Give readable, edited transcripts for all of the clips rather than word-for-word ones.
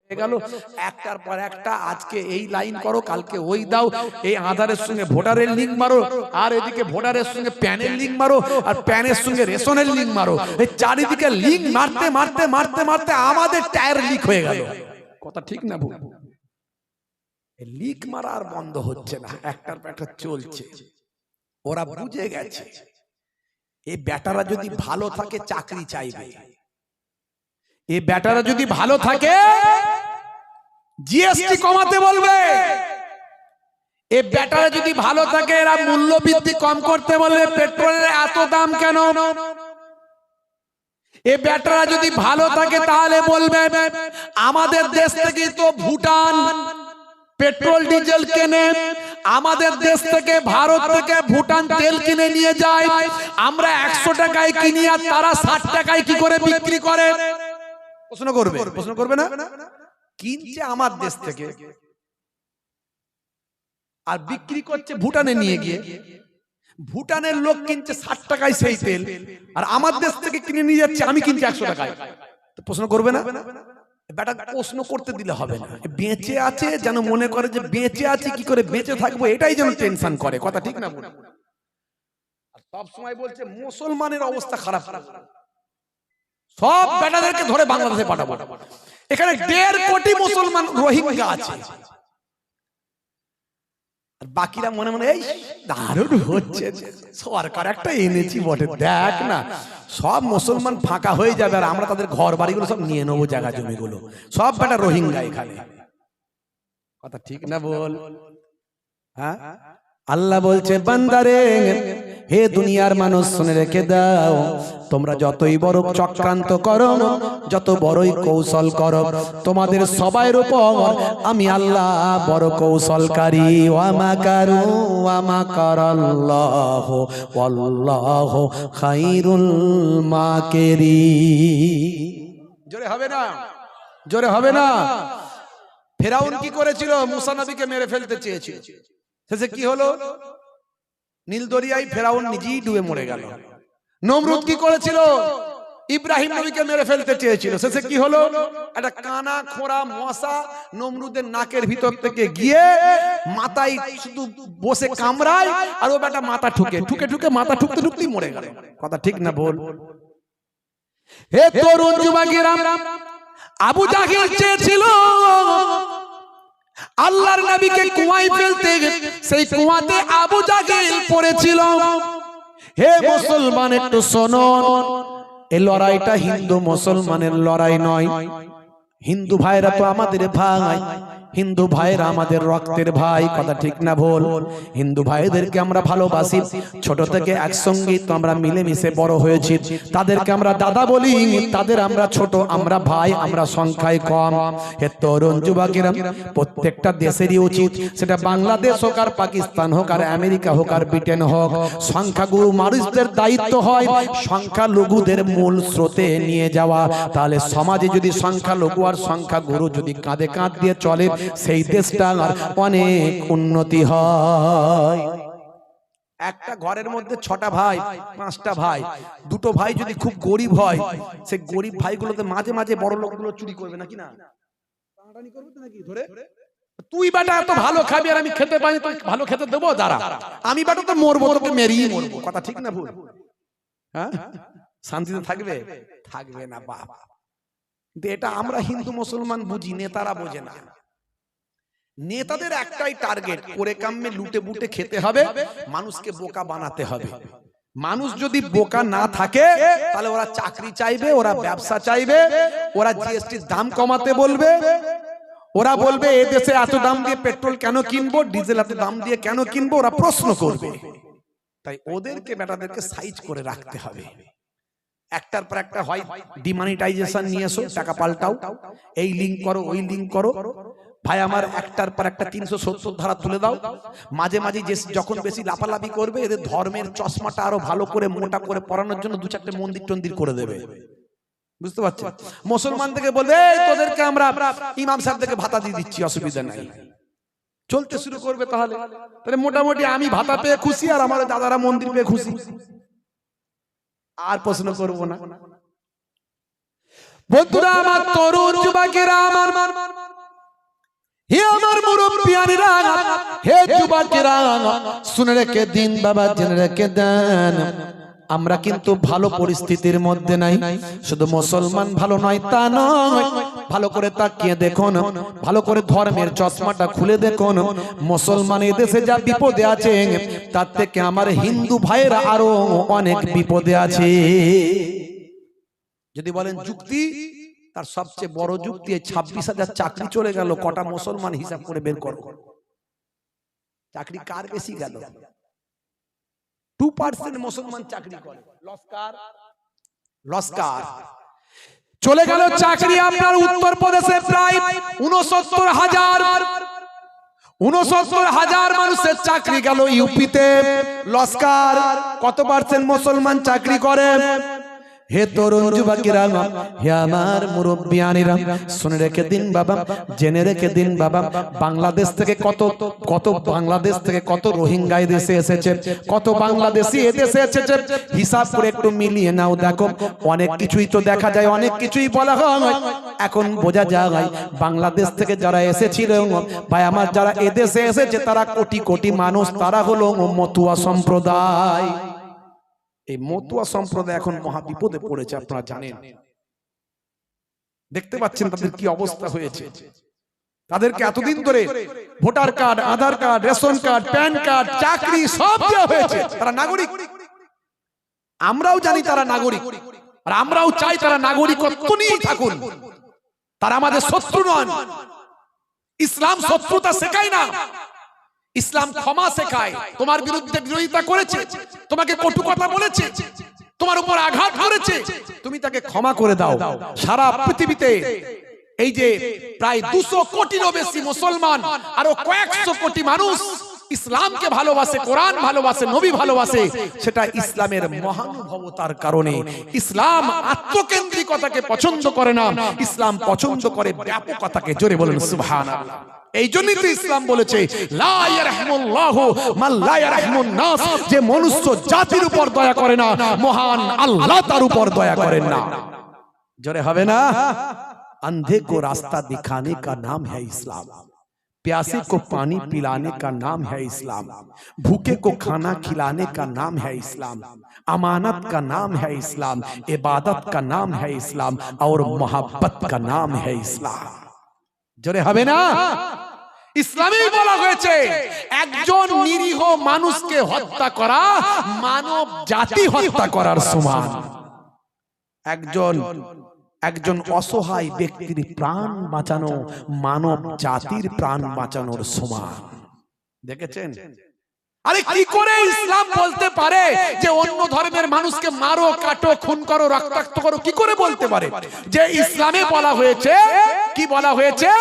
গেল একটার পর একটা, আজকে এই লাইন করো, কালকে ওই দাও, এই আধারের সঙ্গে ভোটারের লিঙ্ক মারো, আর এদিকে ভোটারের সঙ্গে প্যানের লিঙ্ক মারো, আর প্যানের সঙ্গে রেশনের লিঙ্ক মারো। এই চারিদিকে লিঙ্ক মারতে মারতে মারতে মারতে আমাদের টায়ার লিক হয়ে গেল। কথা ঠিক না ভুল? লিক মারা আর বন্ধ হচ্ছে না, একটার পর একটা চলছে। ওরা বুঝে গেছে এই বেটারা যদি ভালো থাকে চাকরি চাইবে, এই বেটারা যদি ভালো থাকে জিএসটি কমাতে বলবে, এই বেটারা যদি ভালো থাকে এরা মূল্য বৃদ্ধি কম করতে বলবে। পেট্রোলের এত দাম কেন? এই বেটারা যদি ভালো থাকে তাহলে বলবে আমাদের দেশ থেকে তো ভুটান পেট্রোল ডিজেল কেনে, আমাদের দেশ থেকে ভারত থেকে ভুটান তেল কিনে নিয়ে যায়, আমরা 100 টাকায় কিনি আর তারা 60 টাকায় কি করে বিক্রি করে? প্রশ্ন করবে, প্রশ্ন করবে না? কিনছে আমার দেশ থেকে আর বিক্রি করছে ভুটানে নিয়ে গিয়ে। ভুটানের লোক কিনছে 60 টাকায় সেই তেল, আর আমার দেশ থেকে কিনে নিয়ে যাচ্ছে আমি কিনছি 100 টাকায়। প্রশ্ন করবে না? বেটা প্রশ্ন করতে দিলে হবে না। বেঁচে আছে যেন মনে করে যে বেঁচে আছে, কি করে বেঁচে থাকবো এটাই যেন টেনশন করে। কথা ঠিক না? সব সময় বলছে মুসলমানের অবস্থা খারাপ, সব বেটাদেরকে ধরে বাংলাদেশে পাঠাবো। এখানে 1.5 কোটি মুসলমান রোহিঙ্গা আছে, আর বাকিরা মনে মনে এই দারুণ হচ্ছে, সরকার একটা এনেছি বটে, দেখ না সব মুসলমান ফাঁকা হয়ে যাবে আর আমরা তাদের ঘর বাড়িগুলো সব নিয়ে নেবো, জায়গা জমিগুলো সব বেটা রোহিঙ্গা এখানে। কথা ঠিক না বল? হ্যাঁ, আল্লাহ বলছে বান্দারে, হে দুনিয়ার মানুষ শুনে রেখে দাও, তোমরা যতই বড় চক্রান্ত করো, যত বড়ই কৌশল করো, তোমাদের সবার উপর আমি আল্লাহ বড় কৌশলকারী। ওয়া মাকারু ওয়া মাকারাল্লাহু ওয়াল্লাহু খায়রুল মাকিরিন। জোরে হবে না? জোরে হবে না? ফেরাউন কি করেছিল? মুসা নবীকে মেরে ফেলতে চেয়েছিল, শেষে কি হলো? নীল দরিয়ায় ফেরাউন নিজেই ডুবে মরে গেল। নমরুদ কি করেছিল? ইব্রাহিম নবীকে মেরে ফেলতে চেয়েছিল, শেষে কি হলো? একটা কানা খোঁড়া মশা নমরুদের নাকের ভিতর থেকে গিয়ে মাথায় শুধু বসে কামড়ায়, আর ও বেটা মাথা ঠুকে ঠুকে ঠুকে মাথা ঠুকতে ঠুকতেই মরে গেল। কথা ঠিক না বল? হে তরুণ যুবকেরা, আবু জাহেল চেয়েছিল আল্লাহর নবীকে কুয়ায় ফেলতে, সেই কুয়াতে আবু জাহেল পড়েছিল। হে মুসলমান একটু শোনো, এই লড়াইটা হিন্দু মুসলমানের লড়াই নয়। হিন্দু ভাইরা তো আমাদের ভাই, হিন্দু ভাইরা আমাদের রক্তের ভাই। কথা ঠিক না ভুল? হিন্দু ভাইদেরকে আমরা ভালোবাসি, ছোট থেকে একসঙ্গে তো আমরা মিলেমিশে বড় হয়েছি, তাদেরকে আমরা দাদা বলি, তাদের আমরা ছোট, আমরা ভাই, আমরা সংখ্যায় কম। হে তরুণ যুবকেরা, প্রত্যেকটা দেশেরই উচিত, সেটা বাংলাদেশ হোক আর পাকিস্তান হোক আর আমেরিকা হোক আর ব্রিটেন হোক, সংখ্যাগুরু মানুষদের দায়িত্ব হয় সংখ্যালঘুদের মূল স্রোতে নিয়ে যাওয়া। তাহলে সমাজে যদি সংখ্যালঘু আর সংখ্যাগুরু যদি কাঁধে কাঁধ দিয়ে চলে, সেই দেশটার অনেক উন্নতি হয়। একটা ঘরের মধ্যে 6টা ভাই, 5টা ভাই, 2টো ভাই যদি খুব গরিব হয়, সেই গরিব ভাইগুলোতে মাঝে মাঝে বড় লোকগুলো চুরি করবে নাকি না? ধরে তুই বেটা এত ভালো খাবি আর আমি খেতে পাই, তো ভালো খেতে দেবো, দাঁড়া আমি বেটা তো মরবো, তোকে মেরেই মরবো। কথা ঠিক না ভুল? হ্যাঁ, শান্তিতে থাকবে? থাকবে না বাবা। এটা আমরা হিন্দু মুসলমান বুঝি, নেতারা বোঝে না। নেতাদের একটাই টার্গেট, করে কামে লুটে বুটে খেতে হবে, মানুষকে বোকা বানাতে হবে। মানুষ যদি বোকা না থাকে তাহলে ওরা চাকরি চাইবে, ওরা ব্যবসা চাইবে, ওরা জিএসটির দাম কমাতে বলবে, ওরা বলবে এই দেশে এত দাম দিয়ে পেট্রোল কেন কিনবো, ডিজেল এত দাম দিয়ে কেন কিনবো, ওরা প্রশ্ন করবে। তাই ওদেরকে বেটাদেরকে সাইজ করে রাখতে হবে। একটার পর একটা হয় ডিমনিটাইজেশন নিয়ে এসো, টাকা পাল্টাও, এই লিঙ্ক করো, ওই লিঙ্ক করো। ভাই আমার একটার পর একটা 370 ধারা তুলে দাও। মাঝে মাঝে যখন বেশি লাফালাফি করবে, এদের ধর্মের চশমাটা আরো ভালো করে মোটা করে পরানোর জন্য 2-4টে মন্দির টন্দির করে দেবে। বুঝতে পারছেন? মুসলমান থেকে বলবে তোদেরকে আমরা ইমাম সাহেব থেকে ভাতা দিয়ে দিচ্ছি, অসুবিধা নাই। চলতে শুরু করবে, তাহলে মোটামুটি আমি ভাতা পেয়ে খুশি আর আমার দাদারা মন্দির পেয়ে খুশি, আর প্রশ্ন করব না। বন্ধুরা আমার, তরুণ যুবকেরা আমার, হে আমার মুরব্বিয়ানেরা, হে যুবকেরা, শুনে রেখে দিন বাবা, জেনে রেখে দেন, আমরা কিন্তু ভালো পরিস্থিতির মধ্যে নাই। শুধু মুসলমান ভালো নয় তা নয়, ভালো করে তাকিয়ে দেখুন, ভালো করে ধর্মের চশমাটা খুলে দেখুন, মুসলমান এই দেশে যা বিপদে আছে তার থেকে আমার হিন্দু ভাইয়েরা আরো অনেক বিপদে আছে। যদি বলেন যুক্তি, তার সবচেয়ে বড় যুক্তি 26,000 চাকরি চলে গেল, কটা মুসলমান হিসাব করে বের করো। চাকরি কার বেশি গেল? 2% মুসলমান চাকরি করে। লস্কার চলে গেল চাকরি আপনার উত্তরপ্রদেশে প্রায় 69,000 মানুষের চাকরি গেল। ইউপিতে লস্কার কত পার্সেন্ট মুসলমান চাকরি করে? হে তরুণ যুবকেরা, হে আমার মুরব্বিয়ানেরা, শুনে রেখে দিন বাবা, জেনে রেখে দিন বাবা, বাংলাদেশ থেকে কত রোহিঙ্গা দেশে এসেছে, কত বাংলাদেশি এদেশে এসেছে, হিসাব করে একটু মিলিয়ে নাও, দেখো অনেক কিছুই তো দেখা যায়, অনেক কিছুই বলা হয়। এখন বোঝা যায় বাংলাদেশ থেকে যারা এসেছিল ভাই আমার, যারা এদেশে এসেছে তারা কোটি কোটি মানুষ, তারা হলো মতুয়া সম্প্রদায়। এই মতুয়া সম্প্রদায় এখন মহা বিপদে পড়েছে, আপনারা জানেন, দেখতে পাচ্ছেন তাদের কি অবস্থা হয়েছে। তাদেরকে এতদিন ধরে voter card, Aadhaar card, ration card, PAN card, চাকরি সব দেওয়া হয়েছে, তারা নাগরিক। আমরাও জানি তারা নাগরিক, আর আমরাও চাই তারা নাগরিকত্ব নিয়ে থাকুন। তারা আমাদের শত্রু নন। ইসলাম শত্রুতা শেখায় না, ইসলাম ক্ষমা শেখায়। তোমার বিরুদ্ধে বিরোধিতা করেছে, তোমাকে কটু কথা বলেছে, তোমার উপর আঘাত করেছে, তুমি তাকে ক্ষমা করে দাও। সারা পৃথিবীতে এই যে প্রায় 200 কোটিরও বেশি মুসলমান, আরো কয়েকশো কোটি মানুষ ইসলামকে ভালোবাসে, কোরআন ভালোবাসে, নবী ভালোবাসে, সেটা ইসলামের মহানুভবতার কারণে। ইসলাম আত্মকেন্দ্রিকতাকে পছন্দ করে না, ইসলাম পছন্দ করে ব্যাপকতাকে। জোরে বলুন সুবহানাল্লাহ। এই জন্যই তো ইসলাম বলেছে লা ইয়ারহামুল্লাহু মান লা ইয়ারহামুন নাস, যে মনুষ্য জাতির উপর দয়া করে না, মহান আল্লাহ তার উপর দয়া করেন না। জোরে হবে না? अंधे को रास्ता दिखाने का नाम है इस्लाम, प्यासे को पानी पिलाने का नाम है इस्लाम, भूखे को खाना खिलाने का नाम है इस्लाम, अमानत का नाम है इस्लाम, इबादत का नाम है इस्लाम, और मोहब्बत का नाम है इस्लाम। জোরে হবে না? ইসলামেই বলা হয়েছে একজন নিরীহ মানুষকে হত্যা করা মানব জাতি হত্যা করার সমান। একজন অসহায় ব্যক্তির প্রাণ বাঁচানো মানব জাতির প্রাণ বাঁচানোর সমান। দেখেছেন? আরে কি করে ইসলাম বলতে পারে যে অন্য ধর্মের মানুষকে মারো, কাটো, খুন করো, রক্তাক্ত করো? কি করে বলতে পারে? যে ইসলামে বলা হয়েছে, কি বলা হয়েছে?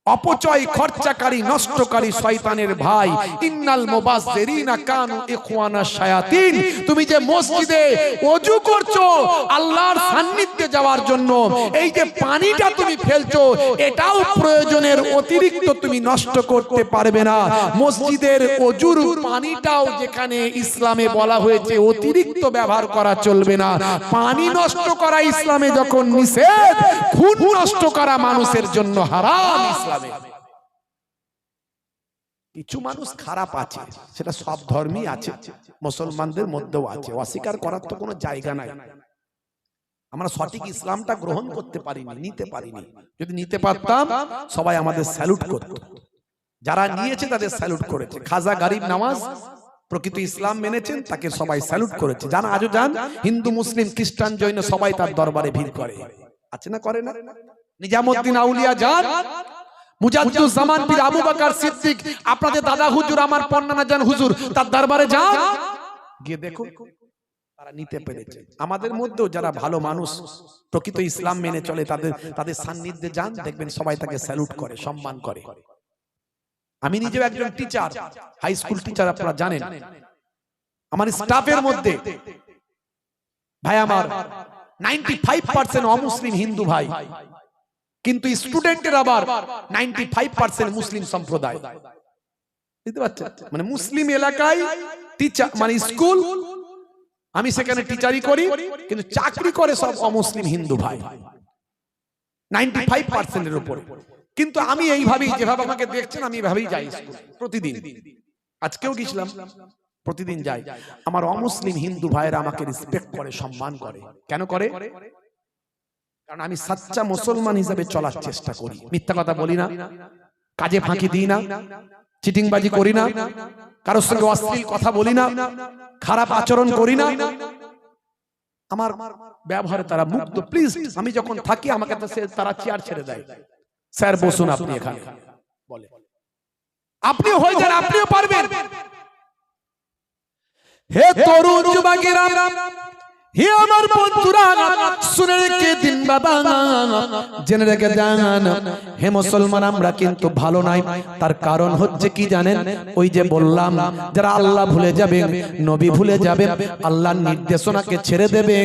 অপচয়, খরচাকারী, নষ্টকারী শয়তানের ভাই। ইন্নাল মুবাজ্জিরিনা কানু ইখওয়ানাশ শায়াতিন। তুমি যে মসজিদে ওযু করছো আল্লাহর সান্নিধ্যে যাওয়ার জন্য, এই যে পানিটা তুমি ফেলছো, এটাও প্রয়োজনের অতিরিক্ত তুমি নষ্ট করতে পারবে না। মসজিদের ওযুর পানিটাও যেখানে ইসলামে বলা হয়েছে অতিরিক্ত ব্যবহার করা চলবে না। পানি নষ্ট করা ইসলামে যখন নিষেধ, খুন নষ্ট করা মানুষের জন্য হারাম। কিছু মানুষ খারাপ আছে, সেটা সব ধর্মই আছে, মুসলমানদের মধ্যেও আছে, অস্বীকার করার তো কোনো জায়গা নাই। আমরা সঠিক ইসলামটা গ্রহণ করতে পারিনি, নিতে পারিনি। যদি নিতে পারতাম সবাই আমাদের স্যালুট করত। যারা নিয়েছে তাদের স্যালুট করেছে। খাজা গরিব নওয়াজ প্রকৃত ইসলাম মেনেছেন, তাকে সবাই স্যালুট করেছে। জান আজও যান, হিন্দু, মুসলিম, খ্রিস্টান, জৈন সবাই তার দরবারে ভিড় করে। আছে না, করে না? নিজামুদ্দিন আউলিয়া যান, মুজাদ্দুজ্জামান পীর আবু বকর সিদ্দিক, আপনাদের দাদা হুজুর, আমার পন্নানা জান হুজুর, তার দরবারে যান, গিয়ে দেখো তারা নিতে পেরেছে। আমাদের মধ্যেও যারা ভালো মানুষ, প্রকৃত ইসলাম মেনে চলে, তাদের সান্নিধ্যে যান, দেখবেন সবাই তাকে স্যালুট করে, সম্মান করে। আমি নিজেও একজন টিচার, হাই স্কুল টিচার, আপনারা জানেন। আমার স্টাফের মধ্যে ভাই আমার 95% অমুসলিম হিন্দু ভাই, কিন্তু স্টুডেন্টের আবার 95% মুসলিম সম্প্রদায়। বুঝতে পারছেন? মানে মুসলিম এলাকায় টিচার, মানে স্কুল, আমি সেখানে টিচারি করি, কিন্তু চাকরি করে সব অমুসলিম হিন্দু ভাই 95% এর উপরে। কিন্তু আমি এইভাবেই, যেভাবে আমাকে দেখছেন আমি এইভাবেই যাই প্রতিদিন। আজকেও গেছিলাম, প্রতিদিন যাই। আমার অমুসলিম হিন্দু ভাইয়েরা আমাকে রেসপেক্ট করে, সম্মান করে। কেন করে? কারণ আমি সাচ্চা মুসলমান হিসেবে চলার চেষ্টা করি, মিথ্যা কথা বলি না, কাজে ফাঁকি দিই না, চিটিংবাজি করি না, কারোর সঙ্গে অশ্লীল কথা বলি না, খারাপ আচরণ করি না। আমার ব্যবহারে তারা মুগ্ধ। প্লিজ, আমি যখন থাকি আমাকে তারা চেয়ার ছেড়ে দেয়, স্যার বসুন আপনি এখানে, বলে আপনিও হয়ে যান, আপনিও পারবেন। হে তরুণ যুবকেরা, হে আমার বন্ধুরা, শুনে রেখে দিন বাবা, জেনে রেখে যান, হে মুসলমান আমরা কিন্তু ভালো নাই। তার কারণ হচ্ছে কি জানেন? ওই যে বললাম, যারা আল্লাহ ভুলে যাবে, নবী ভুলে যাবে, আল্লাহর নির্দেশনাকে ছেড়ে দেবে,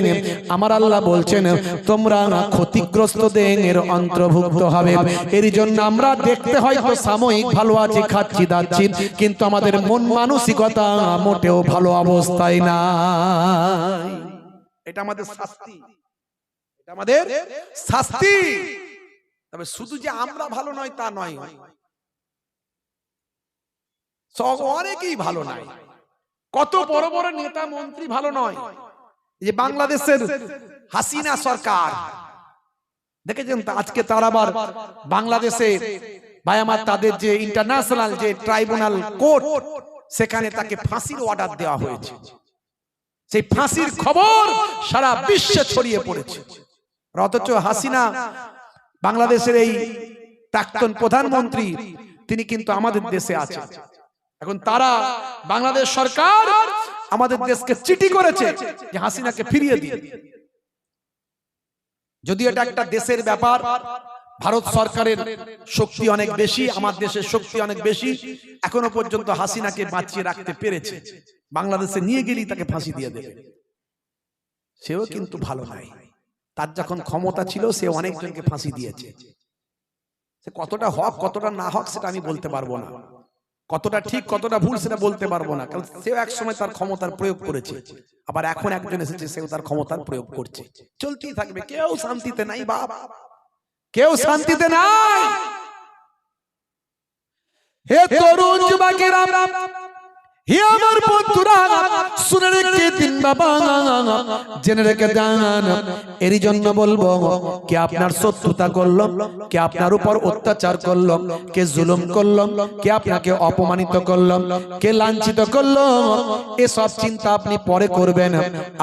আমার আল্লাহ বলছেন তোমরা ক্ষতিগ্রস্তদের অন্তর্ভুক্ত হবে। এর জন্য আমরা দেখতে হয়তো সাময়িক ভালো আছি, খাচ্ছি দাচ্ছি, কিন্তু আমাদের মন মানসিকতা মোটেও ভালো অবস্থায় না। এটা আমাদের শাস্তি, এটা আমাদের শাস্তি। তবে শুধু যে আমরা ভালো নয় তা নয়, অনেকেই ভালো নয়। কত বড় বড় নেতা মন্ত্রী ভালো নয়। যে বাংলাদেশের হাসিনা সরকার দেখেছেন তো, আজকে তার আবার বাংলাদেশে ভাই আমার তাদের যে ইন্টারন্যাশনাল যে ট্রাইব্যুনাল কোর্ট, সেখানে তাকে ফাঁসির অর্ডার দেওয়া হয়েছে। সেই ফাঁসির খবর সারা বিশ্বে ছড়িয়ে পড়েছে। অথচ হাসিনা বাংলাদেশের এই প্রাক্তন প্রধানমন্ত্রী, তিনি কিন্তু আমাদের দেশে আছে। এখন তারা বাংলাদেশ সরকার আমাদের দেশকে চিঠি করেছে যে হাসিনাকে ফিরিয়ে দিন। যদি এটা একটা দেশের ব্যাপার, ভারত সরকারের শক্তি অনেক বেশি, আমার দেশের শক্তি অনেক বেশি, এখনো পর্যন্ত হাসিনাকে বাঁচিয়ে রাখতে পেরেছে। বাংলাদেশে নিয়ে গেলেই তাকে ফাঁসি দিয়ে দেবে। সেও কিন্তু ভালো নাই। তার যখন ক্ষমতা ছিল সে অনেকজনকে ফাঁসি দিয়েছে। সে কতটা হক কতটা না হক সেটা আমি বলতে পারবো না, কতটা ঠিক কতটা ভুল সেটা বলতে পারবো না, কারণ সেও এক সময় তার ক্ষমতার প্রয়োগ করেছে, আবার এখন একজন এসেছে সেও তার ক্ষমতার প্রয়োগ করছে। চলতেই থাকবে, কেউ শান্তিতে নাই বাপ, কেউ শান্তিতে নাই। হে তরুণ যুবকেরা, হে আমার বন্ধুরা, শুনে রেখে দিন বাবা, জেনে রেখে যান। এরই জন্য বলবো, কে আপনার শত্রুতা করলো, কে আপনার উপর অত্যাচার করলো, কে জুলুম করলো, কে আপনাকে অপমানিত করলো, কে লাঞ্ছিত করলো, এসব চিন্তা আপনি পরে করবেন।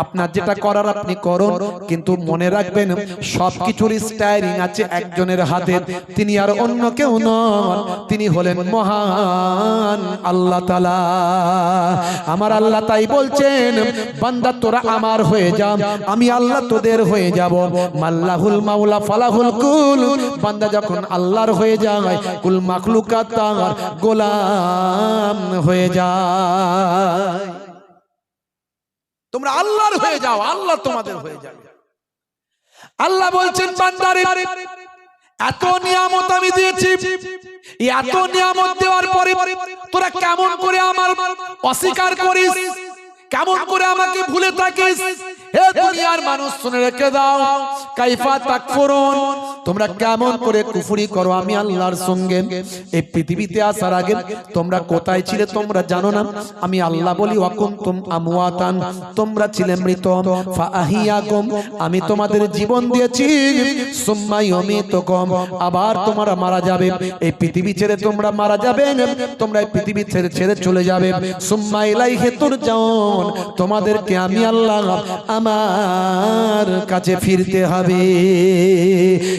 আপনার যেটা করার আপনি করুন, কিন্তু মনে রাখবেন সবকিছুর স্টায়ারিং আছে একজনের হাতে। তিনি আর অন্য কেউ নন, তিনি হলেন মহান আল্লাহ তাআলা। আমার আল্লাহ তাই বলছেন, বান্দা তোরা আমার হয়ে যা, আমি আল্লাহ তোদের হয়ে যাব। মাল্লাহুল মাওলা ফালাহুল কুল, বান্দা যখন আল্লাহর হয়ে যায়, কুল মাখলুকাত তার গোলাম হয়ে যায়। তোমরা আল্লাহর হয়ে যাও, আল্লাহ তোমাদের হয়ে যাবে। আল্লাহ বলছেন বান্দারে, এত নিয়ামত আমি দিয়েছি, এত নিয়ামত দেওয়ার পরে তোরা কেমন করে আমার অস্বীকার করিস, কেমন করে আমাকে ভুলে থাকিস? হে দুনিয়ার মানুষ শুনে রেখে দাও, কাইফা তাকফুরুন, তোমরা কেমন করে কুফরি করো আমি আল্লাহর সঙ্গে। এই পৃথিবীতে আসার আগে তোমরা কোথায় ছিলে তোমরা জানো না? আমি আল্লাহ বলি ওয়াকুনতুম আমওয়াতান, তোমরা ছিলে মৃত, ফাআহিয়াকুম, আমি তোমাদের জীবন দিয়েছি, সুম্মা ইউমিতুকুম, আবার তোমরা মারা যাবে। এই পৃথিবী ছেড়ে তোমরা মারা যাবে, তোমরা এই পৃথিবী ছেড়ে চলে যাবে। সুম্মা ইলাইহি তুরজাউন, তোমাদেরকে আমি আল্লাহ আমার কাছে ফিরতে হবে।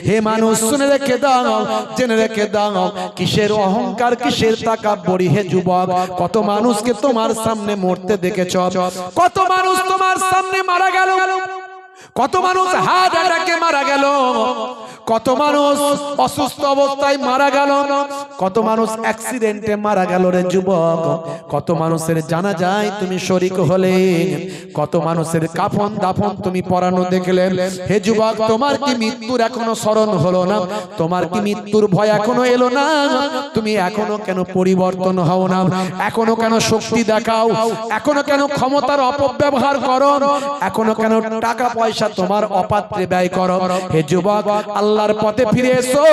হে মানুষ শুনে রেখে দাও, জেনে রেখে দাও, কিসের অহংকার কিসের তাকাব্বুরি হে যুবক। কত মানুষকে তোমার সামনে মরতে দেখেছ, কত মানুষ তোমার সামনে মারা গেল, কত মানুষ হার্ট অ্যাটাকে মারা গেল, কত মানুষ অসুস্থ অবস্থায় মারা গেল, কত মানুষ অ্যাক্সিডেন্টে মারা গেল রে যুবক, কত মানুষের জানাজায় তুমি শরীক হলে, কত মানুষের কাফন দাফন তুমি পরানো দেখলে। হে যুবক, তোমার কি মৃত্যুর এখনো স্মরণ হলো না? তোমার কি মৃত্যুর ভয় এখনো এলো না? তুমি এখনো কেন পরিবর্তন হও না? এখনো কেন শক্তি দেখাও? এখনো কেন ক্ষমতার অপব্যবহার করো? এখনো কেন টাকা পয়সা তোমার অপাত্রে ব্যয় করো? হে যুবক, আল্লাহর পথে ফিরে এসো,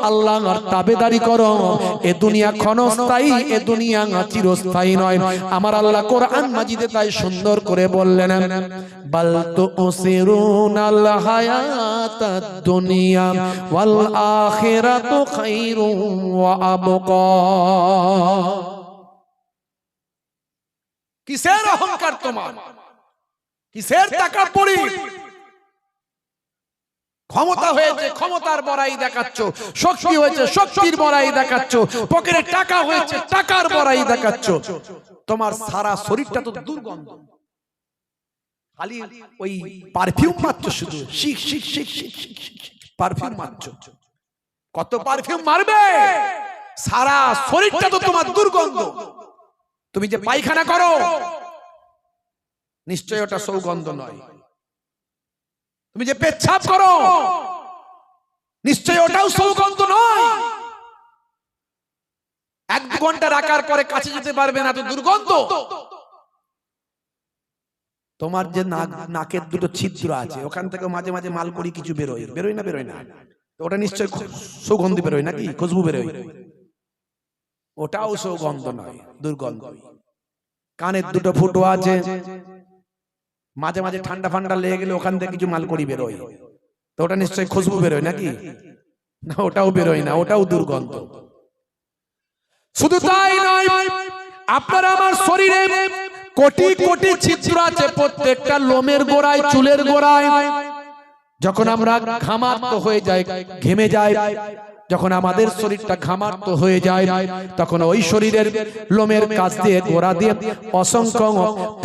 আল্লাহর তাবেদারি করো। এ দুনিয়া ক্ষণস্থায়ী, এ দুনিয়া চিরস্থায়ী নয়। আমার আল্লাহ কোরআন মাজিদে তাই সুন্দর করে বললেন, বাল তুসিরুনাল হায়াতাদ দুনিয়া ওয়াল আখিরাতু খায়রুন ওয়া আবকা। কিসের অহংকার তোমার? কিসের তাকাব্বুরি? ক্ষমতা হয়েছে, ক্ষমতার বড়াই দেখাচ্ছ, শক্তি হয়েছে, শক্তির বড়াই দেখাচ্ছ, পকেটে টাকা হয়েছে, টাকার বড়াই দেখাচ্ছ। তোমার সারা শরীরটা তো দুর্গন্ধ, খালি ওই পারফিউম মারছো, শুধু শিখ শিখ শিখ শিখ পারফিউম মারছো। কত পারফিউম মারবে? সারা শরীরটা তো তোমার দুর্গন্ধ। তুমি যে পায়খানা করো, নিশ্চয় ওটা সৌগন্ধ নয়। তুমি যে পেচ্ছাপ করো, নিশ্চয় ওটাও সৌগন্ধ নয়। 1-2 ঘন্টা রাখার পরে কাছে যেতে পারবে না, তো দুর্গন্ধ। তোমার যে নাকের দুটো ছিদ্র আছে, ওখান থেকে মাঝে মাঝে মালকড়ি কিছু বেরোয়, বেরোয় না? বেরোয় না? ওটা নিশ্চয় সুগন্ধি বেরোয় নাকি? খুশবু বেরোয়? ওটাও সৌগন্ধ নয়, দুর্গন্ধ। কানের দুটো ফুটো আছে, মাঝে মাঝে ঠান্ডা ফান্ডা লেগে গেলে ওখান থেকে কিছু মালকড়ি বেরোয়, তো ওটা নিশ্চয় খুশবু বেরোয় নাকি? না, ওটাও বেরোয় না, ওটাও দুর্গন্ধ। শুধু তাই নয়, আপনার আমার শরীরে কোটি কোটি ছিদ্র আছে, প্রত্যেকটা লোমের গোড়ায়, চুলের গোড়ায়। যখন আমরা ঘামাক্ত হয়ে যাই, ঘেমে যাই, যখন আমাদের শরীরটা ঘামাক্ত হয়ে যায়, তখন ওই শরীরের লোমের কাছ দিয়ে, গোড়া দিয়ে অসংখ্য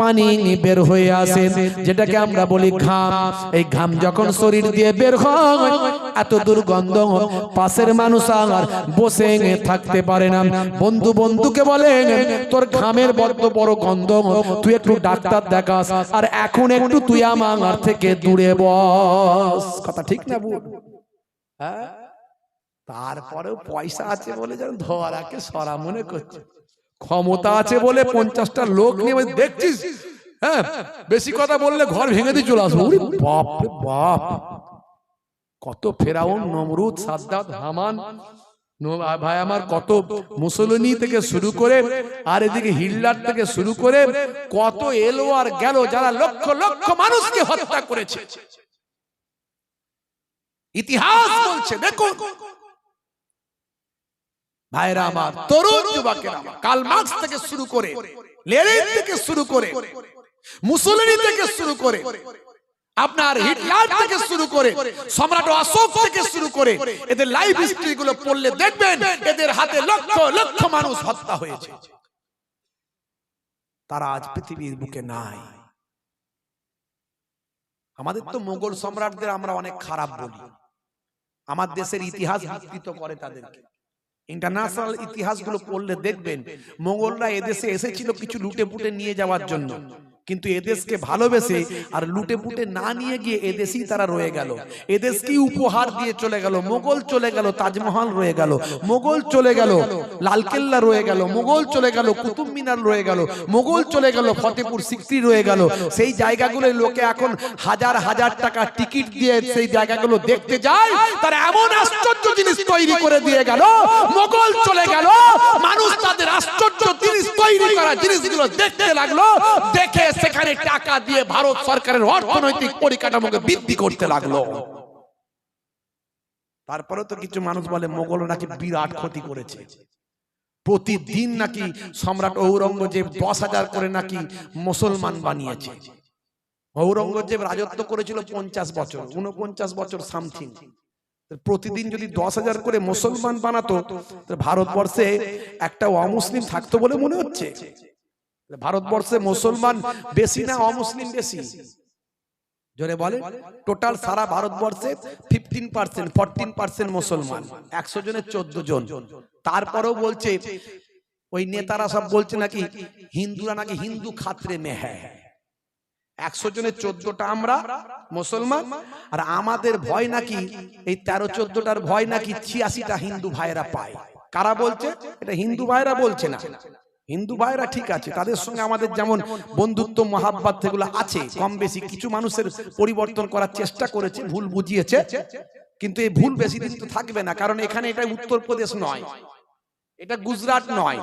পানি বের হয়ে আসে, যেটাকে আমরা বলি ঘাম। এই ঘাম যখন শরীর দিয়ে বের হয়, এত দুর্গন্ধ, পাশের মানুষ আর বসে থাকতে পারে না। বন্ধু বন্ধুকে বলে, তোর ঘামের বড্ড বড় গন্ধ, তুই একটু ডাক্তার দেখাস, আর এখন একটু তুই আমার থেকে দূরে বস। কথা ঠিক না বল? হ্যাঁ, তারপরেও পয়সা আছে বলে যেন ধরাকে সরা মনে করছে, ক্ষমতা আছে বলে 50টা লোক নিয়ে দেখছিস। হ্যাঁ, বেশি কথা বললে ঘর ভেঙে দিয়ে চলে আসবো। বাপ রে বাপ, কত ফেরাউন, নমরুদ, সাদ্দাত, হামান, ভাই আমার, কত মুসলিনী থেকে শুরু করে, আর এদিকে হিটলার থেকে শুরু করে কত এলো আর গেল, যারা লক্ষ লক্ষ মানুষকে হত্যা করেছে। ইতিহাস বলছে, দেখো ভাইরা আমার, তরুণ যুবকেরা, কার্ল মার্কস থেকে শুরু করে, লেনিন থেকে শুরু করে, মুসলিনী থেকে শুরু করে, আপনার হিটলার থেকে শুরু করে, সম্রাট অশোক থেকে শুরু করে, এদের লাইফ হিস্ট্রি গুলো পড়লে দেখবেন এদের হাতে লক্ষ লক্ষ মানুষ হত্যা হয়েছে। তারা আজ পৃথিবীর বুকে নাই। আমাদের তো মোগল সম্রাটদের আমরা অনেক খারাপ বলি, আমার দেশের ইতিহাস বিকৃত করে তাদেরকে। ইন্টারন্যাশনাল ইতিহাসগুলো পড়লে দেখবেন মোগলরা এদেশে এসেছিল কিছু লুটে পুটে নিয়ে যাওয়ার জন্য, কিন্তু এদেশকে ভালোবেসে আর লুটে পুটে না নিয়ে গিয়ে এদেশেই তারা রয়ে গেল, এদেশকেই উপহার দিয়ে চলে গেল। মোগল চলে গেল, তাজমহল রয়ে গেল, মোগল চলে গেল, লালকেল্লা রয়ে গেল, মোগল চলে গেল, কুতুব মিনার রয়ে গেল, মোগল চলে গেল, ফতেপুর সিক্রি রয়ে গেল। সেই জায়গাগুলো লোকে এখন হাজার হাজার টাকা টিকিট দিয়ে সেই জায়গাগুলো দেখতে যায়। তারা এমন আশ্চর্য জিনিস তৈরি করে দিয়ে গেল, মোগল চলে গেল, মানুষ তাদের আশ্চর্য জিনিস তৈরি করা জিনিসগুলো দেখতে লাগলো, দেখে সেখানে টাকা দিয়ে ভারত সরকারের অর্থনৈতিক পরিকাঠামোকে বৃদ্ধি করতে লাগলো। তারপরে তো কিছু মানুষ বলে মোগল নাকি বিরাট ক্ষতি করেছে, প্রতিদিন নাকি সম্রাট ঔরঙ্গজেব 10,000 করে নাকি মুসলমান বানিয়েছে। ঔরঙ্গজেব রাজত্ব করেছিল 50 বছর, 49 বছর সামথিং। প্রতিদিন যদি 10,000 করে মুসলমান বানাতো, ভারতবর্ষে একটা অমুসলিম থাকতো বলে মনে হচ্ছে? ভারতবর্ষে মুসলমান বেশি না অমুসলিম বেশি? জোরে বলে। টোটাল সারা ভারতবর্ষে 15%, 14% মুসলমান, 100 জনের 14 জন। তারপরেও বলছে ওই নেতারা সব বলছে নাকি হিন্দুরা নাকি হিন্দু খাতরে মে হ্যায়। 100 জনের 14টা আমরা মুসলমান, আর আমাদের ভয় নাকি এই 13-14টার ভয় নাকি 86টা হিন্দু ভাইরা পায়। কারা বলছে? এটা হিন্দু ভাইরা বলছে না। হিন্দু ভাইরা ঠিক আছে, তাদের সঙ্গে আমাদের যেমন বন্ধুত্ব মহাব্বত এগুলো আছে কম বেশি। কিছু মানুষের পরিবর্তন করার চেষ্টা করেছে, ভুল বুঝিয়েছে, কিন্তু এই ভুল বেশি দিন তো থাকবে না। কারণ এখানে এটা উত্তরপ্রদেশ নয়, এটা গুজরাট নয়।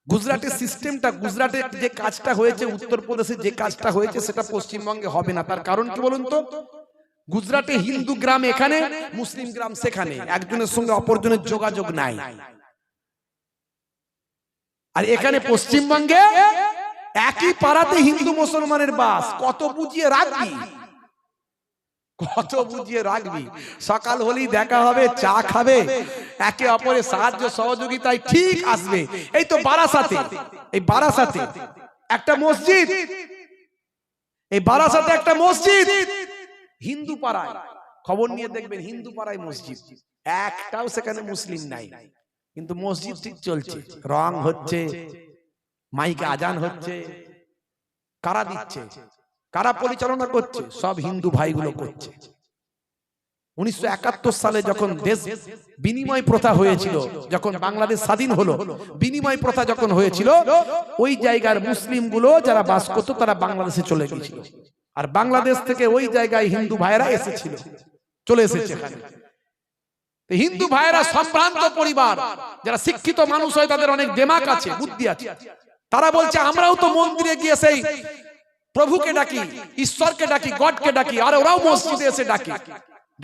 গুজরাটের সিস্টেমটা, গুজরাটের যে কাজটা হয়েছে, উত্তরপ্রদেশে যে কাজটা হয়েছে সেটা পশ্চিমবঙ্গে হবে না। তার কারণ কি বলুন তো? গুজরাটে হিন্দু গ্রাম এখানে, মুসলিম গ্রাম সেখানে, একজনের সঙ্গে অপরজনের যোগাযোগ নাই। আর এখানে পশ্চিমবঙ্গে একই পাড়াতে হিন্দু মুসলমানের বাস। কত বুঝিয়ে রাখবি, কত বুঝিয়ে রাখবি? সকাল হলেই দেখা হবে, চা খাবে, একে অপরের সাহায্য সহযোগিতায় ঠিক আসবে। এই তো বারাসাতে, এই বারাসাতে একটা মসজিদ, এই বারাসাতে একটা মসজিদ হিন্দু পাড়ায়, খবর নিয়ে দেখবেন হিন্দু পাড়ায় মসজিদ, একটাও সেখানে মুসলিম নাই, কিন্তু মসজিদ ঠিক চলছে, রং হচ্ছে, মাইকে আজান হচ্ছে। কারা দিচ্ছে, কারা পরিচালনা করছে? সব হিন্দু ভাইগুলো করছে। 1971 সালে যখন দেশ বিনিময় প্রথা হয়েছিল, যখন বাংলাদেশ স্বাধীন হলো, বিনিময় প্রথা যখন হয়েছিল, ওই জায়গার মুসলিম গুলো যারা বাস করতো তারা বাংলাদেশে চলে গিয়েছিল, আর বাংলাদেশ থেকে ওই জায়গায় হিন্দু ভাইরা এসেছিল, চলে এসেছে এখানে। হিন্দু ভাইরা সম্ভ্রান্ত পরিবার, যারা শিক্ষিত মানুষ হয়, তাদের অনেক দিমাগ আছে, বুদ্ধি আছে। তারা বলছে আমরাও তো মন্দিরে গিয়ে সেই প্রভুকে ডাকি, ঈশ্বরকে ডাকি, গডকে ডাকি, আর ওরাও মসজিদে এসে ডাকি।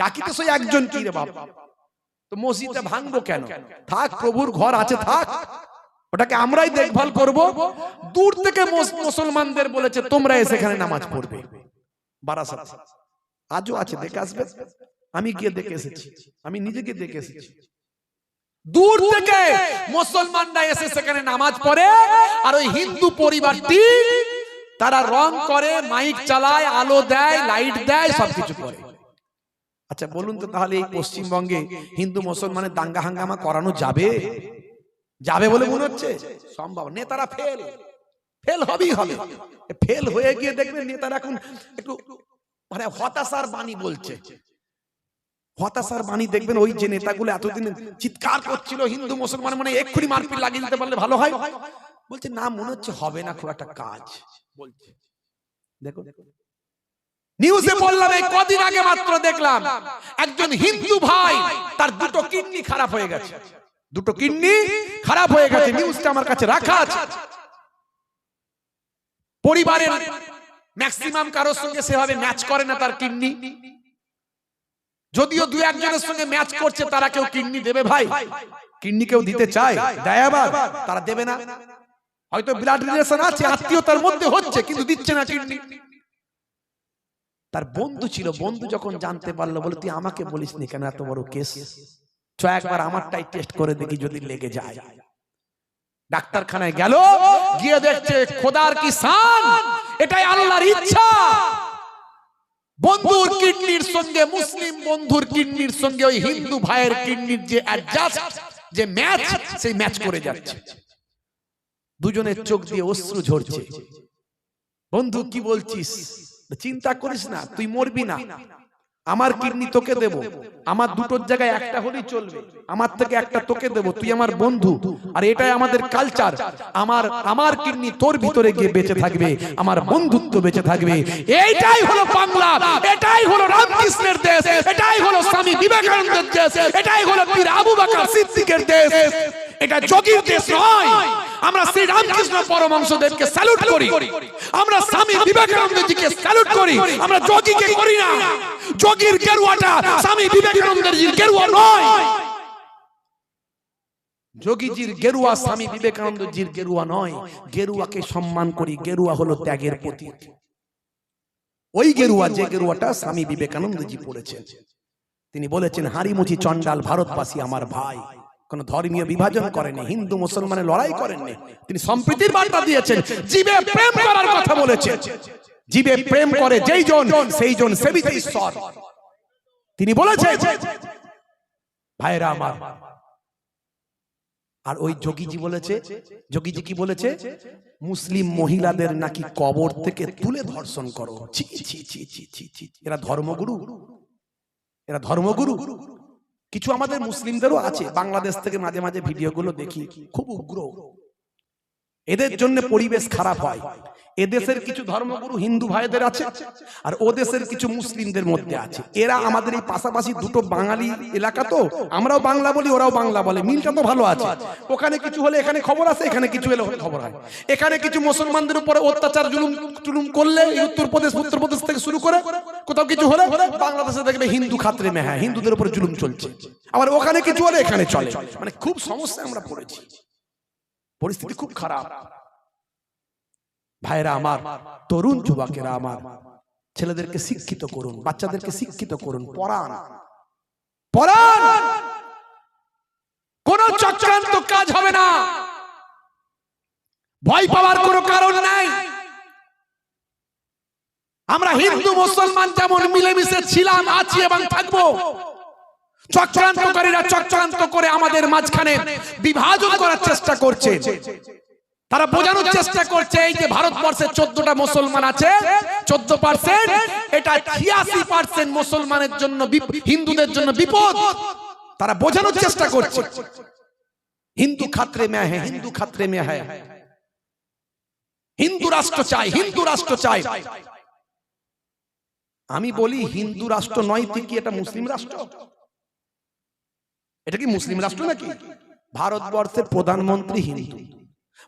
ডাকিতে সেই একজন কি রে বাবা, তো মসজিদে ভাঙবো কেন? থাক, প্রভুর ঘর আছে, থাক, ওটাকে আমরাই দেখভাল করব। দূর থেকে মুসলমানদের বলেছে তোমরা এসে এখানে নামাজ পড়বে। বারাসাত আজও আছে, দেখে আসবে। আমি গিয়ে দেখে এসেছি, আমি নিজেকে দেখে এসেছি। দূর থেকে মুসলমানরা এসে সেখানে নামাজ পড়ে, আর ওই হিন্দু পরিবারটি তারা রং করে, মাইক চালায়, আলো দেয়, লাইট দেয়, সবকিছু করে। আচ্ছা বলুন তো, তাহলে এই পশ্চিমবঙ্গে হিন্দু মুসলমানের দাঙ্গা হাঙ্গামা করানো যাবে? যাবে বলে মনে হচ্ছে? সম্ভব। নেতারা ফেল, ফেল হবেই হবে। ফেল হয়ে গিয়ে দেখবেন নেতারা এখন একটু মানে হতাশার বাণী বলছে, হতাশার বাণী। দেখবেন ওই যে নেতাগুলো এতদিন চিৎকার করছিল হিন্দু মুসলমান মানে এক্ষুনি মারপিট লাগিয়ে দিতে পারলে ভালো হয়, বলছে না, মনে হচ্ছে হবে না খুব একটা কাজ বলছে। দেখো নিউজে বললাম, এই কদিন আগে মাত্র দেখলাম একজন হিন্দু ভাই, তার দুটো কিডনি খারাপ হয়ে গেছে, দুটো কিডনি খারাপ হয়ে গেছে। নিউজটা আমার কাছে রাখা আছে। পরিবারের ম্যাক্সিমাম কারোর সঙ্গে সেভাবে ম্যাচ করে না তার কিডনি, যদিও দু একজনের সঙ্গে ম্যাচ করছে, তারা কেউ কিডনি দেবে ভাই? কিডনি কেউ দিতে চায়? দেয় আবার, তারা দেবে না। হয়তো ব্লাড রিলেশন আছে, আত্মীয়তার মধ্যে হচ্ছে, কিন্তু দিচ্ছে না কিডনি। তার বন্ধু ছিল, বন্ধু যখন জানতে পারলো, বলে তুই আমাকে বলিস নি কেন, এত বড় কেস, চ একবার আমারটাই টেস্ট করে দেখি যদি লেগে যায়। ডাক্তারখানায় গেল, গিয়ে দেখছে খোদার কি শান, এটাই আল্লাহর ইচ্ছা। বন্ধুর কিডনির সঙ্গে, মুসলিম বন্ধুর কিডনির সঙ্গে ওই হিন্দু ভাইয়ের কিডনির যে অ্যাডজাস্ট, যে ম্যাচ, সেই ম্যাচ করে যাচ্ছে। দুজনের চোখ দিয়ে অশ্রু ঝরছে। বন্ধু কি বলছিস? চিন্তা করিস না, তুই মরবি না, আমার কিডনি তোকে দেব, আমার দুটোর জায়গায় একটা হলেই চলবে, আমার থেকে একটা তোকে দেব, তুই আমার বন্ধু, আর এটাই আমাদের কালচার। আমার কিডনি তোর ভিতরে গিয়ে বেঁচে থাকবে, আমার বন্ধুত্ব বেঁচে থাকবে। এইটাই হলো বাংলা, এটাই হলো রামকৃষ্ণের দেশ, এটাই হলো স্বামী বিবেকানন্দের দেশ, এটাই হলো পীর আবু বকর সিদ্দিকের দেশ। এটা যোগীর দেশ নয়। আমরা শ্রী রামকৃষ্ণ পরমহংসদেবকে স্যালুট করি, আমরা স্বামী বিবেকানন্দজিকে স্যালুট করি, আমরা যোগীকে করি না। যোগীর গেরুয়াটা স্বামী বিবেকানন্দের গেরুয়া নয়। যোগীজির গেরুয়া স্বামী বিবেকানন্দজির গেরুয়া নয়। গেরুয়াকে সম্মান করি, গেরুয়া হলো ত্যাগের প্রতীক। ওই গেরুয়া, যে গেরুয়াটা স্বামী বিবেকানন্দজি পড়েছেন, তিনি বলেছেন হারিমুচি চন্ডাল ভারতবাসী আমার ভাই। কোন ধর্মীয় বিভাজন করেনি, হিন্দু মুসলমানের লড়াই করেননি, তিনি সম্প্রীতির বার্তা দিয়েছেন, জীবে প্রেম করার কথা বলেছেন। জীবে প্রেম করে যেই জন সেই জন সেবিতে ঈশ্বর। তিনি বলেছেন ভাইরা আমার। আর ওই যোগীজি বলেছে, যোগীজি কি বলেছে? মুসলিম মহিলাদের নাকি কবর থেকে তুলে ধর্ষণ করো। ছি ছি ছি ছি ছি ছি। এরা ধর্মগুরু, এরা ধর্মগুরু। কিছু আমাদের মুসলিমদেরও আছে, বাংলাদেশ থেকে মাঝে মাঝে ভিডিওগুলো দেখি, খুব উগ্র। এদের জন্য পরিবেশ খারাপ হয়। এদেশের কিছু ধর্মগুরু হিন্দু ভাইদের আছে, আর ও দেশের কিছু মুসলিমদের মধ্যে আছে। এরা আমাদের এই পাশাপাশি দুটো বাঙালি এলাকা, তো আমরাও বাংলা বলি, ওরাও বাংলা বলে, মিলটা তো ভালো আছে। ওখানে কিছু হলে এখানে খবর আসে, এখানে কিছু হলে খবর হয়। এখানে কিছু মুসলমানদের উপরে অত্যাচার জুলুম করলে উত্তরপ্রদেশ থেকে শুরু করে কোথাও কিছু হলে বাংলাদেশে দেখবে হিন্দু খাতরে মে হ্যাঁ, হিন্দুদের উপরে জুলুম চলছে। আবার ওখানে কিছু হলে এখানে চলে। মানে খুব সমস্যা আমরা পড়েছি, পরিস্থিতি খুব খারাপ। ভাইরা আমার, তরুণ যুবকেরা আমার, ছেলেদেরকে শিক্ষিত করুন, বাচ্চাদেরকে শিক্ষিত করুন, পড়ান পড়ান। কোন চক্রান্ত কাজ হবে না, ভয় পাওয়ার কোনো কারণ নাই। আমরা হিন্দু মুসলমান যেমন মিলেমিশে ছিলাম, আছি এবং থাকবো। চক্রান্তকারীরা চক্রান্ত করে আমাদের মাঝখানে বিভাজন করার চেষ্টা করছে। তারা বোঝানোর চেষ্টা করছে এই যে ভারতবর্ষে 14টা মুসলমান আছে, 14%, এটা 86% মুসলমানের জন্য, হিন্দুদের জন্য বিপদ। তারা বোঝানোর চেষ্টা করছে হিন্দু খাতরে মে হ্যাঁ, হিন্দু খাতরে মে হ্যাঁ, হিন্দু রাষ্ট্র চাই, হিন্দু রাষ্ট্র চাই। আমি বলি হিন্দু রাষ্ট্র নয়, কি এটা মুসলিম রাষ্ট্র? এটা কি মুসলিম রাষ্ট্র নাকি? ভারতবর্ষের প্রধানমন্ত্রী হিন্দু,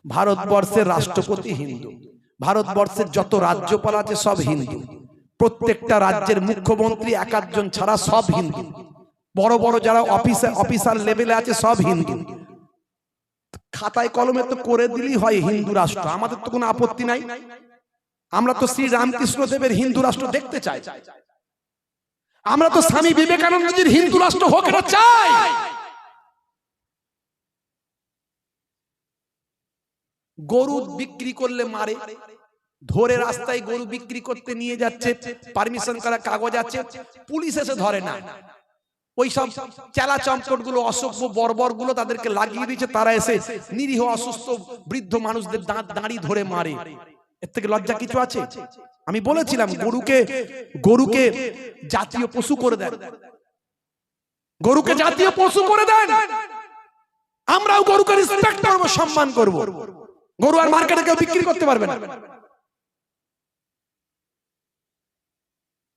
ভারতবর্ষের রাষ্ট্রপতি হিন্দু, ভারতবর্ষের যত রাজ্যপাল আছে সব হিন্দু, প্রত্যেকটা রাজ্যের মুখ্যমন্ত্রী এক একজন ছাড়া সব হিন্দু, বড় বড় যারা অফিসার লেভেলে আছে সব হিন্দু। খাতায় কলমে তো করে দিলেই হয় হিন্দু রাষ্ট্র, আমাদের তো কোনো আপত্তি নাই। আমরা তো শ্রী রামকৃষ্ণ দেবের হিন্দু রাষ্ট্র দেখতে চাই। আমরা তো স্বামী বিবেকানন্দজির হিন্দু রাষ্ট্র হোক এটা চাই। গরু বিক্রি করলে মারে, ধরে রাস্তায় গরু বিক্রি করতে নিয়ে যাচ্ছে, পারমিশন করা কাগজ আছে, পুলিশ এসে ধরে না। ওই সব চেলা চম্পট গুলো, অসভ্য বর্বর গুলো তাদেরকে লাগিয়ে দিয়েছে, তারা এসে নিরীহ অসুস্থ বৃদ্ধ মানুষদের দাঁড়ি ধরে মারে। এর থেকে লজ্জা কিছু আছে? আমি বলেছিলাম গরুকে জাতীয় পশু করে দেন, গরুকে জাতীয় পশু করে দেন। আমরাও গরুকে রেসপেক্ট করব, সম্মান করব। গরু আর মার্কেটে কেউ বিক্রি করতে পারবে না।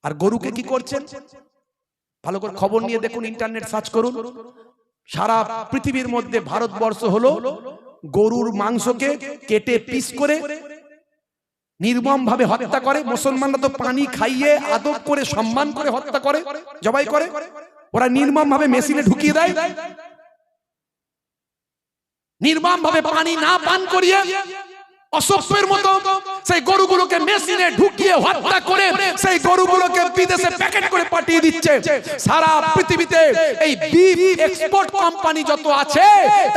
আর গরুকে কি করছেন ভালো করে খবর নিয়ে দেখুন, ইন্টারনেট সার্চ করুন। সারা পৃথিবীর মধ্যে ভারতবর্ষ হলো গরুর মাংসকে কেটে পিস করে নির্মম ভাবে হত্যা করে। মুসলমানরা তো পানি খাইয়ে আদব করে সম্মান করে হত্যা করে, জবাই করে। ওরা নির্মম ভাবে মেশিনে ঢুকিয়ে দেয়, নির্মম ভাবে পানি না পান করিয়ে অসভ্যের মতো সেই গরুগুলোকে মেশিনে ঢুকিয়ে হত্যা করে সেই গরুগুলোকে বিদেশে প্যাকেট করে পাঠিয়ে দিচ্ছে। সারা পৃথিবীতে এই বিফ এক্সপোর্ট কোম্পানি যত আছে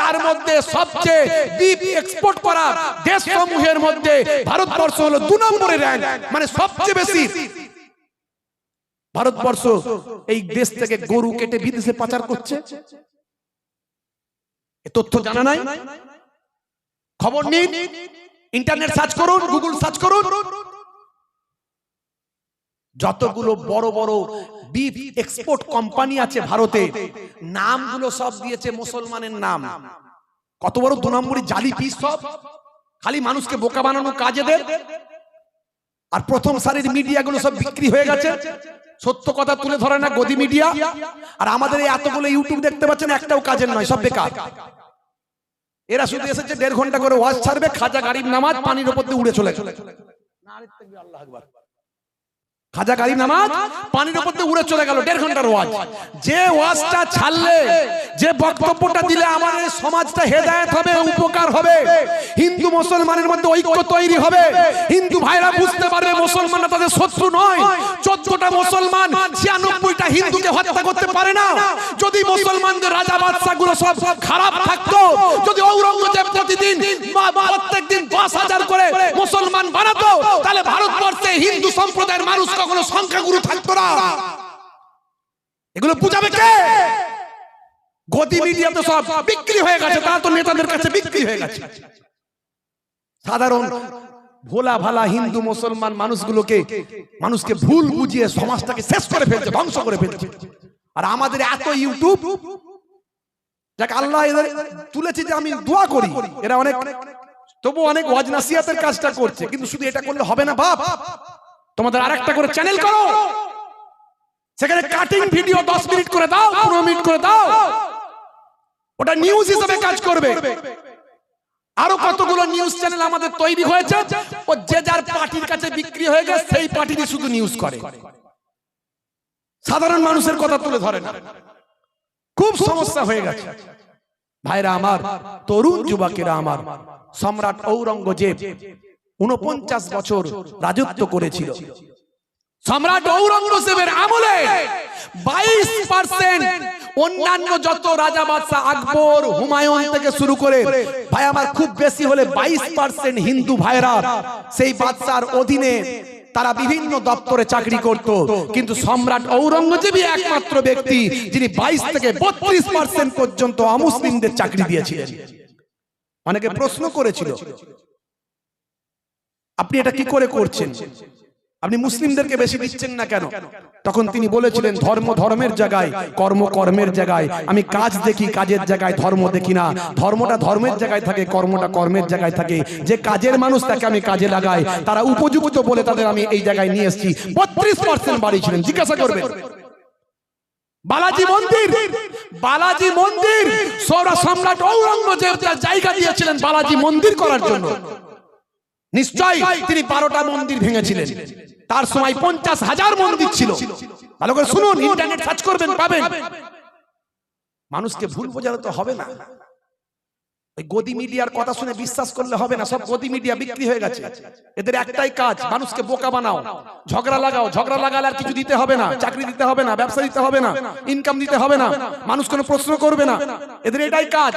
তার মধ্যে সবচেয়ে বিফ এক্সপোর্ট করা দেশ সমূহের মধ্যে ভারতবর্ষ হলো 2 নম্বরে র‍্যাঙ্ক, মানে সবচেয়ে বেশি। ভারতবর্ষ এই দেশ থেকে গরু কেটে বিদেশে পাচার করছে, এ তথ্য জানা নাই? খবর নিন, ইন্টারনেট সার্চ করুন, গুগল সার্চ করুন। যতগুলো বড় বড় বিফ এক্সপোর্ট কোম্পানি আছে ভারতে, নামগুলো সব দিয়েছে মুসলমানের নাম। কত বড় 2 নম্বরই জালি পিস, সব খালি মানুষকে বোকা বানানো কাজে দেয়। আর প্রথম সারির মিডিয়াগুলো সব বিক্রি হয়ে গেছে, সত্য কথা তুলে ধরে না গদি মিডিয়া। আর আমাদের এই এতগুলো ইউটিউব দেখতে পাচ্ছেন, একটাও কাজের নয়, সব বেকার। এরা শুধু এসেছে 1.5 ঘন্টা করে ওয়াজ ছাড়বে, খাজা গরিব নামাজ পানির উপর দিয়ে উড়ে চলে গেল। আল্লাহু আকবার। খাজা গরিব নামাজ পানির উপর দিয়ে উড়ে চলে গেল, 1.5 ঘন্টার ওয়াজ। যে ওয়াজটা ছাড়লে, যে বক্তব্যটা দিলে আমাদের সমাজটা হেদায়েত হবে, উপকার হবে, হিন্দু মুসলমানের মধ্যে ঐক্য তৈরি হবে, হিন্দু ভাইরা বুঝতে পারবে মুসলমানরা তাদের শত্রু নয়। 14টা মুসলমান 96টা হিন্দুকে হত্যা করতে পারে না। যদি মুসলমানদের রাজা বাদশা গুলো সব খারাপ থাকতো, যদি ঔরঙ্গজেব প্রতিদিন প্রত্যেকদিন 10,000 করে মুসলমান বানাতো, তাহলে ভারতবর্ষে হিন্দু সম্প্রদায়ের মানুষ কখনো সংখ্যাগুরু থাকতো না। এগুলো বুঝাবে কে? গদি মিডিয়া তো সব বিক্রি হয়ে গেছে, তারা তো নেতাদের কাছে বিক্রি হয়ে গেছে। সাধারণ ভোলা ভালা হিন্দু মুসলমান মানুষকে ভুল বুঝিয়ে সমাজটাকে শেষ করে ফেলছে, ধ্বংস করে ফেলছে। আর আমাদের এত ইউটিউব, যাকে আল্লাহ এদের তুলেছে, যে আমি দোয়া করি এরা অনেক, তবু অনেক ওয়াজ নাসিহাতের কাজটা করছে। কিন্তু শুধু এটা করলে হবে না বাপ, তোমাদের আরেকটা করে চ্যানেল করো, সেখানে কাটিং ভিডিও 10 মিনিট করে দাও, 15 মিনিট করে দাও, ওটা নিউজ হিসেবে কাজ করবে। আরো কতগুলো নিউজ চ্যানেল আমাদের তৈরি হয়েছে, ও যে যার পার্টির কাছে বিক্রি হয়ে গেছে, সেই পার্টিরই শুধু নিউজ করে, সাধারণ মানুষের কথা তুলে ধরে না। খুব সমস্যা হয়ে গেছে ভাইরা আমার, তরুণ যুবকেরা আমার। সম্রাট ঔরঙ্গজেব 49 বছর রাজত্ব করেছিল। সম্রাট ঔরঙ্গজেবের আমলে 22% অন্যান্য যত রাজা বাদশাহ আকবর হুমায়ুন থেকে শুরু করে ভাই আমার, খুব বেশি হলে 22% হিন্দু ভাইরা সেই বাদশার অধীনে তারা বিভিন্ন দপ্তরে চাকরি করত। কিন্তু সম্রাট ঔরঙ্গজেবই একমাত্র ব্যক্তি যিনি 22 থেকে 32% পর্যন্ত অমুসলিমদের চাকরি দিয়েছিলেন। অনেকে প্রশ্ন করেছিল, আপনি এটা কি করে করছেন, আপনি মুসলিমদেরকে বেশি দিচ্ছেন না কেন? তখন তিনি বলেছিলেন, ধর্ম ধর্মের জায়গায়, কর্ম কর্মের জায়গায়। আমি কাজ দেখি, কাজের জায়গায় ধর্ম দেখি না। ধর্মটা ধর্মের জায়গায় থাকে, কর্মটা কর্মের জায়গায় থাকে। যে কাজের মানুষ তাকে আমি কাজে লাগাই, তারা উপযুক্ত বলে তাদের আমি এই জায়গায় নিয়ে এসেছি। 32% বাড়িয়েছিলেন, জিজ্ঞাসা করবেন। বালাজি মন্দির সম্রাট ঔরঙ্গজেব তার জায়গা দিয়েছিলেন বালাজি মন্দির করার জন্য। নিশ্চয়ই তিনি 12টা মন্দির ভেঙেছিলেন। তার সময় 50,000 মন্দির ছিল। ভালো করে শুনুন, ইন্টারনেট সার্চ করবেন, পাবেন। মানুষকে ভুল বোঝালে তো হবে না। ওই গদি মিডিয়ার কথা শুনে বিশ্বাস করলে হবে না। সব গদি মিডিয়া বিক্রি হয়ে গেছে। এদের একটাই কাজ, মানুষকে বোকা বানাও, ঝগড়া লাগাও। ঝগড়া লাগালে আর কিছু দিতে হবে না, চাকরি দিতে হবে না, ব্যবসা দিতে হবে না, ইনকাম দিতে হবে না, মানুষ কোনো প্রশ্ন করবে না। এদের এটাই কাজ।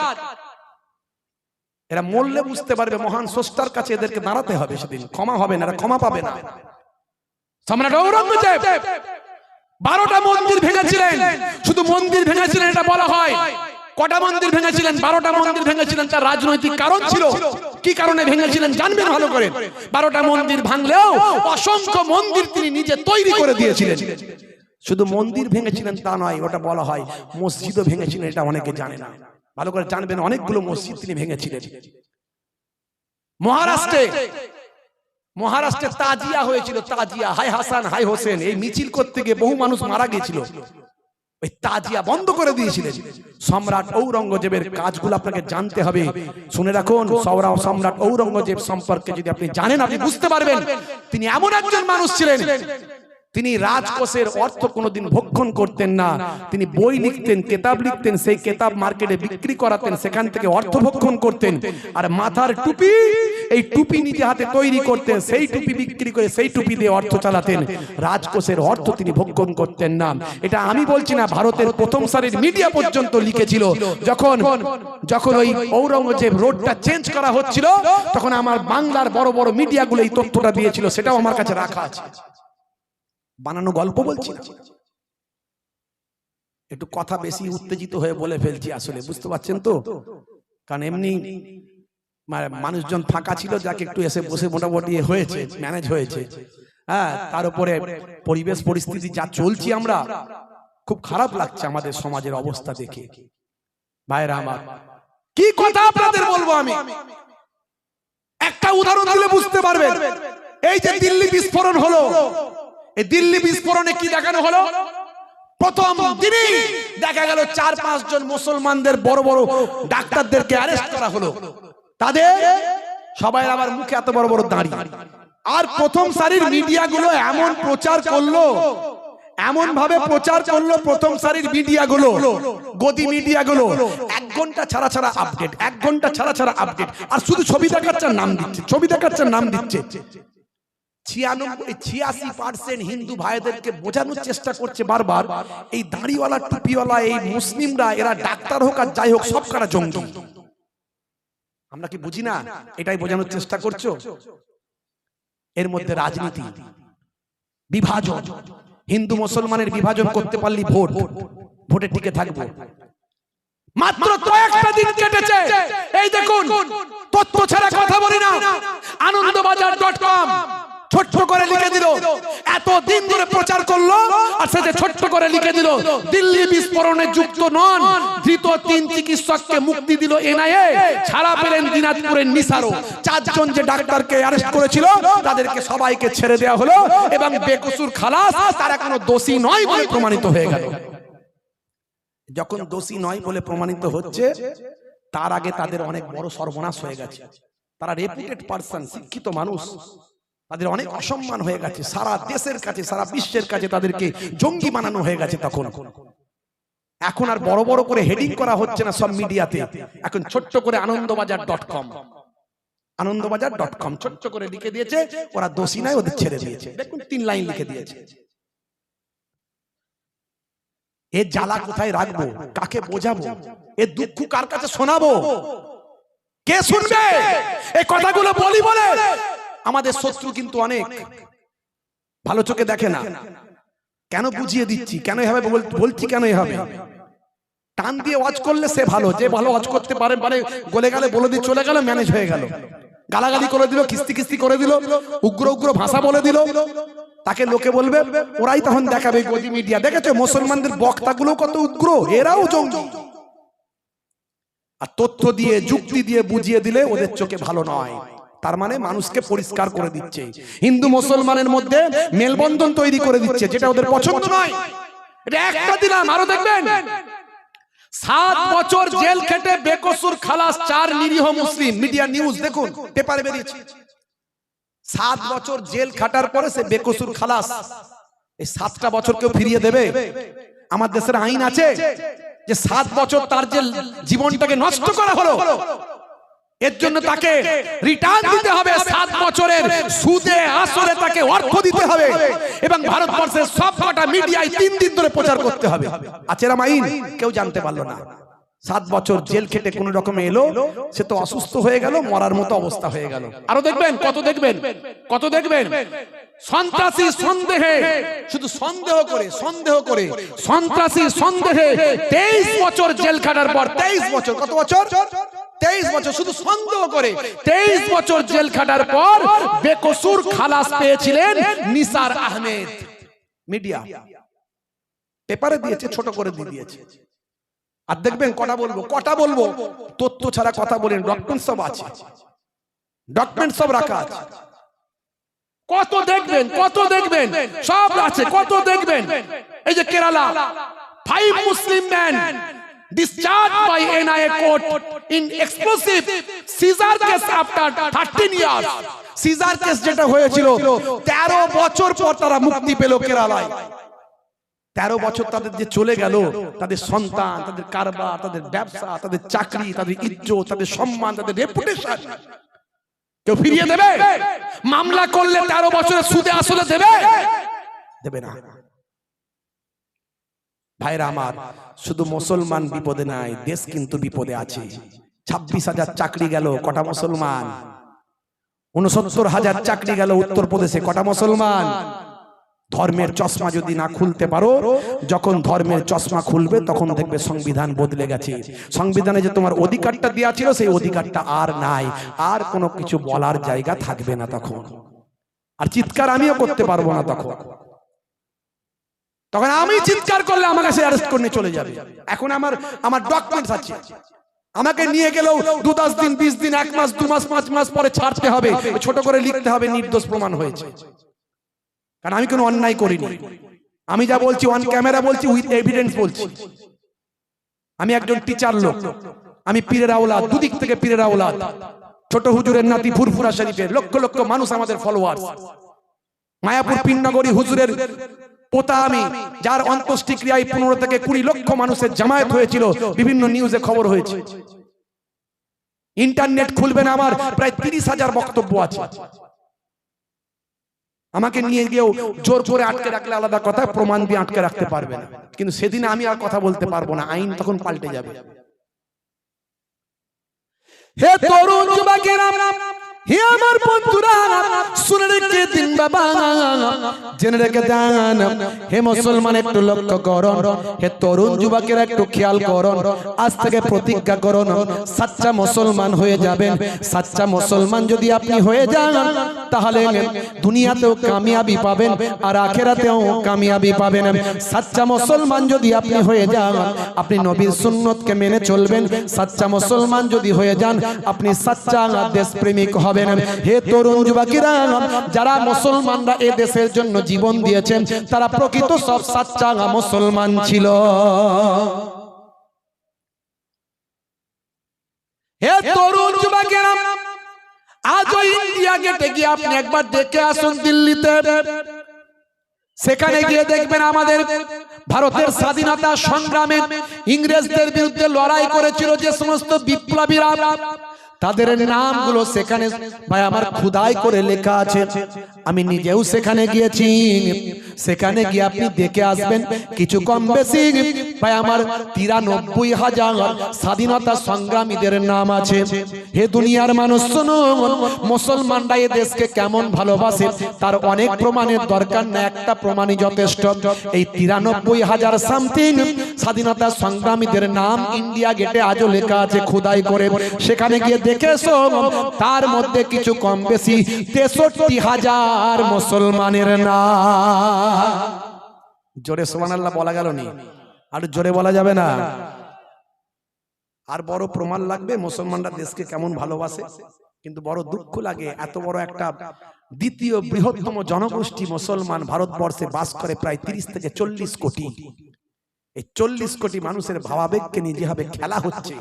এরা মরলে বুঝতে পারবে মহান স্রষ্টার কাছে এদেরকে দাঁড়াতে হবে, সেদিন ক্ষমা হবে না, এরা ক্ষমা পাবে না। সম্রাট ঔরঙ্গজেব 12টা মন্দির ভেঙেছিলেন। শুধু মন্দির ভেঙেছিলেন এটা বলা হয়। কটা মন্দির ভেঙেছিলেন? 12টা মন্দির ভেঙেছিলেন। তার রাজনৈতিক কারণ ছিল। কি কারণে ভেঙেছিলেন জানবেন ভালো করে। 12টা মন্দির ভাঙলেও অসংখ্য মন্দির তিনি নিজে তৈরি করে দিয়েছিলেন। শুধু মন্দির ভেঙেছিলেন তা নয়, ওটা বলা হয় মসজিদও ভেঙেছিলেন, এটা অনেকে জানে না। ভালো করে জানবেন, অনেকগুলো মসজিদ তিনি ভেঙেছিলেন। মহারাষ্ট্রে তাজিয়া হয়েছিল, তাজিয়া, হাই হাসান হাই হোসেন, এই মিছিল করতে গিয়ে বহু মানুষ মারা গিয়েছিল। ওই তাজিয়া বন্ধ করে দিয়েছিলেন। সম্রাট ঔরঙ্গজেবের কাজগুলো আপনাকে জানতে হবে। শুনে রাখুন, সম্রাট ঔরঙ্গজেব সম্পর্কে যদি আপনি জানেন, আপনি বুঝতে পারবেন তিনি এমন একজন মানুষ ছিলেন, তিনি রাজকোষের অর্থ কোনোদিন ভক্ষণ করতেন না। তিনি বই লিখতেন, কেতাব লিখতেন, সেই কেতাব মার্কেটে বিক্রি করাতেন, সেখান থেকে অর্থ ভক্ষণ করতেন। আর মাথার টুপি, এই টুপি নিজে হাতে তৈরি করতেন, সেই টুপি বিক্রি করে সেই টুপি দিয়ে অর্থ চালাতেন। রাজকোষের অর্থ তিনি ভক্ষণ করতেন না। এটা আমি বলছি না, ভারতের প্রথম সারির মিডিয়া পর্যন্ত লিখেছিল। যখন ওই ঔরঙ্গজেব রোডটা চেঞ্জ করা হচ্ছিল, তখন আমার বাংলার বড় বড় মিডিয়াগুলো এই তথ্যটা দিয়েছিল, সেটাও আমার কাছে রাখা আছে। বানানো গল্প বলছি না, একটু কথা বেশি উত্তেজিত হয়ে বলে ফেলছি আসলে, বুঝতে পারছেন তো? কারণ এমনি মানুষজন ফাঁকা ছিল, যাকে একটু এসে বসে মোটামুটি হয়েছে, ম্যানেজ হয়েছে। হ্যাঁ, তার উপরে পরিবেশ পরিস্থিতি যা চলছি আমরা, খুব খারাপ লাগছে আমাদের সমাজের অবস্থা দেখে। ভাইরা আমার, কি কথা আপনাদের বলবো আমি, একটা উদাহরণ দিলে বুঝতে পারবেন। এই যে দিল্লি বিস্ফোরণ হলো, এই দিল্লি বিস্ফোরণে কি দেখানো হলো? প্রথম দিনই দেখা গেল 4-5 জন মুসলমানদের বড় বড় ডাক্তারদেরকে অ্যারেস্ট করা হলো। তাদের সবাই আবার মুখে এত বড় বড় দাড়ি। আর প্রথম সারির মিডিয়াগুলো এমন প্রচার করলো, এমন ভাবে প্রচার করলো, প্রথম সারির মিডিয়াগুলো, গদি মিডিয়াগুলো 1 ঘন্টা ছাড়া ছাড়া আপডেট, 1 ঘন্টা ছাড়া ছাড়া আপডেট। আর শুধু ছবি দেখাচ্ছে, নাম দিচ্ছে, ছবি দেখাচ্ছে, নাম দিচ্ছে। 86% হিন্দু ভাইদেরকে বোঝানোর চেষ্টা করছে বারবার, এই দাড়িওয়ালা টুপিওয়ালা এই মুসলিমরা, এরা ডাক্তার হোক আর যাই হোক, সব কারা জঙ্গি। আমরা কি বুঝি না? এটাই বোঝানোর চেষ্টা করছো। এর মধ্যে রাজনীতি, বিভাজন, হিন্দু মুসলমানের বিভাজন করতে পারলি ভোটে টিকে থাকবো। মাত্র কয়েকটা দিন কেটেছে, এই দেখুন, তথ্য ছাড়া কথা বলি না, আনন্দবাজার.com ছোট্ট করে লিখে দিল, এত দিন ধরে প্রচার করলো, আর সেটা ছোট্ট করে লিখে দিল, দিল্লি বিস্ফোরণে যুক্ত নন, ধৃত 3 চিকিৎসককে মুক্তি দিল এনআইএ, ছাড়া পেলেন দিনাজপুরের নিসারও। 4 জন যে ডাক্তারকে অ্যারেস্ট করেছিল তাদেরকে সবাইকে ছেড়ে দেওয়া হলো এবং বেকসুর খালাস, তারা কোনো দোষী নয় বলে প্রমাণিত হয়ে গেল। যখন দোষী নয় বলে প্রমাণিত হচ্ছে, তার আগে তাদের অনেক বড় সর্বনাশ হয়ে গেছে। তারা রেপুটেড পারসন, শিক্ষিত মানুষ, তাদের অনেক অসম্মান হয়ে গেছে, সারা দেশের কাছে, সারা বিশ্বের কাছে তাদেরকে জঙ্গি বানানো হয়ে গেছে। তখন এখন আর বড় বড় করে হেডিং করা হচ্ছে না সব মিডিয়াতে, এখন ছোট্ট করে আনন্দবাজার.com ছোট্ট করে লিখে দিয়েছে, ওরা দোষী নয়, ওদের ছেড়ে দিয়েছে। দেখুন 3 লাইন লিখে দিয়েছে। এর জ্বালা কোথায় রাখবো, কাকে বোঝাবো, এর দুঃখ কার কাছে শোনাবো, কে শুনবে? এই কথাগুলো বলি বলে আমাদের শত্রু কিন্তু অনেক ভালো চোখে দেখে না। কেন বুঝিয়ে দিচ্ছি, কেন এভাবে বলছি, কেন এভাবে টান দিয়ে ওয়াজ করলে সে ভালো, যে ভালো ওয়াজ করতে পারে, মানে গলে গেলে বলে দিয়ে চলে গেল, ম্যানেজ হয়ে গেল, গালাগালি করে দিল, কিস্তি করে দিল, উগ্র ভাষা বলে দিল, তাকে লোকে বলবে, ওরাই তখন দেখাবে গদি মিডিয়া, দেখেছো মুসলমানদের বক্তাগুলো কত উগ্র, এরাও জঙ্গি। আর তথ্য দিয়ে, যুক্তি দিয়ে বুঝিয়ে দিলে ওদের চোখে ভালো নয়, তার মানে মানুষকে পরিষ্কার করে দিচ্ছে, হিন্দু মুসলমানের মধ্যে মেলবন্ধন তৈরি করে দিচ্ছে, যেটা ওদের পছন্দ নয়। এটা একটা দিলাম, আরো দেখবেন, 7 বছর জেল খেটে বেকসুর খালাস 4 নিরীহ মুসলিম। মিডিয়া নিউজ দেখুন, পেপারে বেরিয়েছে, 7 বছর জেল খাটার পরে সে বেকসুর খালাস। এই 7টা বছর কেউ ফিরিয়ে দেবে? আমার দেশের আইন আছে যে 7 বছর তার যে জীবনটাকে নষ্ট করা হলো, এর জন্য তাকে রিটার্ন দিতে হবে, 7 বছরের সুদে আসলে তাকে অর্থ দিতে হবে, এবং ভারতবর্ষের সবকটা মিডিয়ায় 3 দিন ধরে প্রচার করতে হবে। আছে এরকম আইন? কেউ জানতে পারলো না। 7 বছর জেল খেটে কোন রকমে এলো, সে তো অসুস্থ হয়ে গেল, মরার মতো অবস্থা হয়ে গেল। আরো দেখবেন, কত দেখবেন সন্ত্রাসী সন্দেহে, শুধু সন্দেহ করে সন্ত্রাসী সন্দেহে 23 বছর জেল খাটার পর, 23 বছর, কত বছর? 23 বছর শুধু সন্দেহ করে 23 বছর জেল খাটার পর বেকসুর খালাস পেয়েছিলেন নিসার আহমেদ। মিডিয়া পেপারে দিয়েছে, ছোট করে দিয়ে দিয়েছে। আর দেখবেন, কটা বলবো, তথ্য ছাড়া কথা বলেন, ডকুমেন্ট সব আছে, ডকুমেন্ট সব রাখা আছে, কত দেখবেন সব আছে, কত দেখবেন। এই যে Kerala, 5 Muslim men discharged by NIA court in explosive Caesar case after 13 years. Caesar case যেটা হয়েছিল 13 বছর পর তারা মুক্তি পেল কেরালায়। 13 বছর তাদের যে চলে গেল, তাদের সন্তান, তাদের কারবার, তাদের ব্যবসা, তাদের চাকরি, তাদের ইজ্জত, তাদের সম্মান, তাদের রেপুটেশন, কেউ ফিরিয়ে দেবে? মামলা করলে 13 বছরের সুদে আসলে দেবে না। ভাইরা আমার, শুধু মুসলমান বিপদে নাই, দেশ কিন্তু বিপদে আছে। 26,000 চাকরি গেল, কটা মুসলমান? 69,000 চাকরি গেল উত্তরপ্রদেশে, কটা মুসলমান? ধর্মের চশমা যদি না খুলতে পারো, যখন ধর্মের চশমা খুলবে তখন দেখবে সংবিধান বদলে গেছে। সংবিধানে যে তোমার অধিকারটা দেওয়া ছিল, সেই অধিকারটা আর নাই, আর কোনো কিছু বলার জায়গা থাকবে না তখন, আর চিৎকার আমিও করতে পারবো না তখন আমি চিৎকার করলে আমার কাছে অ্যারেস্ট করে চলে যাবে। এখন আমার ডকুমেন্টস আছে, আমাকে নিয়ে গেলেও 2-10 দিন, 20 দিন, 1 মাস, 2 মাস, 5 মাস পরে ছাড়তে হবে, ছোট করে লিখতে হবে নির্দোষ প্রমাণ হয়েছে, কারণ আমি কোনো অন্যায় করিনি। আমি যা বলছি অন ক্যামেরা বলছি, উইথ এভিডেন্স বলছি। আমি একজন টিচার লোক, আমি পীরের আওলাদ, দুদিক থেকে পীরের আওলাদ, ছোট হুজুরের নাতি, ফুরফুরা শরীফের লক্ষ লক্ষ মানুষ আমাদের ফলোয়ার্স। মায়াপুর পীরনগরী হুজুরের পোতা আমি, যার অন্ত্যেষ্টিক্রিয়ায় 15 থেকে 20 লক্ষ মানুষের জামায়াত হয়েছিল, বিভিন্ন নিউজে খবর হয়েছে। ইন্টারনেট খুলবেন, আমার প্রায় 30,000 বক্তব্য আছে। আমাকে নিয়ে গিয়েও জোর করে আটকে রাখলে আলাদা কথা, প্রমাণ দিয়ে আটকে রাখতে পারবে না, কিন্তু সেদিন আমি আর কথা বলতে পারবো না, আইন তখন পাল্টে যাবে। হে তরুণ যুবকেরা, হে আমার বন্ধুরা শুনে রেখে দিন বাবা, জেনে রেখে দেন। হে মুসলমান একটু লক্ষ্য করুন, হে তরুণ যুবকেরা একটু খেয়াল করুন, আজ থেকে প্রতিজ্ঞা করুন সাচ্চা মুসলমান হয়ে যাবেন। সাচ্চা মুসলমান যদি আপনি হয়ে যান তাহলে দুনিয়াতেও কামিয়াবি পাবেন আর আখিরাতেও কামিয়াবি পাবেন। সাচ্চা মুসলমান যদি আপনি হয়ে যান আপনি নবীর সুন্নতকে মেনে চলবেন। সাচ্চা মুসলমান যদি হয়ে যান আপনি সাচ্চা দেশপ্রেমিক হবেন। হে তরুণ যুবকেরা, যারা মুসলমানরা এই দেশের জন্য জীবন দিয়েছেন তারা প্রকৃত সব সাচ্চা মুসলমান ছিল। হে তরুণ যুবকেরা, আজ ওই ইন্ডিয়া গেটে গিয়ে আপনি একবার দেখে আসুন দিল্লিতে। সেখানে গিয়ে দেখবেন আমাদের ভারতের স্বাধীনতা সংগ্রামে ইংরেজদের বিরুদ্ধে লড়াই করেছিল যে সমস্ত বিপ্লবীরা, তাদের নামগুলো সেখানে ভাই আমার খোদাই করে লেখা আছে। আমি নিজেও সেখানে গিয়েছি। সেখানে গিয়ে আপনি দেখে আসবেন কিছু কম বেশি ভাই আমার 93,000 স্বাধীনতা সংগ্রামীদের নাম আছে। হে দুনিয়ার মানুষ শোনো, মুসলমানরা এই দেশকে কেমন ভালোবাসে তার অনেক প্রমাণের দরকার না, একটা প্রমাণই যথেষ্ট। এই 93,000 সামথিং স্বাধীনতা সংগ্রামীদের নাম ইন্ডিয়া গেটে আজও লেখা আছে খোদাই করে। সেখানে গিয়ে দেখেছো তার মধ্যে কিছু কম বেশি 63,000 মুসলমানের নাম। জোরে সুবহানাল্লাহ বলা গেল নি? আর জোরে বলা যাবে না? আর বড় প্রমাণ লাগবে মুসলমানরা দেশকে কেমন ভালোবাসে। কিন্তু বড় দুঃখ লাগে, এত বড় একটা দ্বিতীয় বৃহত্তম জনগোষ্ঠী মুসলমান ভারতবর্ষে বাস করে প্রায় 30 থেকে 40 কোটি। এই 40 কোটি মানুষের ভাবাবেগকে নিয়ে যেভাবে খেলা হচ্ছে,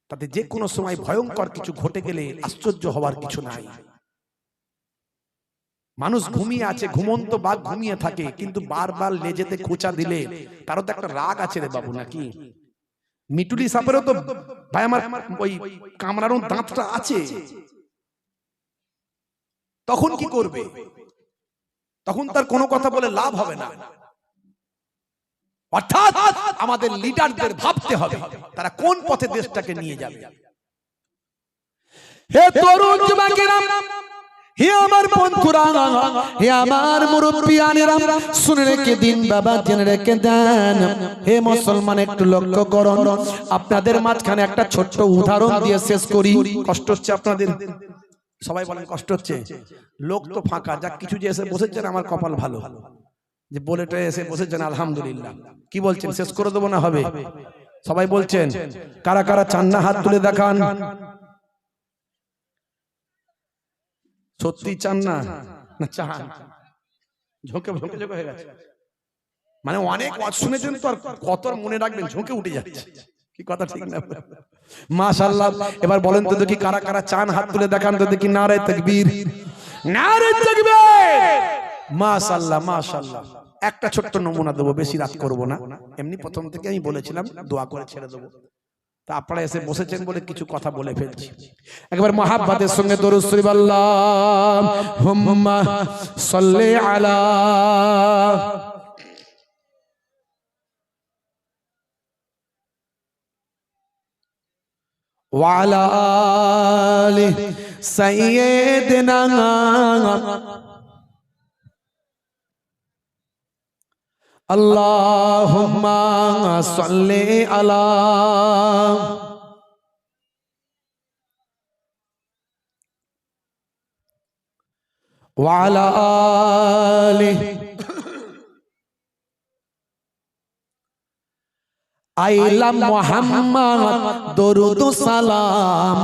তাতে যে কোনো সময় ভয়ঙ্কর কিছু ঘটে গেলে আশ্চর্য হওয়ার কিছু নাই। মানুষ ঘুমিয়ে আছে, ঘুমন্ত বাঘ ঘুমিয়ে থাকে, কিন্তু বারবার লেজেতে খোঁচা দিলে তারও তো একটা রাগ আছে রে বাবু, নাকি? মিটুলি সাপেরও তো ভাই আমার ওই কামড়ানো দাঁতটা আছে। তখন কি করবে? তখন তার কোনো কথা বলে লাভ হবে না। অর্থাৎ আমাদের লিডারদের ভাবতে হবে তারা কোন পথে দেশটাকে নিয়ে যাবে। হে তরুণ যুবকেরা, হে আমার বন্ধুরা, হে আমার মুরব্বিয়ানেরা, শুনে রেখে দিন বাবা, জেনে রেখে দেন। হে মুসলমান একটু লক্ষ্য করুন। আপনাদের মাঝখানে একটা ছোট্ট উদাহরণ দিয়ে শেষ করি। কষ্ট হচ্ছে আপনাদের? সবাই বলেন কষ্ট হচ্ছে? লোক তো ফাঁকা, যা কিছু যে এসে বসেছেন আমার কপাল ভালো যে বলেটা এসে বসেছেন, আলহামদুলিল্লাহ। কি বলছেন, শেষ করে দেবো না হবে? সবাই বলছেন। কারা কারা চান না হাত তুলে দেখান। সত্যি চান না? না চান? ঝোঁকে ঝোঁকে ঝোঁকে হয়ে গেছে। মানে অনেক ওয়াজ শুনেছেন তো, আর কত মনে রাখবেন, ঝোঁকে উঠে যাচ্ছে। কি কথা ঠিক না? মাশাআল্লাহ। এবার বলেন তো দেখি কারা কারা চান, হাত তুলে দেখান তো দেখি। নারে তাকবীর, নারে তাকবীর। মাশাআল্লাহ মাশাআল্লাহ। একটা ছোট্ট নমুনা দেবো, বেশি রাত করব না। এমনি প্রথম থেকে আমি বলেছিলাম দোয়া করে ছেড়ে দেবো, তা আপনারা এসে বসেছেন বলে কিছু কথা বলে ফেলছি। একবার মহাব্বতের সঙ্গে দরুদ শরীফ আল্লাহুম্মা সাল্লি আলা ওয়া আলা আলি সাইয়্যিদিনা আল্লাহুম্মা সাল্লি আলা ওয়া আলা আলি আইলা মুহাম্মদ দরুদ সালাম,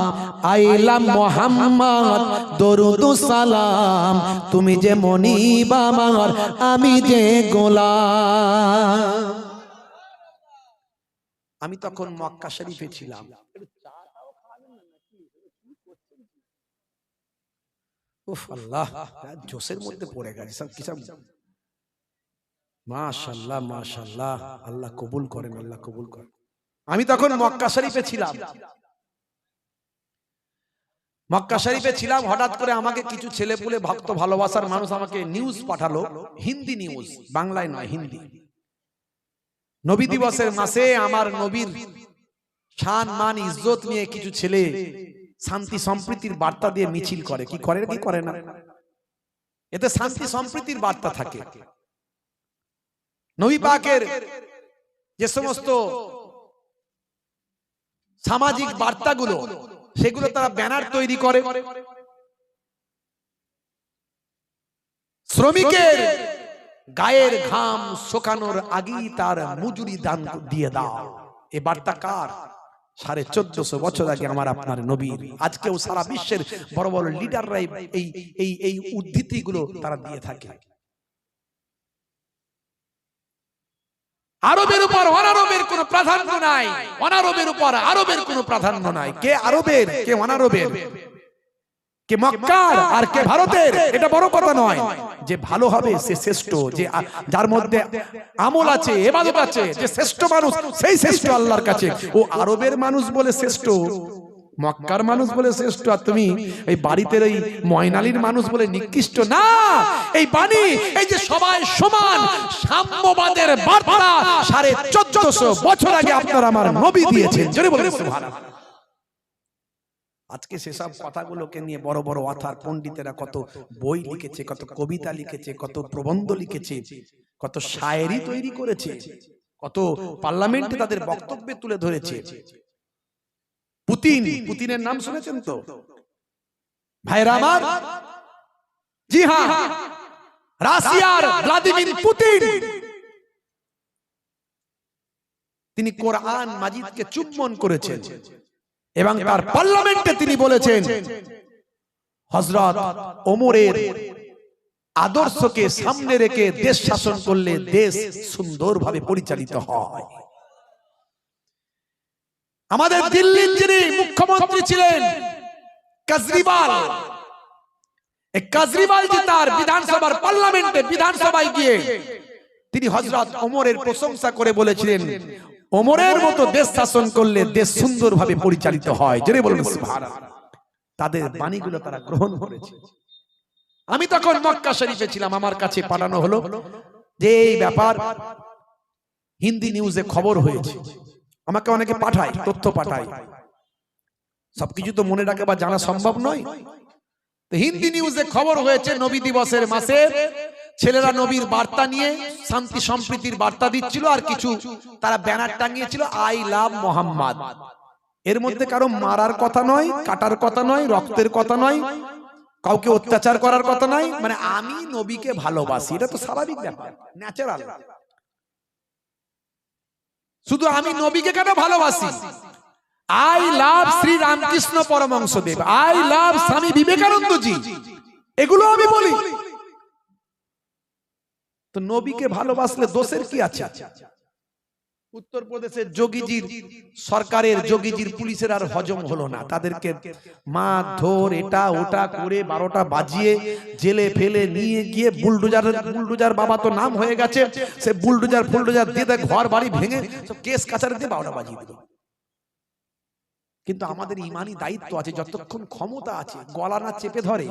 আইলা মুহাম্মদ দরুদ সালাম, তুমি যে মনিব আমার, আমি যে গোলাম। আমি তখন মক্কা শরীফে ছিলাম। উফ আল্লাহ, জোশের মধ্যে পড়ে গেছে সব কিছু। মাশাআল্লাহ মাশাআল্লাহ, আল্লাহ কবুল করেন, আল্লাহ কবুল করেন। আমি তখন মক্কা শরীফে ছিলাম। মক্কা শরীফে ছিলাম, হঠাৎ করে আমাকে কিছু ছেলেপুলে ভক্ত ভালোবাসার মানুষ আমাকে নিউজ পাঠালো, হিন্দি নিউজ, বাংলায় নয় হিন্দি। নবী দিবসের মাসে আমার নবীর শান মান ইজ্জত নিয়ে কিছু ছেলে শান্তি সম্প্রীতির বার্তা দিয়ে মিছিল করে, কি করে কি করে না, এতে শান্তি সম্প্রীতির বার্তা থাকে। নবী পাকের যে সমস্ত সামাজিক বার্তাগুলো, সেগুলো তারা ব্যানার তৈরি করে। শ্রমিকের গায়ের ঘাম শুকানোর আগেই তার মজুরি দান দিয়ে দাও, এ বার্তা কার? 1450 বছর আগে আমার আপনার নবীর। আজকেও সারা বিশ্বের বড় বড় লিডাররা এই উদ্ধৃতিগুলো তারা দিয়ে থাকে। আরবের উপর অনারবের কোনো প্রাধান্য নাই, অনারবের উপর আরবের কোনো প্রাধান্য নাই। কে আরবের, কে অনারবের, কে মক্কার আর কে ভারতের, এটা বড় কথা নয়। যে ভালো হবে সে শ্রেষ্ঠ, যে যার মধ্যে আমল আছে, ইবাদত আছে, যে শ্রেষ্ঠ মানুষ সেই শ্রেষ্ঠ আল্লাহর কাছে। ও আরবের মানুষ বলে শ্রেষ্ঠ, মক্কার মানুষ বলে শ্রেষ্ঠ, আর তুমি এই বাড়িতে ওই ময়নালির মানুষ বলে নিকৃষ্ট না। এই বাণী, এই যে সবাই সমান সাম্যবাদের বার্তা 1450 বছর আগে আপনার আমার নবী দিয়েছেন। জোরে বলেন সুবহানাল্লাহ। আজকে সেসব কথাগুলোকে নিয়ে বড় বড় অথার পণ্ডিতেরা কত বই লিখেছে, কত কবিতা লিখেছে, কত প্রবন্ধ লিখেছে, কত শায়েরি তৈরি করেছে, কত পার্লামেন্টে তাদের বক্তব্যে তুলে ধরেছে। পুতিনের নাম শুনেছেন তো ভাইরা আমার? জি হ্যাঁ, রাশিয়ার ভ্লাদিমির পুতিন, তিনি কোরআন মাজিদকে চুম্বন করেছেন এবং তার পার্লামেন্টে তিনি বলেছেন হযরত ওমরের আদর্শকে সামনে রেখে দেশ শাসন করলে দেশ সুন্দরভাবে পরিচালিত হয়। আমাদের দিল্লির যিনি মুখ্যমন্ত্রী ছিলেন কেজরিওয়াল, এই কেজরিওয়াল জি তার বিধানসভার পার্লামেন্টে বিধানসভায় গিয়ে তিনি হযরত ওমরের প্রশংসা করে বলেছিলেন ওমরের মতো দেশ শাসন করলে দেশ সুন্দরভাবে পরিচালিত হয়। জোরে বলুন সুবহানাল্লাহ। তাদের বাণীগুলো তারা গ্রহণ করেছে। আমি তখন মক্কা শরীফে ছিলাম, আমার কাছে পাঠানো হলো যে এই ব্যাপার হিন্দি নিউজে খবর হয়েছে। আমাকে অনেকে পাঠায়, তথ্য পাঠায়, সবকিছু তো মনে রাখা বা জানা সম্ভব নয়। তো হিন্দি নিউজে খবর হয়েছে নবী দিবসের মাসে ছেলেরা নবীর বার্তা নিয়ে শান্তি সম্প্রীতির বার্তা দিচ্ছিল, আর কিছু তারা ব্যানার টাঙিয়েছিল আই লাভ মোহাম্মদ। এর মধ্যে কারো মারার কথা নয়, কাটার কথা নয়, রক্তের কথা নয়, কাউকে অত্যাচার করার কথা নয়, মানে আমি নবীকে ভালোবাসি, এটা তো স্বাভাবিক ব্যাপার, ন্যাচারাল। শুধু আমি নবীকে কেন ভালোবাসি, I love Shri Ramakrishna Paramhansadev, I love Swami Vivekananda জি, এগুলো আমি বলি। তো নবীকে ভালোবাসলে দোষের কি আছে? উত্তরপ্রদেশের যোগীজির সরকারের যোগীজির পুলিশের আর হজম হলো না, তাদেরকে মারধর এটা ওটা করে 12টা বাজিয়ে জেলে ফেলে নিয়ে গিয়ে বুলডোজার বাবা তো নাম হয়ে গেছে, সে বুলডোজার দিয়ে ঘর বাড়ি ভেঙে সব কেস কাচারি দিয়ে 12টা বাজিয়ে দিল। কিন্তু আমাদের ইমানি দায়িত্ব আছে, যতক্ষণ ক্ষমতা আছে গলা না চেপে ধরে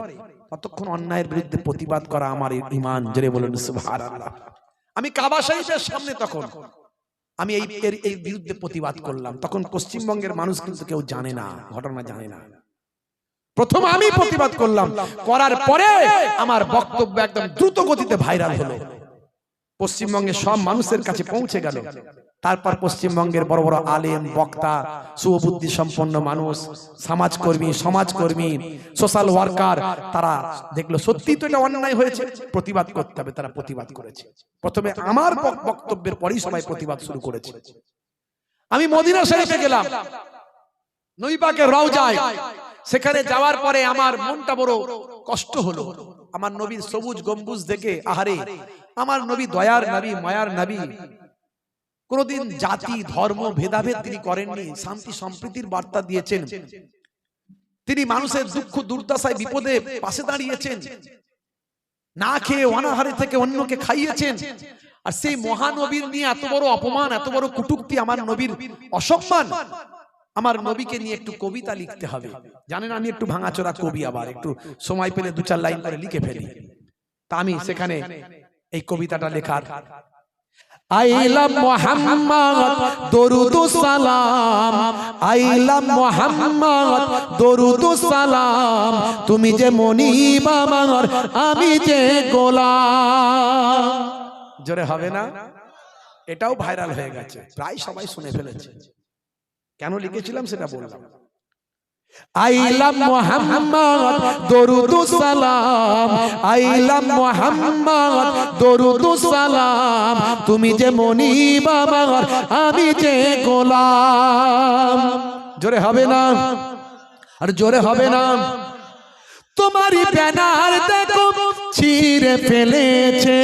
ততক্ষণ অন্যায়ের বিরুদ্ধে প্রতিবাদ করা আমার ঈমান। জোরে বলুন সুবহানাল্লাহ। আমি কাবা শরীফের সামনে তখন আমি এই বিরুদ্ধে প্রতিবাদ করলাম। তখন পশ্চিমবঙ্গের মানুষ কিন্তু কেউ জানে না, ঘটনা জানে না। প্রথম আমি প্রতিবাদ করলাম, করার পরে আমার বক্তব্য একদম দ্রুত গতিতে ভাইরাল হলো, পশ্চিমবঙ্গের সব মানুষের কাছে পৌঁছে গেল। তারপর পশ্চিমবঙ্গের বড় বড় আলেম, বক্তা, সুবুদ্ধি সম্পন্ন মানুষ, সমাজকর্মী, সোশ্যাল ওয়ার্কার, তারা দেখলো সত্যি তো এটা অন্যায় হয়েছে, প্রতিবাদ করতে হবে, তারা প্রতিবাদ করেছে। প্রথমে আমার বক্তব্যের পরেই সবাই প্রতিবাদ শুরু করেছে। আমি মদিনা শরীফে গেলাম, নবী পাকের রওজায়, সেখানে যাওয়ার পরে আমার মনটা বড় কষ্ট হলো। আমার নবীর সবুজ গম্বুজ দেখে, আহারে আমার নবী দয়ার নবী, মায়ার নবী, কোনদিন জাতি ধর্ম ভেদাভেদ তিনি করেননি, শান্তি সম্প্রীতির বার্তা দিয়েছেন, তিনি মানুষের দুঃখ দুর্দশায় বিপদে পাশে দাঁড়িয়েছেন, না খেয়ে অনাহারে থেকে অন্যকে খাইয়েছেন। আর সেই মহানবীর নিয়ে এত বড় অপমান, এত বড় কটূক্তি, আমার নবীর অসম্মান, আমার নবীকে নিয়ে একটু কবিতা লিখতে হবে। জানেন আমি একটু ভাঙাচোরা কবি, আবার একটু সময় পেলে 2-4 লাইন করে লিখে ফেলি। তা আমি সেখানে এই কবিতাটা লেখার আইলা মুহাম্মদ দরুদ ও সালাম, আইলা মুহাম্মদ দরুদ ও সালাম, তুমি যে মনিব আমার, আমি যে গোলাম। জোরে হবে না? এটাও ভাইরাল হয়ে গেছে, প্রায় সবাই শুনে ফেলেছে। কেন লিখেছিলাম সেটা বললাম। আইলা মুহাম্মদ দরুদ ও সালাম, আইলা মুহাম্মদ দরুদ ও সালাম, তুমি যে মনিব আমার, আমি যে গোলাম। জোরে হবে না? আর জোরে হবে না? তোমারই ব্যানার দেখো ছিঁড়ে ফেলেছে,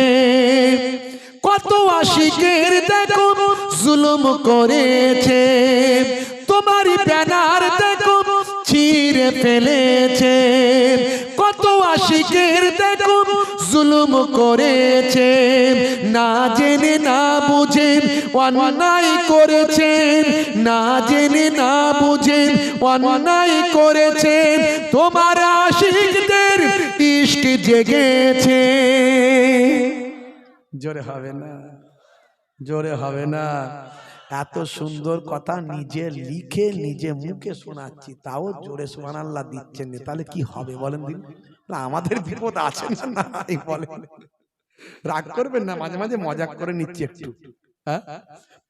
কত আশিকের দেখো জুলুম করেছে। তোমারই ব্যানার দেখো ছিঁড়ে ফেলেছে, কত আশিকের দেখো জুলুম করেছে। না জেনে না বুঝে অন্যায় করেছেন, না জেনে না বুঝে অন্যায় করেছেন। তোমার আশিকদের ইশক জেগেছে। জোরে হবে না? জোরে হবে না? এত সুন্দর কথা নিজে লিখে নিজে মুখে শোনাচ্ছি, তাও জোরে সুবহানাল্লাহ দিচ্ছেন না, তাহলে কি হবে বলেন দিন? আমাদের বিপদ আছে না? বলেন, রাগ করবেন না, মাঝে মাঝে মজাক করে নিচ্ছি একটু। হ্যাঁ,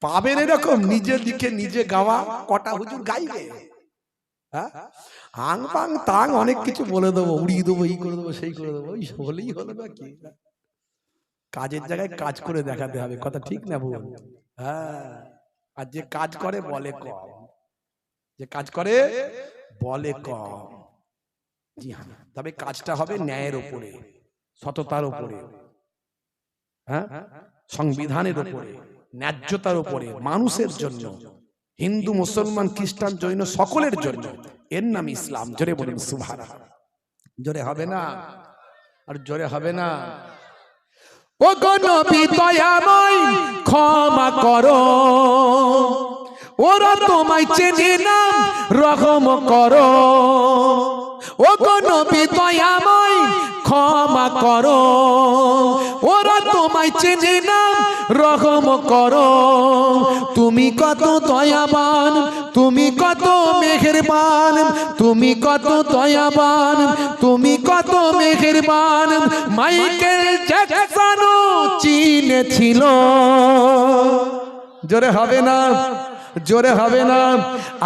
পাবেন এরকম নিজে লিখে নিজে গাওয়া, কটা হুজুর গাইবে। হ্যাঁ, আং পাং তাং অনেক কিছু বলে দেবো, উড়িয়ে দেবো, এই করে দেবো, সেই করে দেবো, ওই হলেই হলো না কি? কাজের জায়গায় কাজ করে দেখাতে হবে, কথা ঠিক না ভুল? হ্যাঁ, আর যে কাজ করে বলে কম, যে কাজ করে বলে কম। জি হ্যাঁ, তবে কাজটা হবে ন্যায়ের উপরে, সততার উপরে, হ্যাঁ, সংবিধানের উপরে, ন্যায্যতার উপরে, মানুষের জন্য, হিন্দু মুসলমান খ্রিস্টান জৈন সকলের জন্য। এর নাম ইসলাম। জোরে বলুন সুবহানাল্লাহ। জোরে হবে না? আর জোরে হবে না? ও গো নবী দয়াময় ক্ষমা করো, ওরা তোমায় চেনে না, রহম করো। ও গো নবী দয়াময় ক্ষমা করো, ওরা তোমায় চেনে না, রহম করো। তুমি কত দয়াবান, তুমি কত মেহেরবান, তুমি কত দয়াবান, তুমি কত মেহেরবান। মাইকেল জ্যাকসনও চিনেছিল। জোরে হবে না? জোরে হবে না?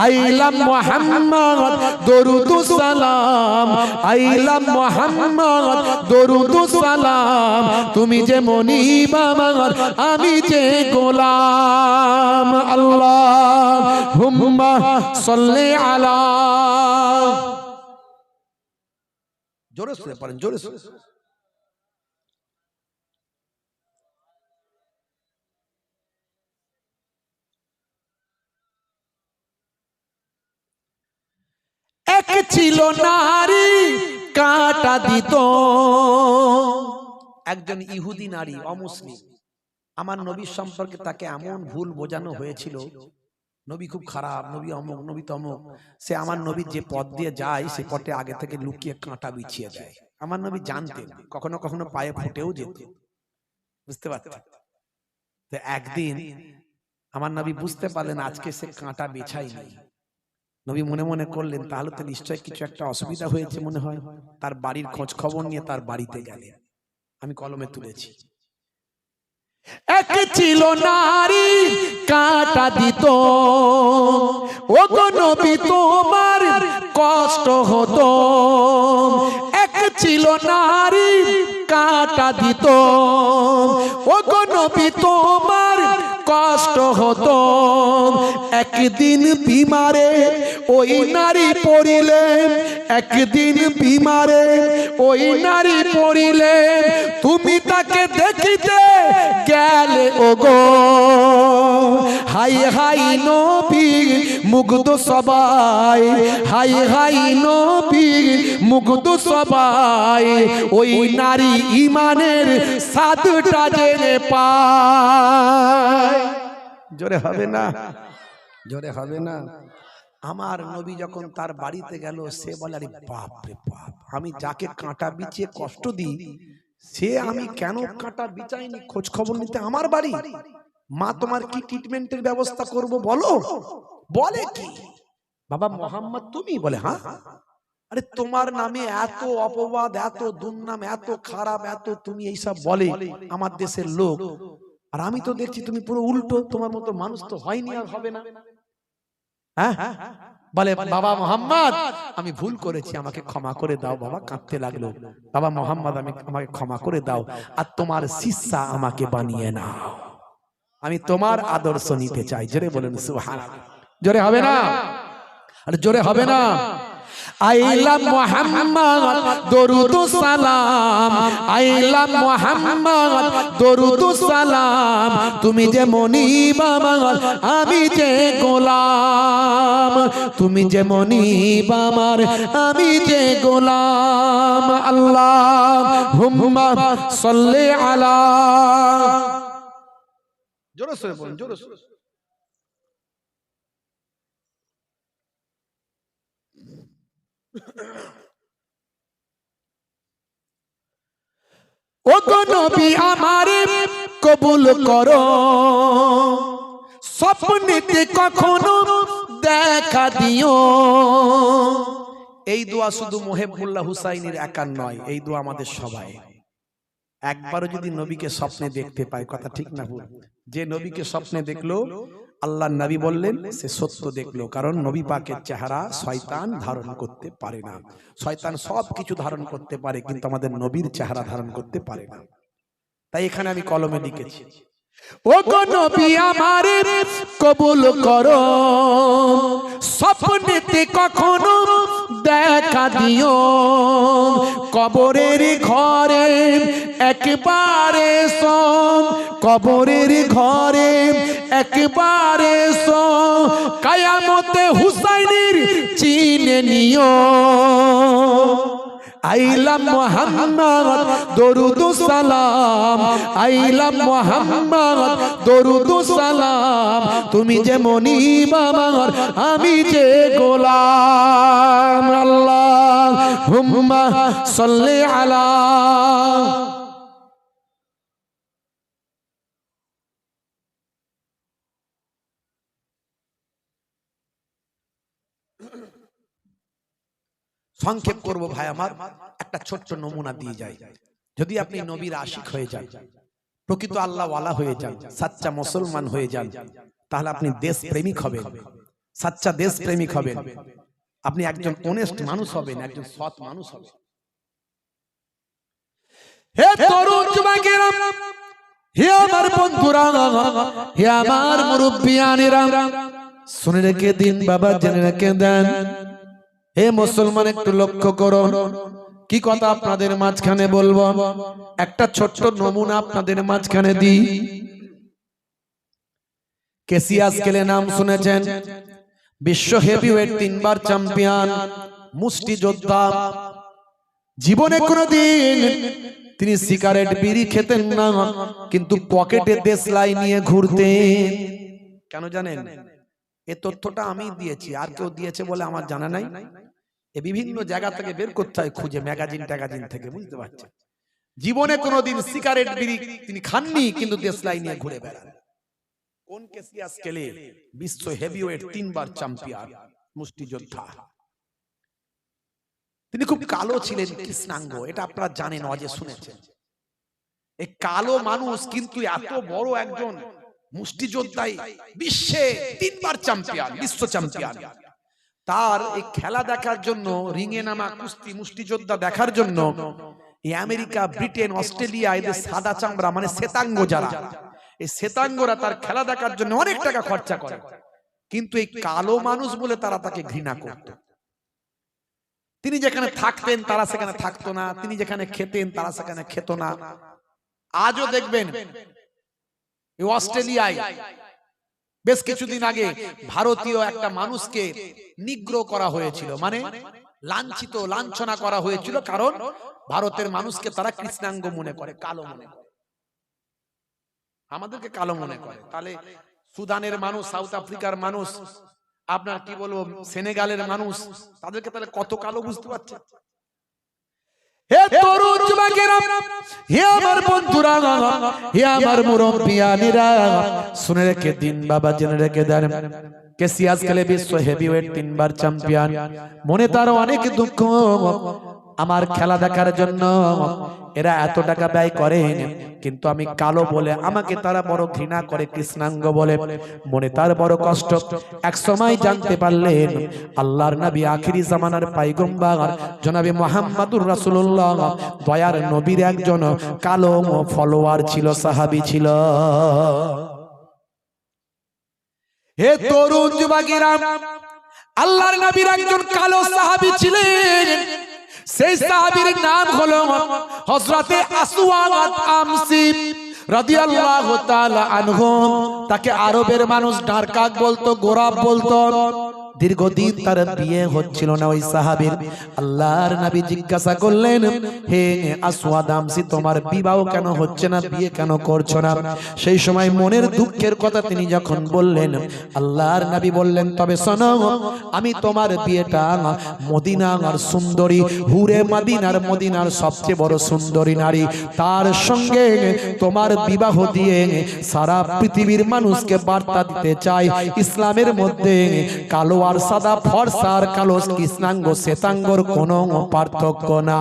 আইলা মুহাম্মদ দরুদ ও সালাম, আইলা মুহাম্মদ দরুদ ও সালাম, তুমি যে মনিব আমার, আমি যে গোলাম। আল্লাহুম্মা সাল্লি আলা। জোরে শুনে পড়েন, জোরে শুনে। এক ছিল নারী কাঁটা দিত, একজন ইহুদি নারী, অমুসলিম। আমার নবীর সম্পর্কে তাকে এমন ভুল বোঝানো হয়েছিল, নবী খুব খারাপ, নবী অমুক, নবী তমুক। সে আমার নবী যে পথ দিয়ে যায়, সে পথে আগে থেকে লুকিয়ে কাঁটা বিছিয়ে দেয়। আমার নবী জানতেন, কখনো কখনো পায়ে ফুটেও যেত, বুঝতে পারতেন। তো একদিন আমার নবী বুঝতে পারলেন আজকে সে কাঁটা বিছায়নি। নবী মনে মনে করলেন তাহলে তো নিশ্চয় কিছু একটা অসুবিধা হয়েছে মনে হয়। তার বাড়ির খোঁজ খবর নিয়ে তার বাড়িতে গেলেন। আমি কলমে তুলেছি। এক ছিল নারী কাঁটা দিত, ও গো নবী তোমার কষ্ট হতো। এক ছিল নারী কাঁটা দিত, ও গো নবী তোমার কষ্ট হতো। একদিন বিমারে ওই নারী পড়িলেন, একদিন বিমারে ওই নারী পড়িলেন। তুমি তাকে দেখিতে গেলে ওগো, হাই হাই নবী মুগ্ধ সবাই, হাই হাই নবী মুগ্ধ সবাই। ওই নারী ইমানের সাধটা জেনে পায়। জোরে হবে না? জোরে হবে না? আমার নবী যখন তার বাড়িতে গেল, সে বলে আরে বাপ রে বাপ, আমি যাকে কাঁটা বিছিয়ে কষ্ট দিই, সে আমি কেন কাঁটা বিছাইনি খোঁজ খবর নিতে আমার বাড়ি। মা তোমার কি ট্রিটমেন্টের ব্যবস্থা করব বলো। বলে কি, বাবা মোহাম্মদ তুমি? বলে হ্যাঁ। আরে তোমার নামে এত অপবাদ, এত দুর্নাম, এত খারাপ, এত তুমি এইসব বলে আমার দেশের লোক, আর আমি তো দেখছি তুমি পুরো উল্টো, তোমার মতো মানুষ তো হয়নি আর হবে না। হ্যাঁ, বলে বাবা মোহাম্মদ আমি ভুল করেছি, আমাকে ক্ষমা করে দাও। বাবা কাঁদতে লাগলো, বাবা মোহাম্মদ আমাকে ক্ষমা করে দাও, আর তোমার শিষ্যা আমাকে বানিয়ে নাও, আমি তোমার আদর্শ নিতে চাই। জোরে বলেন সুবহানাল্লাহ। জোরে হবে না? আর জোরে হবে না? আইলা মুহাম্মদ দরুদ সালাম, আইলা মুহাম্মদ দরুদ সালাম, তুমি যে মনিব আমার আমি যে গোলাম, তুমি যে মনিব আমার আমি যে গোলাম। আল্লাহুম্মা সাল্লি আলা, জোরে সরে বলুন, জোরে সরে। ও গো নবী আমারে কবুল করো, স্বপ্নেতে কখনো দেখা দিও। এই দোয়া শুধু মুহিবুল্লাহ হুসাইনের একার নয়, এই দোয়া আমাদের সবাই। একবারও যদি নবীকে স্বপ্নে দেখতে পায়, কথা ঠিক না ভুল? যে নবীকে স্বপ্নে দেখলো, আল্লাহর নবী বললেন সে সত্য দেখলো, কারণ নবী পাকের চেহারা শয়তান ধারণ করতে পারে না। শয়তান সব কিছু ধারণ করতে পারে, কিন্তু আমাদের নবীর চেহারা ধারণ করতে পারে না। তাই এখানে আমি কলমে লিখেছি, ও গো নবী আমারে কবুল করো, স্বপ্নেতে কখনো দেখা দিও। কবরের ঘরে একবারে এসো, কবরের ঘরে একবারে এসো, কিয়ামতে হুসাইনের চিনে নিও। আইলা মুহাম্মদ দরুদ সালাম, আইলা মুহাম্মদ দরুদ সালাম, তুমি যে মনিব আমার আমি যে গোলাম। আল্লাহুম্মা সাল্লি আলা, সংক্ষেপ করব ভাই আমার, একটা ছোট্ট নমুনা দিয়ে যাই। যদি আপনি নবীর আশিক হয়ে যান, প্রকৃত আল্লাহ ওয়ালা হয়ে যান, সাচ্চা মুসলমান হয়ে যান, তাহলে আপনি দেশ প্রেমিক হবেন, সাচ্চা দেশ প্রেমিক হবেন, আপনি একজন অনেস্ট মানুষ হবেন, একজন সৎ মানুষ হবেন। হে তরুণ যুবকেরা, হে আমার বন্ধুরা, হে আমার মুরব্বিয়ানেরা, শুনে রেখে দিন বাবা, জেনে রেখে দেন। হে মুসলমান একটু লক্ষ্য করুন, কি কথা আপনাদের মাঝখানে বলবো, একটা ছোট্ট নমুনা আপনাদের মাঝখানে দিই। কেসিয়াস কেলে নাম শুনেছেন, বিশ্ব হেভিওয়েট 3 বার চ্যাম্পিয়ন, মুষ্টিযোদ্ধা। জীবনে কোনোদিন তিনি সিগারেট বিড়ি খেতেন না, কিন্তু পকেটে দেশলাই নিয়ে ঘুরতেন। কেন জানেন? এই তথ্যটা আমি দিয়েছি, আর কেউ দিয়েছে বলে আমার জানা নাই। এ বিভিন্ন জায়গা থেকে বের করতে হয়, খুঁজে, ম্যাগাজিন ট্যাগাজিন থেকে, বুঝতে পারছেন? জীবনে কোনোদিন সিগারেট বিড়ি তিনি খাননি, কিন্তু দেশলাই নিয়ে ঘুরে বেড়ান। কোন কেসিয়াস কেলে? বিশ্ব হেভিওয়েট 3 বার চ্যাম্পিয়ন, মুষ্টিযোদ্ধা। তিনি খুব কালো ছিলেন, কৃষ্ণাঙ্গ, এটা আপনারা জানেন, অজে শুনেছেন। এই কালো মানুষ কিন্তু এত বড় একজন মুষ্টিযোদ্ধাই, বিশ্বে 3 বার চ্যাম্পিয়ন, বিশ্ব চ্যাম্পিয়ন। তার এই খেলা দেখার জন্য, রিংয়ে নামা কুস্তি মুষ্টিযোদ্ধা দেখার জন্য এই আমেরিকা, ব্রিটেন, অস্ট্রেলিয়া, এদের সাদা চামড়া মানে শ্বেতাঙ্গ যারা, এই শ্বেতাঙ্গরা তার খেলা দেখার জন্য অনেক টাকা খরচা করে, কিন্তু এই কালো মানুষ বলে তারা তাকে ঘৃণা করত। তিনি যেখানে থাকতেন তারা সেখানে থাকতো না, তিনি যেখানে খেতেন তারা সেখানে খেত না। আজও দেখবেন এই অস্ট্রেলিয়ায় বেশ কিছুদিন আগে ভারতীয় একটা মানুষকে নিগ্রহ করা হয়েছিল, মানে লাঞ্ছিত, লাঞ্ছনা করা হয়েছিল, কারণ ভারতের মানুষকে তারা কৃষ্ণাঙ্গ মনে করে, কালো মনে করে, আমাদেরকে কালো মনে করে। তাহলে সুদানের মানুষ, সাউথ আফ্রিকার মানুষ, আপনার কি বলবো, সেনেগালের মানুষ, তাদেরকে তাহলে কত কালো, বুঝতে পারছেন? হে তরুণ যুবকেরা, হে আমার বন্ধুরা, হে আমার মুরব্বিয়ানিরা, শুনে রেখে দিন বাবা, জেনে রেখে দেন, কেসি আজকালে বিশ্ব হেভিওয়েট 3 বার চ্যাম্পিয়ন, মনে তার অনেক দুঃখ। আমার খেলা দেখার জন্য এরা এত টাকা ব্যয় করেন, কিন্তু আমি কালো বলে আমাকে তারা বড় ঘৃণা করে, কৃষ্ণাঙ্গ বলে, মনে তার বড় কষ্ট। এক সময় জানতে পারলেন আল্লাহর নবী আখিরি জামানার পয়গম্বর জনাবে মুহাম্মদুর রাসূলুল্লাহ, দয়ার নবীর একজন কালো ফলোয়ার ছিল, সাহাবী ছিল। হে তরুণ যুবকেরা, আল্লাহর নবীর একজন কালো সাহাবী ছিলেন। সেই সাহাবীর নাম হলো হযরতে আসওয়াদ আমসি রাদিয়াল্লাহু তাআলা আনহু। তাকে আরবের মানুষ ডারকাক বলতো, গোরাব বলতো। দীর্ঘদিন তার বিয়ে হচ্ছিল না ওই সাহাবীর। আল্লাহর নবী জিজ্ঞাসা করলেন, হে আসওয়াদ আমসি, তোমার বিবাহ কেন হচ্ছে না, বিয়ে কেন করছো না? সেই সময় মনের দুঃখের কথা তিনি যখন বললেন, আল্লাহর নবী বললেন, তবে শোনো, আমি তোমার বিয়েটা মদিনার সুন্দরী হুরে মদিনার, মদিনার সবচেয়ে বড় সুন্দরী নারী, তার সঙ্গে তোমার বিবাহ দিয়ে সারা পৃথিবীর মানুষকে বার্তা দিতে চাই, ইসলামের মধ্যে কালো আর সাদা, ফর্সা আর কালো, কৃষ্ণাঙ্গ শ্বেতাঙ্গর কোনো পার্থক্য না।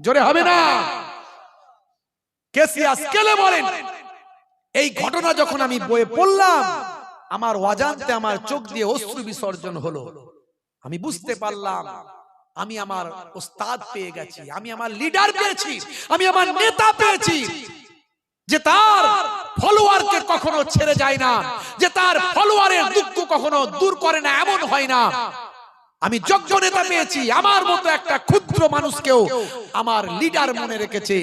জোরে হবে না? কেসিয়াস কেলে বলেন, এই ঘটনা যখন আমি বইয়ে পড়লাম, আমার অজান্তে আমার চোখ দিয়ে অশ্রু বিসর্জন হলো। আমি বুঝতে পারলাম আমি আমার ওস্তাদ পেয়ে গেছি, আমি আমার লিডার পেয়েছি, আমি আমার নেতা পেয়েছি, যে তার ফলোয়ারকে কখনো ছেড়ে যায় না, যে তার ফলোয়ারের দুঃখ কখনো দূর করে না, এমন হয় না। আমি যোগ্য নেতা পেয়েছি, আমার মতো একটা ক্ষুদ্র মানুষকেও আমার লিডার মনে রেখেছে।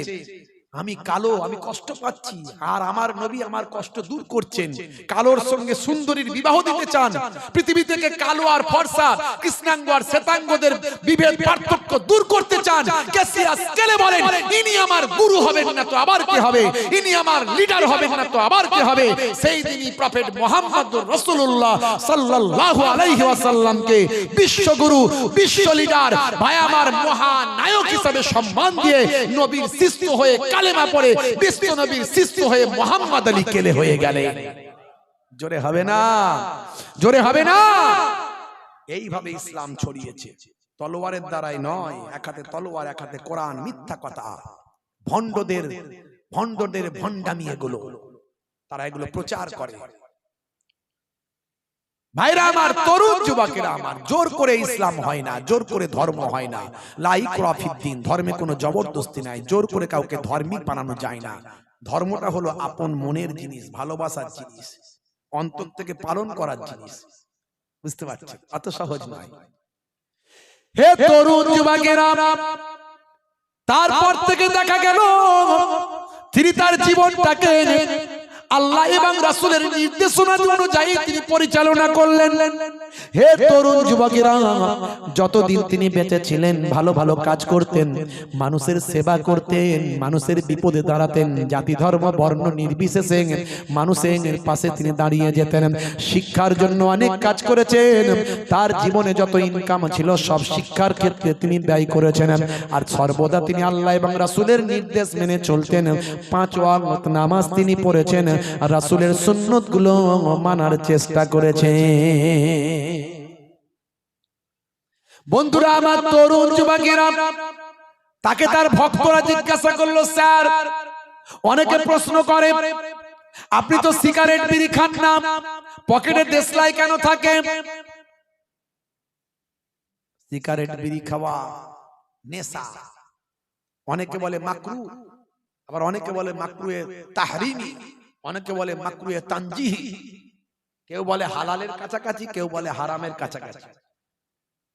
আমি কালো, আমি কষ্ট পাচ্ছি, আর আমার নবী আমার কষ্ট দূর করছেন। কালোর সঙ্গে সুন্দরীর বিবাহ দিতে চান, পৃথিবী থেকে কালো আর ফর্সা, কৃষ্ণাঙ্গ আর শ্বেতাঙ্গদের বিভেদ পার্থক্য দূর করতে চান। কেসিয়াস কেলে বলেন, ইনি আমার গুরু হবেন না তো আবার কি হবে, ইনি আমার লিডার হবেন না তো আবার কি হবে। সেই দিনই প্রফেট মুহাম্মদুর রাসূলুল্লাহ সাল্লাল্লাহু আলাইহি ওয়াসাল্লামকে বিশ্বগুরু, বিশ্ব লিডার, ভাই আমার মহান নায়ক হিসেবে সম্মান দিয়ে নবীর শিষ্য হয়ে কালেমা পড়ে বিশ্ব নবীর শিষ্য হয়ে মুহাম্মদ আলী কেলে হয়ে গেলেন। জোরে হবে না? জোরে হবে না? এইভাবে ইসলাম ছড়িয়েছে, তলোয়ারের দ্বারাই নয়। এক হাতে তলোয়ার, এক হাতে কোরআন। মিথ্যা কথা, ভণ্ডদের ভণ্ডামি এগুলো, তারা এগুলো প্রচার করে। ভাইরা আমার, তরুণ যুবকেরা আমার, জোর করে ইসলাম হয় না, জোর করে ধর্ম হয় না। লা ইকরাহা ফিদ্দীন, ধর্মে কোনো জবরদস্তি নাই, জোর করে কাউকে ধার্মিক বানানো যায় না। ধর্মটা হলো আপন মনের জিনিস, ভালোবাসার জিনিস, অন্তর থেকে পালন করার জিনিস। বুঝতে পারছেন? এত সহজ নয়। হে তরুণ যুবকেরা, তারপর থেকে দেখা গেল তিনি তার জীবনটাকে আল্লাহ এবং রাসূলের নির্দেশনা অনুযায়ী তিনি পরিচালনা করলেন। হে তরুণ যুবকেরা, যতদিন তিনি বেঁচে ছিলেন ভালো ভালো কাজ করতেন, মানুষের সেবা করতেন, মানুষের বিপদে দাঁড়াতেন, জাতি ধর্ম বর্ণ নির্বিশেষে মানুষের পাশে তিনি দাঁড়িয়ে যেতেন। শিক্ষার জন্য অনেক কাজ করেছেন, তার জীবনে যত ইনকাম ছিল সব শিক্ষার ক্ষেত্রে তিনি ব্যয় করেছেন। আর সর্বদা তিনি আল্লাহ এবং রাসূলের নির্দেশ মেনে চলতেন। 5 ওয়াক্ত নামাজ তিনি পড়েছেন, রাসূলের সুন্নত গুলো মানার চেষ্টা করেছে। বন্ধুরা আমার, তরুণ যুবকেরা, তাকে তার ভক্তরা জিজ্ঞাসা করলো, স্যার, অনেকে প্রশ্ন করে, আপনি তো সিগারেট বিড়ি খান না, পকেটে দেশলাই কেন থাকে? সিগারেট বিড়ি খাওয়া নেশা, অনেকে বলে মাকরু, আবার অনেকে বলে মাকরুয়ে তাহরিমি, অনেকে বলে মাকরুয়ে তানজিহি, কেউ বলে হালালের কাছাকাছি, কেউ বলে হারামের কাছাকাছি।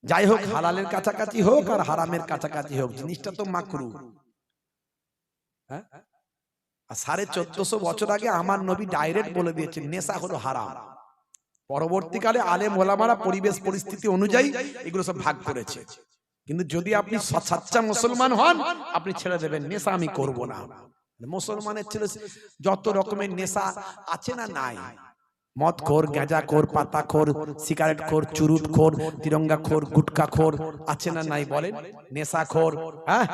যাই হোক, হালালের কাছাকাছি হোক আর হারামের কাছাকাছি হোক, জিনিসটা তো মাকরু। হ্যাঁ, 1450 বছর আগে আমার নবী ডাইরেক্ট বলে দিয়েছেন নেশা হলো হারাম। পরবর্তীকালে আলেম ওলামারা পরিবেশ পরিস্থিতি অনুযায়ী এগুলো সব ভাগ করেছে। কিন্তু যদি আপনি সচ্চা মুসলমান হন, আপনি ছেড়ে দেবেন, নেশা আমি করব না। মুসলমানের ছেলে যত রকমের নেশা আছে না নাই, মদ খোর, গাঁজা খোর, পাতা খোর, সিগারেট খোর, চুরুট খোর, তিরঙ্গা খোর, গুটকা খোর আছে না নাই বলেন? নেশা খোর, হ্যাঁ।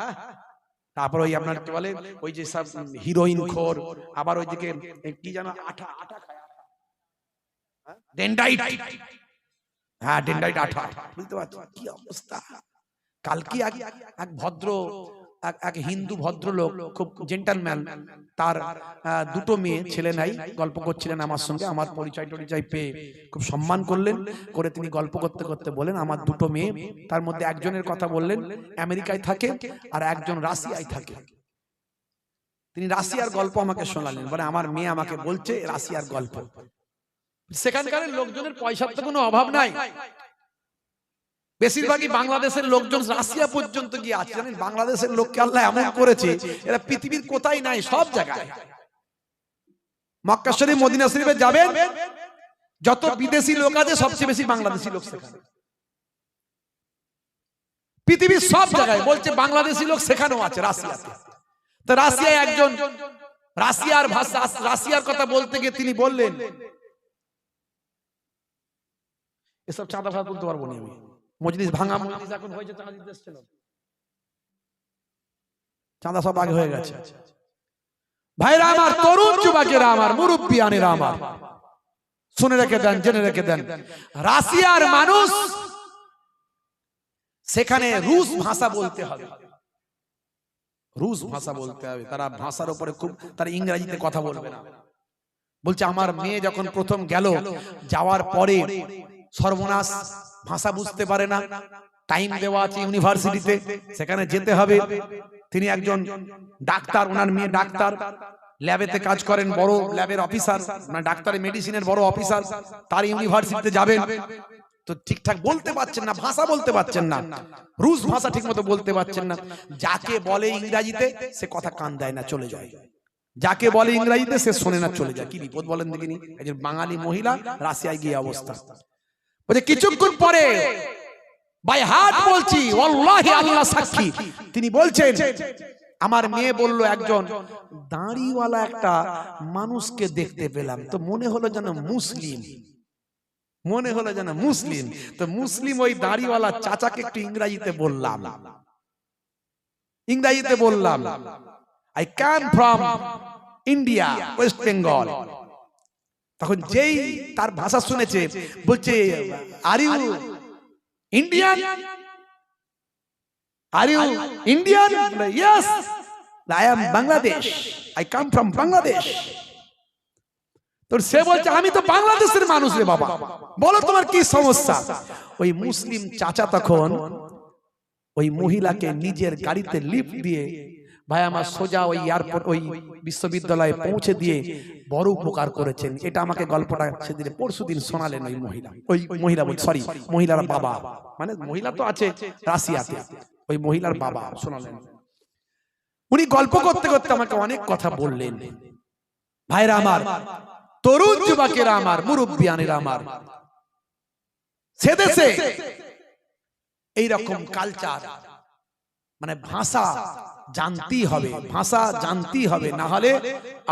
তারপর ওই আপনার কি বলে ওই যে সব হিরোইন খোর, আবার ওইদিকে কি জানো আঠা আঠা খায়, ডেন্ডাইট, হ্যাঁ ডেন্ডাইট আঠা, বুঝতে পারছো কি অবস্থা। কালকে এক ভদ্র এক হিন্দু ভদ্রলোক, খুব জেন্টালম্যান, তার দুটো মেয়ে, ছেলে নাই, গল্প করছিলেন আমার সঙ্গে, আমার পরিচয় টরিচয় পেয়ে খুব সম্মান করলেন, করে তিনি গল্প করতে করতে বলেন আমার দুটো মেয়ে, তার মধ্যে একজনের কথা বললেন আমেরিকায় থাকে আর একজন রাশিয়ায় থাকে। তিনি রাশিয়ার গল্প আমাকে শোনালেন, বলে আমার মেয়ে আমাকে বলছে রাশিয়ার গল্প। সেখানকার লোকজনের পয়সার তো কোনো অভাব নাই, বেশিরভাগই বাংলাদেশের লোকজন রাশিয়া পর্যন্ত গিয়ে আছে। জানেন বাংলাদেশের লোককে আল্লাহ এমন করেছে, এরা পৃথিবীর কোথায় নাই, সব জায়গায়। মক্কা শরীফ, মদিনা শরীফে যাবেন, যত বিদেশি লোক আছে সবচেয়ে বেশি বাংলাদেশি লোক সেখানে। পৃথিবীর সব জায়গায় বলছে বাংলাদেশি লোক সেখানেও আছে, রাশিয়াতে। তো রাশিয়ায় একজন রাশিয়ার ভাষা, রাশিয়ার কথা বলতে গিয়ে তিনি বললেন, এসব চাঁদা ভাড়া বলতে পারবো না আমি, মজলিস ভাঙা, মজলিস এখন হয়েছে, চাঁদা দিতে এসেছিল, চাঁদা সব আগে হয়ে গেছে। ভাইরা আমার, তরুণ যুবকেরা আমার, মুরব্বিয়ানেরা আমার, শুনে রেখে দেন, জেনে রেখে দেন, রাশিয়ার মানুষ সেখানে রুশ ভাষা বলতে হবে, রুশ ভাষা বলতে হবে। তারা ভাষার উপরে খুব, তারা ইংরেজিতে কথা বলবে না। বলছে আমার মেয়ে যখন প্রথম গেল, যাওয়ার পরে সর্বনাশ, ভাষা বুঝতে পারে না, টাইম দেওয়া আছে ইউনিভার্সিটিতে, সেখানে যেতে হবে। তিনি একজন ডাক্তার, ওনার মেয়ে ডাক্তার, ল্যাবেতে কাজ করেন, বড় ল্যাবের অফিসার, মানে ডাক্তারের মেডিসিনের বড় অফিসার, তার ইউনিভার্সিটিতে যাবেন, তো ঠিকঠাক বলতে পারছেন না, ভাষা বলতে পারছেন না, রুশ ভাষা ঠিক মতো বলতে পারছেন না। যাকে বলে ইংরেজিতে সে কথা কান দেয় না, চলে যায়। যাকে বলে ইংরেজিতে সে শোনে না, চলে যায়। কি বিপদ বলেন দেখিনি। একজন বাঙালি মহিলা রাশিয়ায় গিয়ে অবস্থা, বলে কিছুক্ষণ পরে, বাই হার্ট বলছি, ওয়াল্লাহি আল্লাহ সাক্ষী, তিনি বলছেন আমার মেয়ে বলল একজন দাড়িওয়ালা একটা মানুষকে দেখতে পেলাম, তো মনে হলো যেন মুসলিম, মনে হলো যেন মুসলিম। তো মুসলিম ওই দাড়িওয়ালা চাচাকে একটু ইংরেজিতে বললাম, ইংরেজিতে বললাম, I come from India, West Bengal. তখন যেই তার ভাষা শুনেছে, বলছে are you Indian, are you Indian? Yes, I am Bangladesh, I come from Bangladesh. তো সে বলছে আমি তো বাংলাদেশের মানুষ রে বাবা, বলো তোমার কি সমস্যা। ওই মুসলিম চাচা তখন ওই মহিলাকে নিজের গাড়িতে লিফট দিয়ে, ভাই আমার, সোজা ওই এয়ারপোর্ট, ওই বিশ্ববিদ্যালয়ে পৌঁছে দিয়ে বড় উপকার করেছেন। এটা আমাকে গল্পটা সেদিন পরশুদিন শোনালেন ওই মহিলা, ওই মহিলা সরি মহিলার বাবা, মানে মহিলা তো আছে রাশিয়াতে, ওই মহিলার বাবা শোনালেন। উনি গল্প করতে করতে আমাকে অনেক কথা বললেন। ভাইরা আমার, তরুণ যুবকেরা আমার, মুরব্বিয়ানেরা আমার, সে দেশে এইরকম কালচার, মানে ভাষা জানতেই হবে, ভাষা জানতেই হবে, না হলে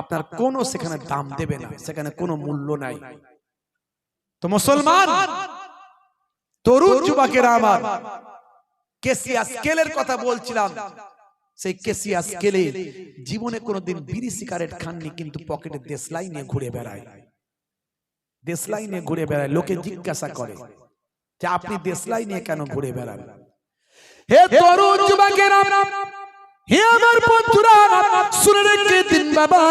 আপনার কোনো সেখানে দাম দেবে না, সেখানে কোনো মূল্য নাই। তো মুসলমান তরুণ যুবকেরা আমার, কেসিয়া স্কেলের কথা বলছিলাম, সেই কেসিয়া স্কেলে জীবনে কোনোদিন বিড়ি সিগারেট খাননি, কিন্তু পকেটে দেশলাই নিয়ে ঘুরে বেড়ায়, দেশলাই নিয়ে ঘুরে বেড়ায়। লোকে জিজ্ঞাসা করে যে আপনি দেশলাই নিয়ে কেন ঘুরে বেড়ান? হে তরুণ যুবকেরা, হে আমার বন্ধুরা, শুনে রেখে দিন বাবা,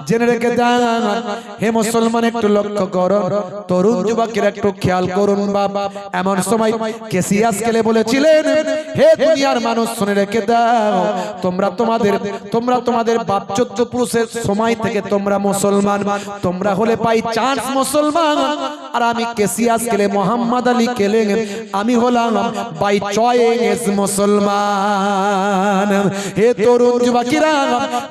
জেনে রেখে দেন। হে মুসলমান, একটু লক্ষ্য করুন, তরুণ যুবকেরা একটু খেয়াল করুন বাবা। এমন সময় কেসিয়া স্কেলে বলেছিলেন, হে দুনিয়ার মানুষ শুনে রেখে দাও, তোমরা তোমাদের বাপ চোদ্দ পুরুষের সময় থেকে তোমরা মুসলমান, তোমরা হলে পাই চান্স মুসলমান। আর আমি কেসিয়া স্কেলে মোহাম্মদ আলী কেলে, আমি হলাম বাই চয়েস মুসলমান। মুসলমান, হে তরুণ যুবকেরা,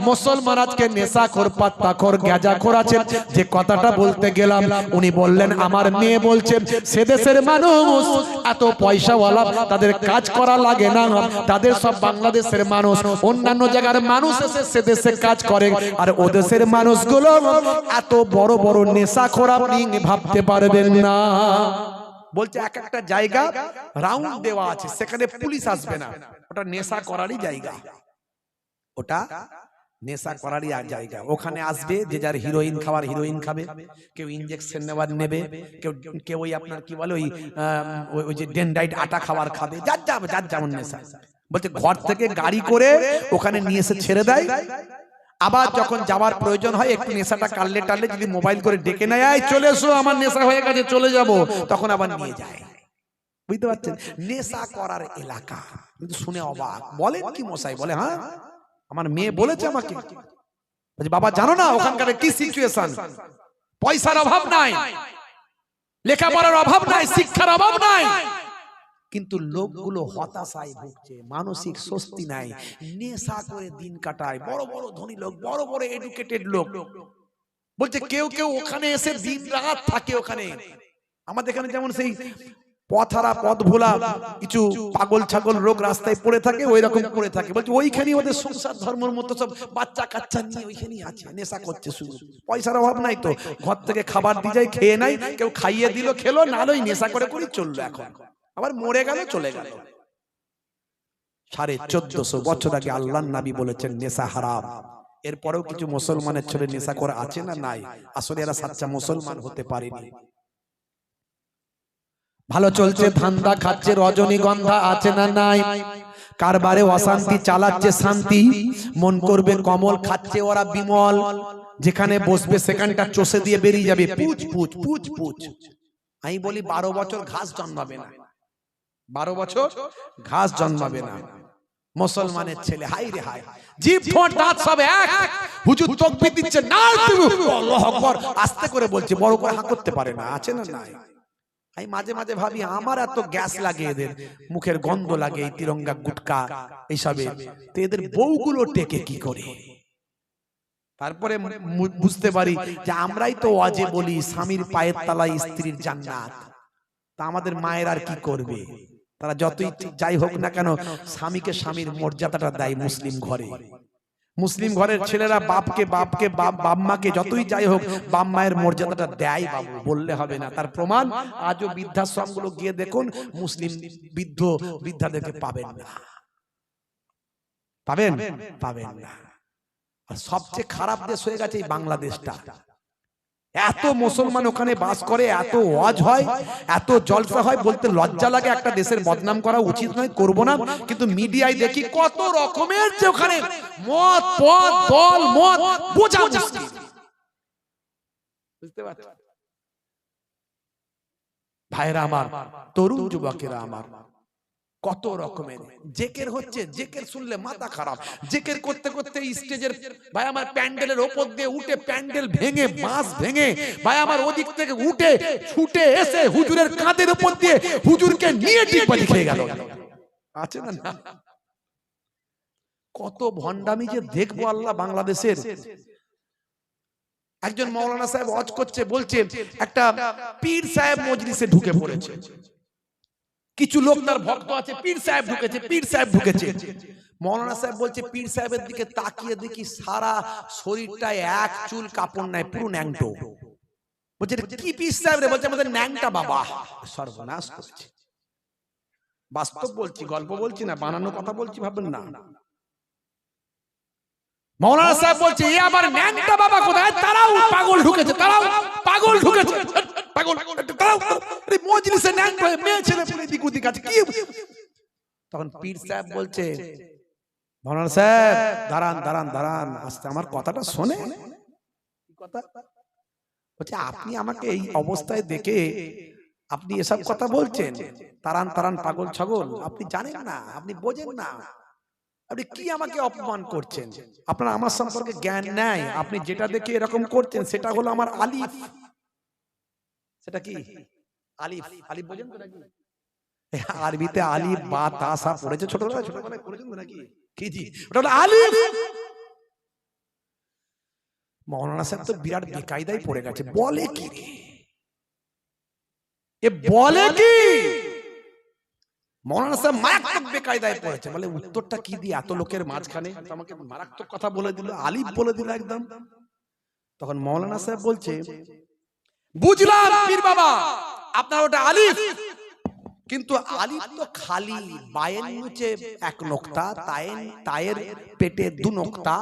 মুসলমান আজকে নেশাখোর, পাত্তাখোর, গাঁজাখোর আছে। যে কথাটা বলতে গেলাম, উনি বললেন আমার মেয়ে বলছে সে দেশের মানুষ এত পয়সাওয়ালা, তাদের কাজ করা লাগে না, তাদের সব বাংলাদেশের মানুষ, অন্যান্য জায়গার মানুষ এসে সে দেশে কাজ করে, আর ও দেশের মানুষগুলো এত বড় বড় নেশাখোর, আপনি ভাবতে পারবেন না। বলছে এক একটা জায়গা রাউন্ড দেওয়া আছে, সেখানে পুলিশ আসবে না, ওটা নেশা করারই জায়গা, ওটা নেশা করারই জায়গা। ওখানে আসবে যে যার হিরোইন খাওয়ার হিরোইন খাবে, কেউ ইনজেকশন নেওয়ার নেবে, কেউ কেউ ওই আপনার কি বলে ওই যে ডেনডাইট আটা খাওয়ার খাবে, যার যেমন নেশা। বলছে ঘর থেকে গাড়ি করে ওখানে নিয়ে এসে ছেড়ে দেয়, আবার যখন যাওয়ার প্রয়োজন হয় একটু নেশাটা কাটলে টাললে যদি মোবাইল করে ডেকে নেয়, চলে এসো আমার নেশা হয়ে গেছে চলে যাব, তখন আবার নিয়ে যায়। বুঝতে পারছেন, নেশা করার এলাকা। কিন্তু শুনে অবাক, বলেন কি মশাই? বলে হ্যাঁ, আমার মেয়ে বলেছে আমাকে। বাবা জানো না ওখানকার কি সিচুয়েশন, পয়সার অভাব নাই, লেখাপড়ার অভাব নাই, শিক্ষার অভাব নাই, কিন্তু লোকগুলো হতাশায় ভুগছে, মানসিক স্বস্তি নাই, নেশা করে দিন কাটায়। বড় বড় ধনী লোক, বড় বড় এডুকেটেড লোক, বলছে কেউ কেউ ওখানে এসে দিন রাত থাকে ওখানে। আমাদের এখানে যেমন সেই পথহারা পথ ভোলা কিছু পাগল ছাগল লোক রাস্তায় পড়ে থাকে, ওই রকম পড়ে থাকে। বলছে ওইখানে ওদের সংসার ধর্মের মতো সব বাচ্চা কাচ্চা নিয়ে ওইখানেই আছে, নেশা করছে শুধু। পয়সার অভাব নাই তো, ঘর থেকে খাবার দিয়ে যায়, খেয়ে নাই, কেউ খাইয়ে দিল খেলো, নাহলে নেশা করে করে চললো। এখন আবার মরে গেল, চলে গেল। 1450 বছর আগে আল্লাহর নবী বলেছেন নেশা হারাম। এরপরেও কিছু মুসলমানের ছেলে নেশা করে আছে না নাই? আসলে এরা সাচ্চা মুসলমান হতে পারেনি। ভালো চলছে, ধান্দা খাচ্ছে, রজনীগন্ধা আছে না নাই? কারবারে অশান্তি, চালাচ্ছে শান্তি, মন করবে কমল, খাচ্ছে ওরা বিমল, যেখানে বসবে সেখানটা চষে দিয়ে বেরিয়ে যাবে, পুচ পুচ পুচ পুচ। আমি বলি 12 বছর ঘাস জন্মাবে না, 12 বছর ঘাস জন্মাবে না। মুসলমানের ছেলে হাই রে হাই, জিভ ঠোঁট দাঁত সব এক, হুজুর তাকবীর দিচ্ছে না, আল্লাহু আকবার আস্তে করে বলছে, বড় করে হাঁ করতে পারে না, আছে না নাই? আমি মাঝে মাঝে ভাবি আমার এত গ্যাস লাগে, এদের মুখের গন্ধ লাগে এই তিরঙ্গা গুটকা এইসবে, তো এদের বউগুলো টেকে কি করে? তারপরে বুঝতে পারি যে আমরাই তো ওয়াজে বলি স্বামীর পায়ের তলায় স্ত্রীর জান্নাত, তা আমাদের মায়ের আর কি করবে? তারা যতই যাই হোক না কেন, স্বামীকে স্বামীর মর্যাদাটা দেয় মুসলিম ঘরে। মুসলিম ঘরের ছেলেরা বাপকে বাপকে বাপ মাকে যতই যাই হোক বাপ মায়ের মর্যাদাটা দেয়, বাবু বললে হবে না। তার প্রমাণ আজও বৃদ্ধাশ্রমগুলো গিয়ে দেখুন, মুসলিম বৃদ্ধ বৃদ্ধাদেরকে পাবেন না, পাবেন না। আর সবচেয়ে খারাপ দেশ হয়ে গেছে এই বাংলাদেশটা। এত মুসলমান ওখানে বাস করে, এত ওয়াজ হয়, এত জলসা হয়, বলতে লজ্জা লাগে। একটা দেশের বদনাম করা উচিত নয়, করব না, কিন্তু মিডিয়ায় দেখি কত রকমের যে ওখানে মদ পদ দল মদ বোঝা মুশকিল। বুঝতে পারছেন ভাইরা আমার, তরুণ যুবকেরা আমার, কত রকমের জেকের হচ্ছে। জেকের শুনলে মাথা খারাপ। জেকের করতে করতে স্টেজের ভাই আমার প্যান্ডেলের ওপর দিয়ে উঠে প্যান্ডেল ভেঙে বাঁশ ভেঙে ভাই আমার ওদিক থেকে উঠে ছুটে এসে হুজুরের কাঁধের উপর দিয়ে হুজুরকে নিয়ে টিপালি খেয়ে গেল। আছে না? কত ভণ্ডামি যে দেখবো আল্লাহ বাংলাদেশের। একজন মাওলানা সাহেব ওয়াজ করছে, বলছে একটা পীর সাহেব মজলিসে ঢুকে পড়েছে, কিছু লোক তার ভক্ত আছে, পীর সাহেব ঢুকেছে, পীর সাহেব ঢুকেছে। মাওলানা সাহেব বলছে পীর সাহেবের দিকে তাকিয়ে দেখি সারা শরীরটায় এক চুল কাপড় নাই, পুরো ন্যাংটো। বলছে কি পীর সাহেব রে? বলছে আমাদের ন্যাংটা বাবা। সর্বনাশ করেছে। বাস্তব বলছি, গল্প বলছি না, বানানো কথা বলছি, ভাববেন না। মাওলানা সাহেব বলছে এ আবার ন্যাংটা বাবা কোথায়? তারাও পাগল ঢুকেছে, তারাও পাগল ঢুকেছে, পাগল তারাও মজলিসে ন্যাংটা মেয়ে ছেলে পুরো দিক ওদিক আছে কি? তখন পীর সাহেব বলছে মাওলানা সাহেব দাঁড়ান দাঁড়ান দাঁড়ান, আস্তে আমার কথাটা শোনে। কথা বলছে আপনি আমাকে এই অবস্থায় দেখে আপনি এসব কথা বলছেন, তারান তারান পাগল ছাগল, আপনি জানেন না, আপনি বোঝেন না, আপনি কি আমাকে অপমান করছেন? আপনার আমার সম্পর্কে জ্ঞান নাই। আপনি যেটা দেখে এরকম করছেন সেটা হলো আমার আলিফ। সেটা কি আলিফ? আলিফ বোঝেন তো নাকি? আরবিতে আলিফ বা তা সা পড়েছে ছোটবেলায় পড়েছেন নাকি? কি জি, ওটা হলো আলিফ। মৌলানা সাহেব তো বিরাট বেকায়দায় পড়ে গেছে, বলে কি রে, এ বলে কি? মৌলানা সাহেব মারাত্মক বেকায়দায় পড়েছে, বলে উত্তরটা কি দিয়ে এত লোকের মাঝখানে আমাকে মারাত্মক কথা বলে দিল, আলিফ বলে দিল একদম। তখন মৌলানা সাহেব বলছে, বুঝলাম পীর বাবা আপনার ওটা আলিফ, কিন্তু আলিফ তো খালি, বায়ের নিচে এক নোক্তা, তায়ের পেটে দু নোক্তা,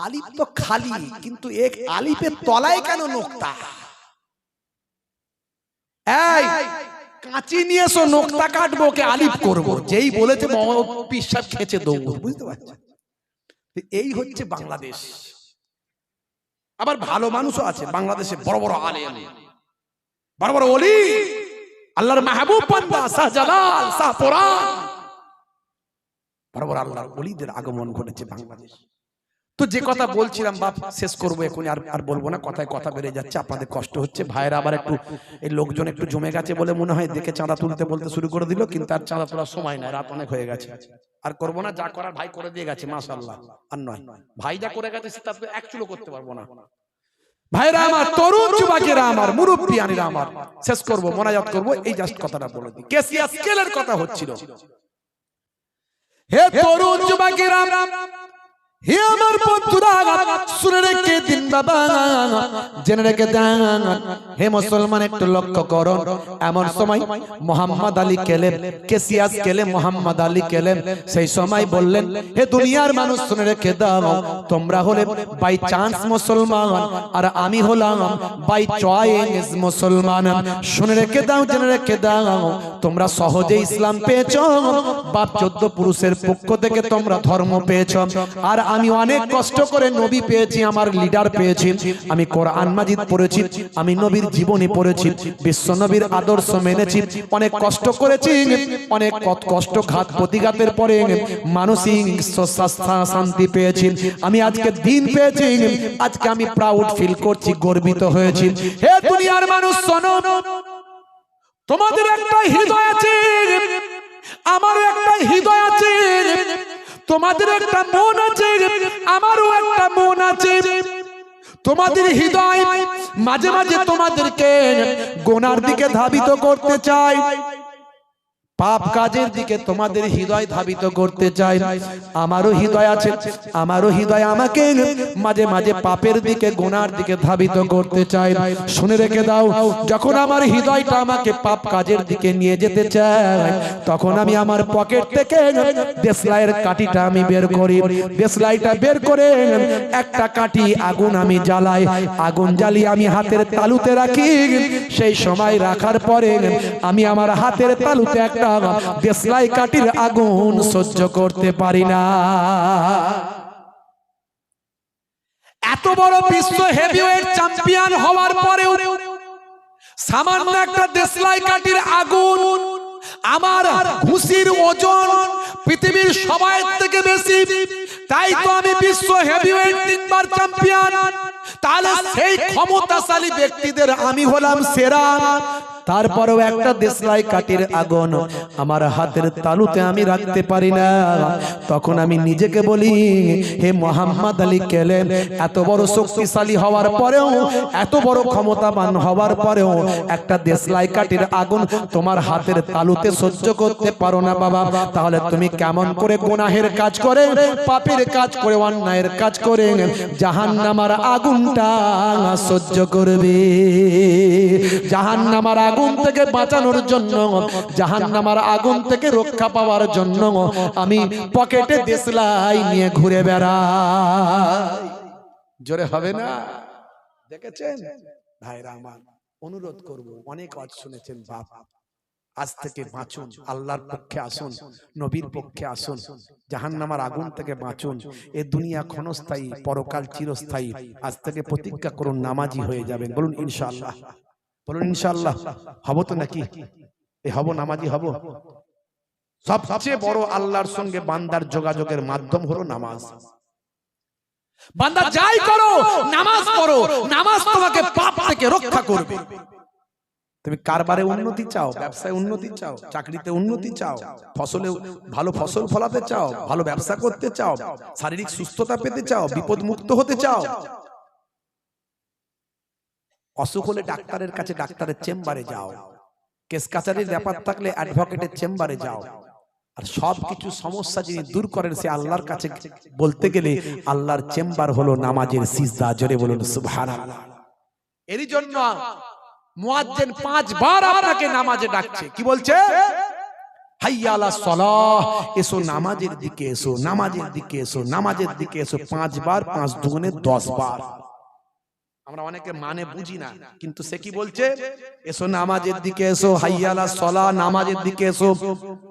আলিফ তো খালি, কিন্তু এক আলিফের তলায় কেন নোক্তা? এই কাঁচি নিয়ে এসো, নোক্তা কাটবো কে আলিফ করবো। যেই বলেছে পিসাব খেচে দৌড়, বুঝতে পারছেন? এই হচ্ছে বাংলাদেশ। আবার ভালো মানুষও আছে বাংলাদেশে, বড় বড় আলেম, বড় বড় ওলি, আল্লাহর মাহবুব বান্দা শাহজালাল, শাহপুরান, বড় বড় আল্লাহর ওলিদের আগমন ঘটেছে বাংলাদেশ। তো যে কথা বলছিলাম বাপ, শেষ করবো এখন, আর বলবো না, কথায় কথা বেড়ে যাচ্ছে, আপনাদের কষ্ট হচ্ছে। ভাইয়েরা আবার একটু এই লোকজন একটু জমে গেছে বলে মনে হয় দেখে চাঁদা তুলতে বলতে শুরু করে দিল, কিন্তু আর চাঁদা তোলার সময় নাই, রাত অনেক হয়ে গেছে, আর করবো না। যা করার ভাই করে দিয়ে গেছে, মাশাআল্লাহ। আর নয়, ভাই যা করে গেছে সেটা এক চুলো করতে পারবো না। ভাইরা আমার, তরুণ যুবকেরা আমার, মুরব্বিয়ানিরা আমার, শেষ করবো, মোনাজাত করবো, এই জাস্ট কথাটা বলে দিই। কেসিয়া স্কেলের কথা হচ্ছিল। হে তরুণ যুবকেরা, হে আমার বন্ধুরা, শুনে রেখে দিন বাবা, জেনে রেখে দেন। হে মুসলমান, একটু লক্ষ্য করো, এমন সময় মোহাম্মদ আলী কেলেম, কেসিয়াস কেলেম, মোহাম্মদ আলী কেলেম সেই সময় বললেন, হে দুনিয়ার মানুষ শুনে রেখে দাও, তোমরা হলে বাই চান্স মুসলমান, আর আমি হলাম বাই চয়েস মুসলমান। শুনে রেখে দাও, জেনে রেখে দাও, তোমরা সহজে ইসলাম পেয়েছো, বাপ 14 পুরুষের পক্ষ থেকে তোমরা ধর্ম পেয়েছো, আর আমি অনেক কষ্ট করে নবী পেয়েছি, আমার লিডার পেয়েছি, আমি কোরআন মাজিদ পড়েছি, আমি নবীর জীবনী পড়েছি, বিশ্ব নবীর আদর্শ মেনেছি, অনেক কষ্ট করেছি, অনেক কষ্ট ঘাত প্রতিঘাতের পরে মানসিক শান্তি পেয়েছি, আমি আজকে দিন পেয়েছি, আজকে আমি প্রাউড ফিল করছি, গর্বিত হয়েছি। হে দুনিয়ার মানুষ শোনো, তোমাদের একটা হৃদয় আছে, আমারও একটা হৃদয় আছে, তোমাদের একটা মন আছে, আমারও একটা মন আছে। তোমাদের হৃদয় মাঝে মাঝে তোমাদেরকে গোনার দিকে ধাবিত করতে চায়, পাপ কাজের দিকে তোমাদের হৃদয় ধাবিত করতে চায়। আমারও হৃদয় আছে, আমারও হৃদয় আমাকে মাঝে মাঝে পাপের দিকে, গোনার দিকে ধাবিত করতে চায়। শুনে রেখে দাও, যখন আমার হৃদয়টা আমাকে পাপ কাজের দিকে নিয়ে যেতে চায়, তখন আমি আমার পকেট থেকে দেশলাইয়ের কাঠিটা আমি বের করি, দেশলাইটা বের করে একটা কাঠি আগুন আমি জ্বালাই, আগুন জ্বালিয়ে আমি হাতের তালুতে রাখি। সেই সময় রাখার পরে আমি আমার হাতের তালুতে একটা দেশলাই কাঠির আগুন সহ্য করতে পারি না। এত বড় বিশ্ব হেভিওয়েট চ্যাম্পিয়ন হওয়ার পরেও সামান্য একটা দেশলাই কাঠির আগুন, আমার ঘুষির ওজন পৃথিবীর সবাই থেকে বেশি, তাই তো আমি বিশ্ব হেভিওয়েট 3 বার চ্যাম্পিয়ন। তাহলে সেই ক্ষমতাশালী ব্যক্তিদের আমি হলাম সেরা, তারপরেও একটা দেশলাই কাঠির আগুন আমার হাতের তালুতে আমি রাখতে পারি না। তখন আমি নিজেকে বলি, হে মোহাম্মদ আলী কেলেম, এত বড় শক্তিশালী হওয়ার পরেও, এত বড় ক্ষমতাবান হওয়ার পরেও একটা দেশলাই কাঠির আগুন তোমার হাতের তালুতে সহ্য করতে পারো না বাবা, তাহলে তুমি কেমন করে গুনাহের কাজ করে, পাপের কাজ করে, অন্যায়ের কাজ করে জাহান্নামের আগুনটা সহ্য করবে? জাহান্নামের আগুন থেকে বাঁচানোর জন্য, জাহান্নামের আগুন থেকে রক্ষা পাওয়ার জন্য আমি পকেটে দেশলাই নিয়ে ঘুরে বেড়াই। জোরে হবে না? দেখেছেন ভাইরা আমার, অনুরোধ করব, অনেক আওয়াজ শুনেছেন বাপ, আজ থেকে বাঁচুন, আল্লাহর পক্ষে আসুন, নবীর পক্ষে আসুন, জাহান্নামের আগুন থেকে বাঁচুন। এ দুনিয়া ক্ষণস্থায়ী, পরকাল চিরস্থায়ী। আজ থেকে প্রতিজ্ঞা করুন, নামাজি হয়ে যাবেন। বলুন ইনশাআল্লাহ, বলুন ইনশাআল্লাহ। হব তো নাকি? হব, নামাজি হব। সবচেয়ে বড় আল্লাহর সঙ্গে বান্দার যোগাযোগের মাধ্যম হলো নামাজ। বান্দা যাই করো, নামাজ পড়ো, নামাজ তোমাকে পাপ থেকে রক্ষা করবে। তুমি কারবারে উন্নতি চাও, ব্যবসায় উন্নতি চাও, চাকরিতে উন্নতি চাও, ফসলে ভালো ফসল ফলাতে চাও, ভালো ব্যবসা করতে চাও, শারীরিক সুস্থতা পেতে চাও, বিপদ মুক্ত হতে চাও, অসুখ হলে ডাক্তারের কাছে, ডাক্তারের চেম্বারে যাও, কেস কাচারির ব্যাপার থাকলে অ্যাডভোকেটের চেম্বারে যাও। আর সবকিছু সমস্যা যিনি দূর করেন সে আল্লাহর কাছে বলতে গেলে আল্লাহর চেম্বার হলো নামাজের সিজদা। জোরে বলুন সুবহানাল্লাহ। এরই জন্য মুয়াজ্জিন 5 বার আপনাকে নামাজে ডাকছে। কি বলছে? হাইয়া আলাস সালাহ, এসো নামাজের দিকে এসো, নামাজের দিকে এসো, নামাজের দিকে এসো। 5 বার, 5 দুগুণে 10 বার। আমরা অনেকে মানে বুঝি না, কিন্তু সে কি বলছে? এসো নামাজের দিকে এসো, হাইয়া আলাস সালাহ, নামাজের দিকে এসো।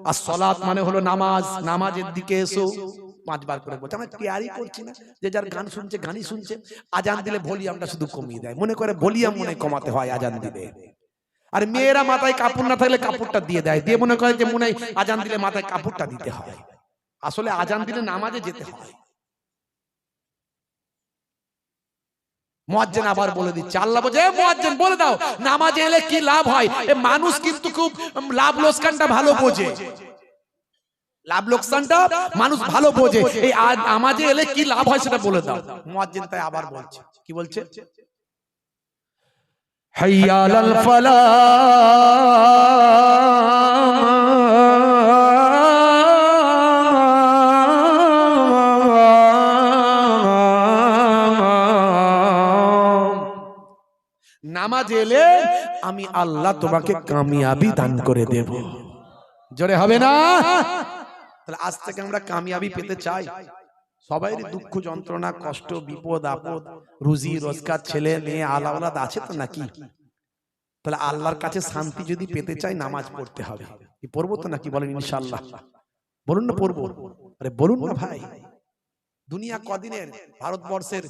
আর সালাত মানে হলো নামাজ, নামাজের দিকে এসো। 5 বার করে বলছে। আমরা তৈরি করছি না, যে যার গান শুনছে গানই শুনছে। আজান দিলে ভলিউমটা শুধু কমিয়ে দেয়, মনে করে ভলিউম মনে কমাতে হয় আজান দিলে। আর মেয়েরা মাথায় কাপড় না থাকলে কাপড়টা দিয়ে দেয়, দিয়ে মনে করে যে মনে হয় আজান দিলে মাথায় কাপড়টা দিতে হয়। আসলে আজান দিলে নামাজে যেতে হয়। মুয়াজ্জিন আবার বলে দিচ্ছে, আল্লাহ বলে মুয়াজ্জিন বলে দাও নামাজে এলে কি লাভ হয়। এ মানুষ কিন্তু খুব লাভ লোকসানটা ভালো বোঝে, লাভ লোকসানটা মানুষ ভালো বোঝে। এই নামাজে এলে কি লাভ হয় সেটা বলে দাও। মুয়াজ্জিন তাই আবার বলছে, কি বলছে? হাইয়া আলাল ফালাহ, নামাজ এলে আমি আল্লাহ তোমাকে কামিয়াবি দান করে দেব। জোরে হবে না? তাহলে আজ থেকে আমরা কামিয়াবি পেতে চাই। সবাইরই দুঃখ যন্ত্রণা কষ্ট বিপদ আপদ, রুজি রোজগার, ছেলে মেয়ে আলাওলাদ আছে তো নাকি? তাহলে আল্লাহর কাছে শান্তি যদি পেতে চাই নামাজ পড়তে হবে। কি পড়বো তো নাকি? বলেন ইনশাআল্লাহ। বলুন না পড়বো? আরে বলুন না ভাই। দুনিয়া কদিনের? ভারতবর্ষের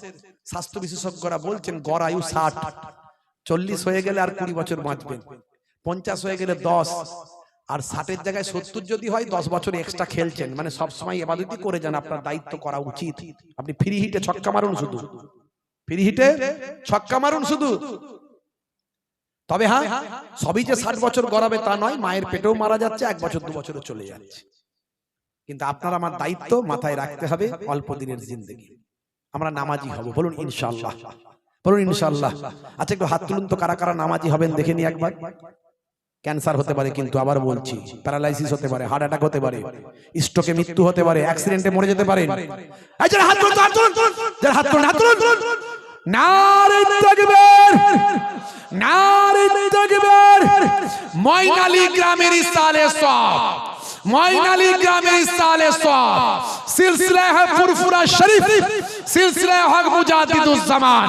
স্বাস্থ্য বিশেষজ্ঞরা বলছেন গড় আয়ু 60, 40 হয়ে গেলে আর 20 বছর বাঁচবেন, 50 হয়ে গেলে 10, আর 60-এর জায়গায় 70 যদি হয় 10 বছর এক্সট্রা খেলছেন। মানে সবসময় ইবাদতই করে যান, আপনার দায়িত্ব করা উচিত। আপনি ফ্রি হিটে ছক্কা মারুন, শুধু ফ্রি হিটে ছক্কা মারুন শুধু। তবে হ্যাঁ, সবই যে 60 বছর গড়াবে তা নয়, মায়ের পেটেও মারা যাচ্ছে, 1 বছর 2 বছরে চলে যাচ্ছে। কিন্তু আপনার আমার দায়িত্ব মাথায় রাখতে হবে, অল্প দিনের জিন্দেগি। আমরা নামাজি হব, বলুন ইনশাআল্লাহ, বলুন ইনশাআল্লাহ। আচ্ছা একটু হাত তুলুন তো, কারা কারা নামাজি হবেন দেখে নি একবার। ক্যান্সার হতে পারে, কিন্তু আবার বলছি প্যারালাইসিস হতে পারে, হার্ট অ্যাটাক হতে পারে, স্ট্রোকে মৃত্যু হতে পারে, অ্যাক্সিডেন্টে মরে যেতে পারেন। এই যারা হাত তুলুন, হাত তুলুন, যারা হাত তুলুন, হাত তুলুন। নারে তাকবীর, নারে তাকবীর। ময়নালী গ্রামের ইসালে সওয়াব, ময়নালী গ্রামের ইসালে সওয়াব, সিলসিলা ফুরফুরা শরীফ, সিলসিলা হক মুজাদ্দিদুজ জামান,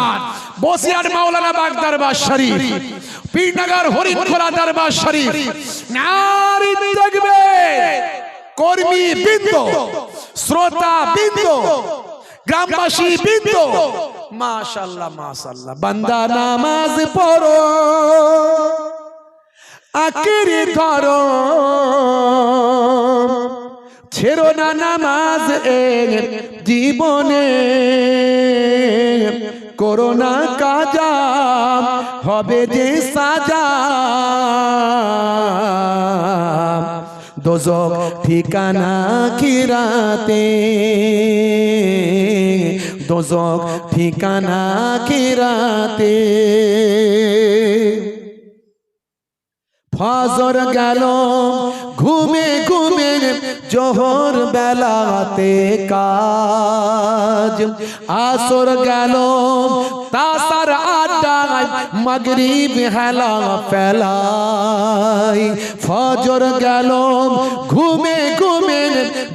বসিরহাট মাওলানা বাগ দরবার শরীফ, পীরনগর হরিণখোলা দরবার শরীফ। নারে তাকবীর। কর্মী বৃন্দ, শ্রোতা বৃন্দ, গ্রামবাসী বৃন্দ, মাশাআল্লাহ মাশাআল্লাহ। বান্দা নামাজ পড়ো, আঁকড়ে ধরো, ছেড়ো না নামাজ এর জীবনে, করোনা কাজা হবে যে সাজা, দোজখ ঠিকানা খিরাতে, দোজখ ঠিকানা খিরাতে। ফজর গেল ঘুমে ঘুমে, জোহর বেলাতে কাজ, আসর গেল তাসার আড্ডায়, মাগরিব হেলা ফেলাই। ফজর গেল ঘুমে ঘুমে,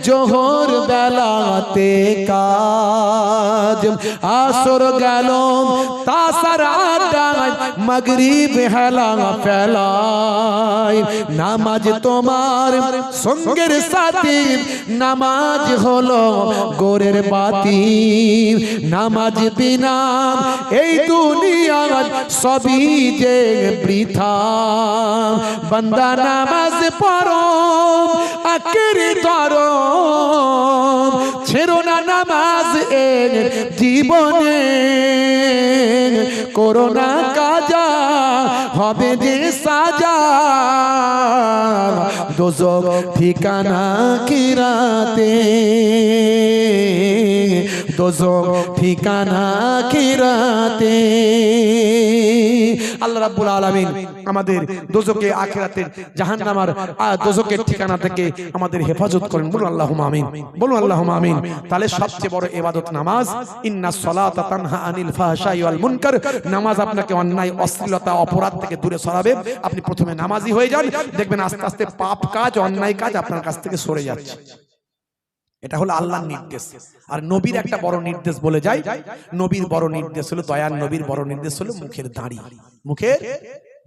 জোহর বেলাতে কাজ, আসর গেল তাসার আড্ডায়, মাগরিব হেলা ফেলাই। নামাজ তোমার সঙ্গের সাথী, নামাজ হলো গোরের বাতি, নামাজ বিনা এই দুনিয়া সবই যে বৃথা। বান্দা নামাজ পড়ো, আঁকড়ে ধরো, ছেড়ো না নামাজ জীবনে করোনা কাজা হবে যে সাজা দোজখ ঠিকানা কি রাতে দোজখ ঠিকানা কি রাতে আল্লাহ রাব্বুল আলামিন আমাদের দোজখে আখিরাতের জাহান্নামের দোজখের ঠিকানা থেকে আমাদের হেফাজত করেন বলুন আল্লাহুম্মা আমিন বলুন আল্লাহুম্মা আমিন তাহলে সবচেয়ে বড় ইবাদত নামাজ ইন্নাস সালাতা তানহা আনিল ফাহশাই ওয়াল মুনকার নামাজ আপনাকে অন্যায় অশ্লীলতা অপরাধ থেকে দূরে সরাবে আপনি প্রথমে নামাজি হয়ে যান দেখবেন আস্তে আস্তে পাপ কাজ অন্যায় কাজ আপনার কাছ থেকে সরে যাচ্ছে এটা হলো আল্লাহর নির্দেশ আর নবীর একটা বড় নির্দেশ বলে যায় নবীর বড় নির্দেশ হলো দয়ার নবীর বড় নির্দেশ হলো মুখের দাড়ি মুখের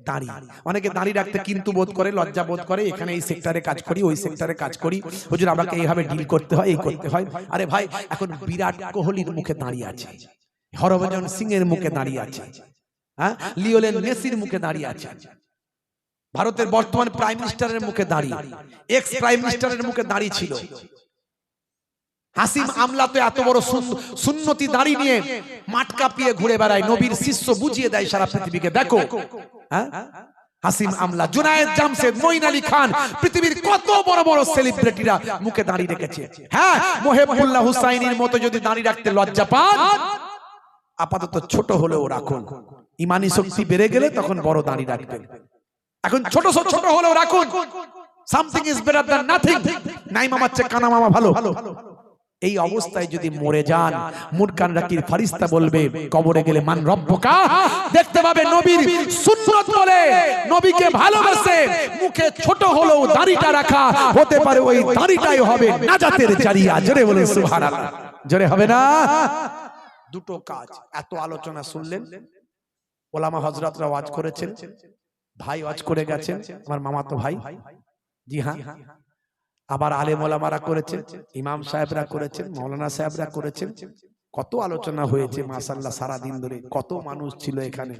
দাড়ি অনেকে দাড়ি রাখতে কিন্তু বোধ করে লজ্জা বোধ করে এখানে এই সেক্টরে কাজ করি ওই সেক্টরে কাজ করি হুজুর আমাকে এইভাবে ডিল করতে হয় এই করতে হয় আরে ভাই এখন বিরাট কোহলির মুখে দাঁড়িয়ে আছে হরভজন সিং এর মুখে দাঁড়িয়ে আছে হ্যাঁ লিওনেল মেসির মুখে দাঁড়িয়ে আছে ভারতের বর্তমান প্রাইম মিনিস্টারের মুখে দাঁড়িয়ে এক্স প্রাইম মিনিস্টারের মুখে দাঁড়িয়ে ছিল হাসিম আমলা তো এত বড় সুন্নতি দাড়ি নিয়ে মাঠ কাঁপিয়ে ঘুরে বেড়ায় নবীর শিষ্য বুঝিয়ে দেয় সারা পৃথিবীকে দেখো হ্যাঁ হাসিম আমলা জুনায়েদ জামশেদ মঈন আলী খান পৃথিবীর কত বড় বড় সেলিব্রিটিরা মুখে দাড়ি রেখেছে হ্যাঁ মুহিবুল্লাহ হুসাইনির মতো যদি দাড়ি রাখতে লজ্জা পান আপাতত ছোট হলেও রাখুন ঈমানি শক্তি বেড়ে গেলে তখন বড় দাড়ি রাখবেন এখন ছোট ছোট হলেও রাখুন something is better than nothing নাই মামার চেয়ে কানা মামা ভালো এই অবস্থায় যদি মরে যান মুনকার নাকির ফেরেশতা বলবে কবরে গেলে মান রব্বুকা দেখতে পাবে নবীর সুন্নাত বলে নবীকে ভালোবাসে মুখে ছোট হলেও দাড়িটা রাখা হতে পারে ওই দাড়িটাই হবে নাজাতের জারিয়া জোরে বলে সুবহানাল্লাহ জোরে হবে না দুটো কাজ এত আলোচনা শুনলেন ওলামা হযরতরা ওয়াজ করেছেন ভাই ওয়াজ করে গেছেন আমার মামাতো ভাই জি হ্যাঁ আবার আলেম ওলামারা করেছেন ইমাম সাহেবরা করেছেন মাওলানা সাহেবরা করেছেন কত আলোচনা হয়েছে মাশাআল্লাহ সারা দিন ধরে কত মানুষ ছিল এখানে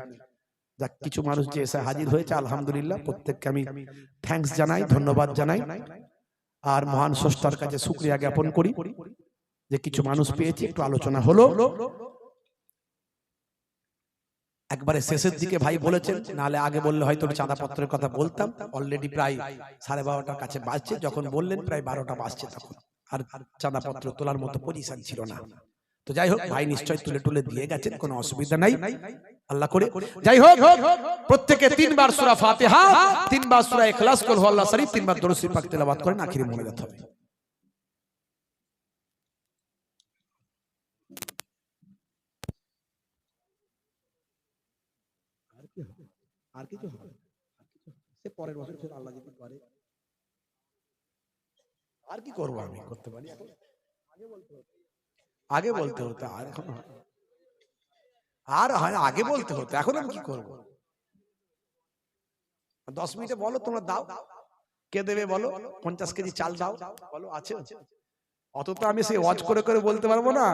যাক কিছু মানুষ যে এসে হাজির হয়েছে আলহামদুলিল্লাহ প্রত্যেককে আমি থ্যাঙ্কস জানাই ধন্যবাদ জানাই আর মহান স্রষ্টার কাছে শুকরিয়া জ্ঞাপন করি যে কিছু মানুষ পেয়েছি একটু আলোচনা হলো একবারে শেষের দিকে ভাই বলেছেন নালে আগে বললে হয়তো চাঁদাপত্রের কথা বলতাম অলরেডি প্রায় 12:30টার কাছে বাজছে যখন বললেন প্রায় 12টা বাজছে তখন আর চাঁদাপত্র তোলার মতো পজিশন ছিল না তো যাই হোক ভাই নিশ্চয় তুলে দিয়ে গেছেন কোনো অসুবিধা নাই আল্লাহ করে যাই হোক প্রত্যেকে 3 বার সূরা ফাতিহা 3 বার সূরা ইখলাস কুল হুয়াল্লাহু শরীফ 3 বার দরুদ শরীফ পাক তেলাওয়াত করেন আখিরি মোনাজাত হবে আর কিছু হবে সে পরের বছর ফের আল্লাহ যদি করে আর কি করব আমি করতে পারি আগে বলতে হতো আর এখন আর আগে বলতে হতো এখন আমি কি করব 10 মিনিটে বলো তোমরা দাও কে দেবে বলো 50 কেজি চাল দাও বলো আছে অত তো আমি সেই ওয়াজ করে করে বলতে পারবো না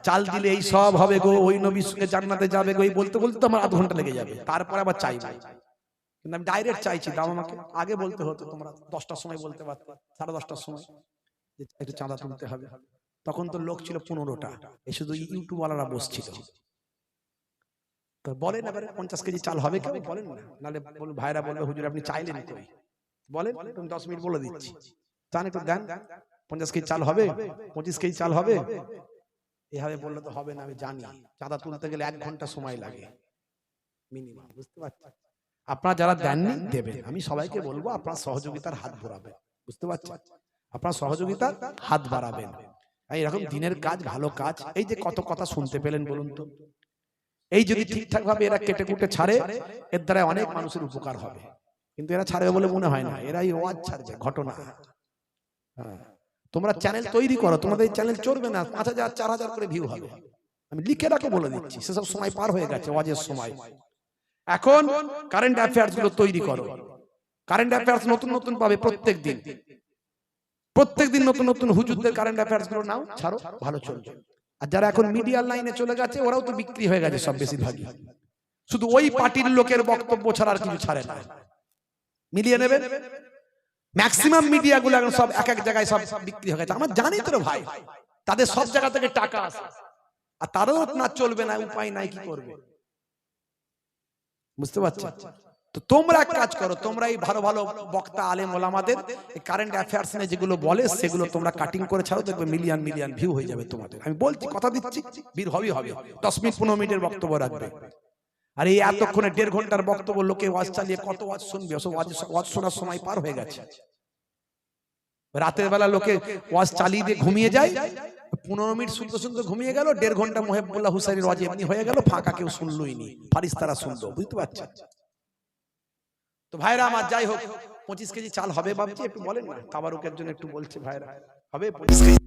চাল দিলে এই সব হবে গো ওই নবীর সঙ্গে জান্নাতে যাবে গো এই বলতে বলতে তো আমার আধ ঘন্টা লেগে যাবে তারপরে আবার চাইবো কিন্তু আমি ডাইরেক্ট চাইছি দাও আমাকে আগে বলতে হতো তোমরা 10টার সময় বলতে পারতে 10:30টার সময় একটু চাঁদা তুলতে হবে তখন তো লোক ছিল 15টা এই শুধু ইউটিউব ওয়ালারা বসছিল তো বলেন এবারে 50 কেজি চাল হবে কেউ বলেন না নালে বলুন ভাইরা বলবে হুজুর আপনি চাইলেন কই বলেন তুমি 10 মিনিট বলে দিচ্ছি চান একটু দেন 50 কেজি চাল হবে 25 কেজি চাল হবে এভাবে বললে তো হবে না আমি জানি চাঁদা তুলতে গেলে 1 ঘন্টা সময় লাগে মিনিমাম বুঝতে পারছেন আপনারা যারা দেননি দেবেন আমি সবাইকে বলবো আপনারা সহযোগিতার হাত বাড়াবেন বুঝতে পারছেন আপনারা সহযোগিতার হাত বাড়াবেন এইরকম দিনের কাজ ভালো কাজ এই যে কত কথা শুনতে পেলেন বলুন তো এই যদি ঠিকঠাক ভাবে এরা কেটে কুটে ছাড়ে এর দ্বারা অনেক মানুষের উপকার হবে কিন্তু এরা ছাড়বে বলে মনে হয় না এরাই ওয়াজ ছাড়বে ঘটনা তোমরা চ্যানেল তৈরি করো তোমাদের চ্যানেল চলবে না 5000 4000 করে ভিউ হবে আমি লিখে রাখো বলে দিচ্ছি সেসব সময় পার হয়ে গেছে ওয়াজের সময় এখন কারেন্ট অ্যাফেয়ার্স গুলো তৈরি করো কারেন্ট অ্যাফেয়ার্স নতুন নতুন পাবে প্রত্যেকদিন নতুন নতুন হুজুরদের কারেন্ট অ্যাফেয়ার্স গুলো নাও ছাড়ো ভালো চলবে আর যারা এখন মিডিয়া লাইনে চলে গেছে ওরাও তো বিক্রি হয়ে গেছে সব বেশিরভাগই শুধু ওই পার্টির লোকের বক্তব্য ছাড়া আর কিছু ছাড়ে না মিলিয়ে নেবেন ম্যাক্সিমাম মিডিয়া গুলো এখন সব এক এক জায়গায় সব বিক্রি হয়ে গেছে আমরা জানি তো ভাই তাদের সব জায়গা থেকে টাকা আসে আর তারও না চলবে না, উপায় নাই, কি করবে? বুঝতে পারছো? তো তোমরা এক কাজ করো, তোমরা এই ভালো ভালো বক্তা আলেম ওলামাদের এই কারেন্ট অ্যাফেয়ার্স নিয়ে যেগুলো বলে সেগুলো তোমরা কাটিং করে ছাড়ো, দেখবে মিলিয়ন মিলিয়ন ভিউ হয়ে যাবে তোমাদের। আমি বলছি, কথা দিচ্ছি, ভিড় হবেই হবে। 10 মিনিট 15 মিনিটের বক্তব্য রাখবে, আর এই এতক্ষণে 1.5 ঘন্টার বক্তব্য লোকে ওয়াজ চালিয়ে কত ওয়াজ শুনবে? ওয়াজ শোনার সময় পার হয়ে গেছে। রাতের বেলা লোকে ওয়াজ চালিয়ে দিয়ে ঘুমিয়ে যায়, 15 মিনিট শুনতে শুনতে ঘুমিয়ে গেল, 1.5 ঘন্টা মুহিবুল্লাহ হুসাইনের ওয়াজ এমনি হয়ে গেল, ফাঁকা, কেউ শুনলই নি, ফারিস্তারা শুনলো। বুঝতে পারছেন? তো ভাইরা আমার, যাই হোক, 25 কেজি চাল হবে ভাবছি, একটু বলেন না। তাবারুক একজন একটু বলছে ভাইরা হবে 25 কেজি।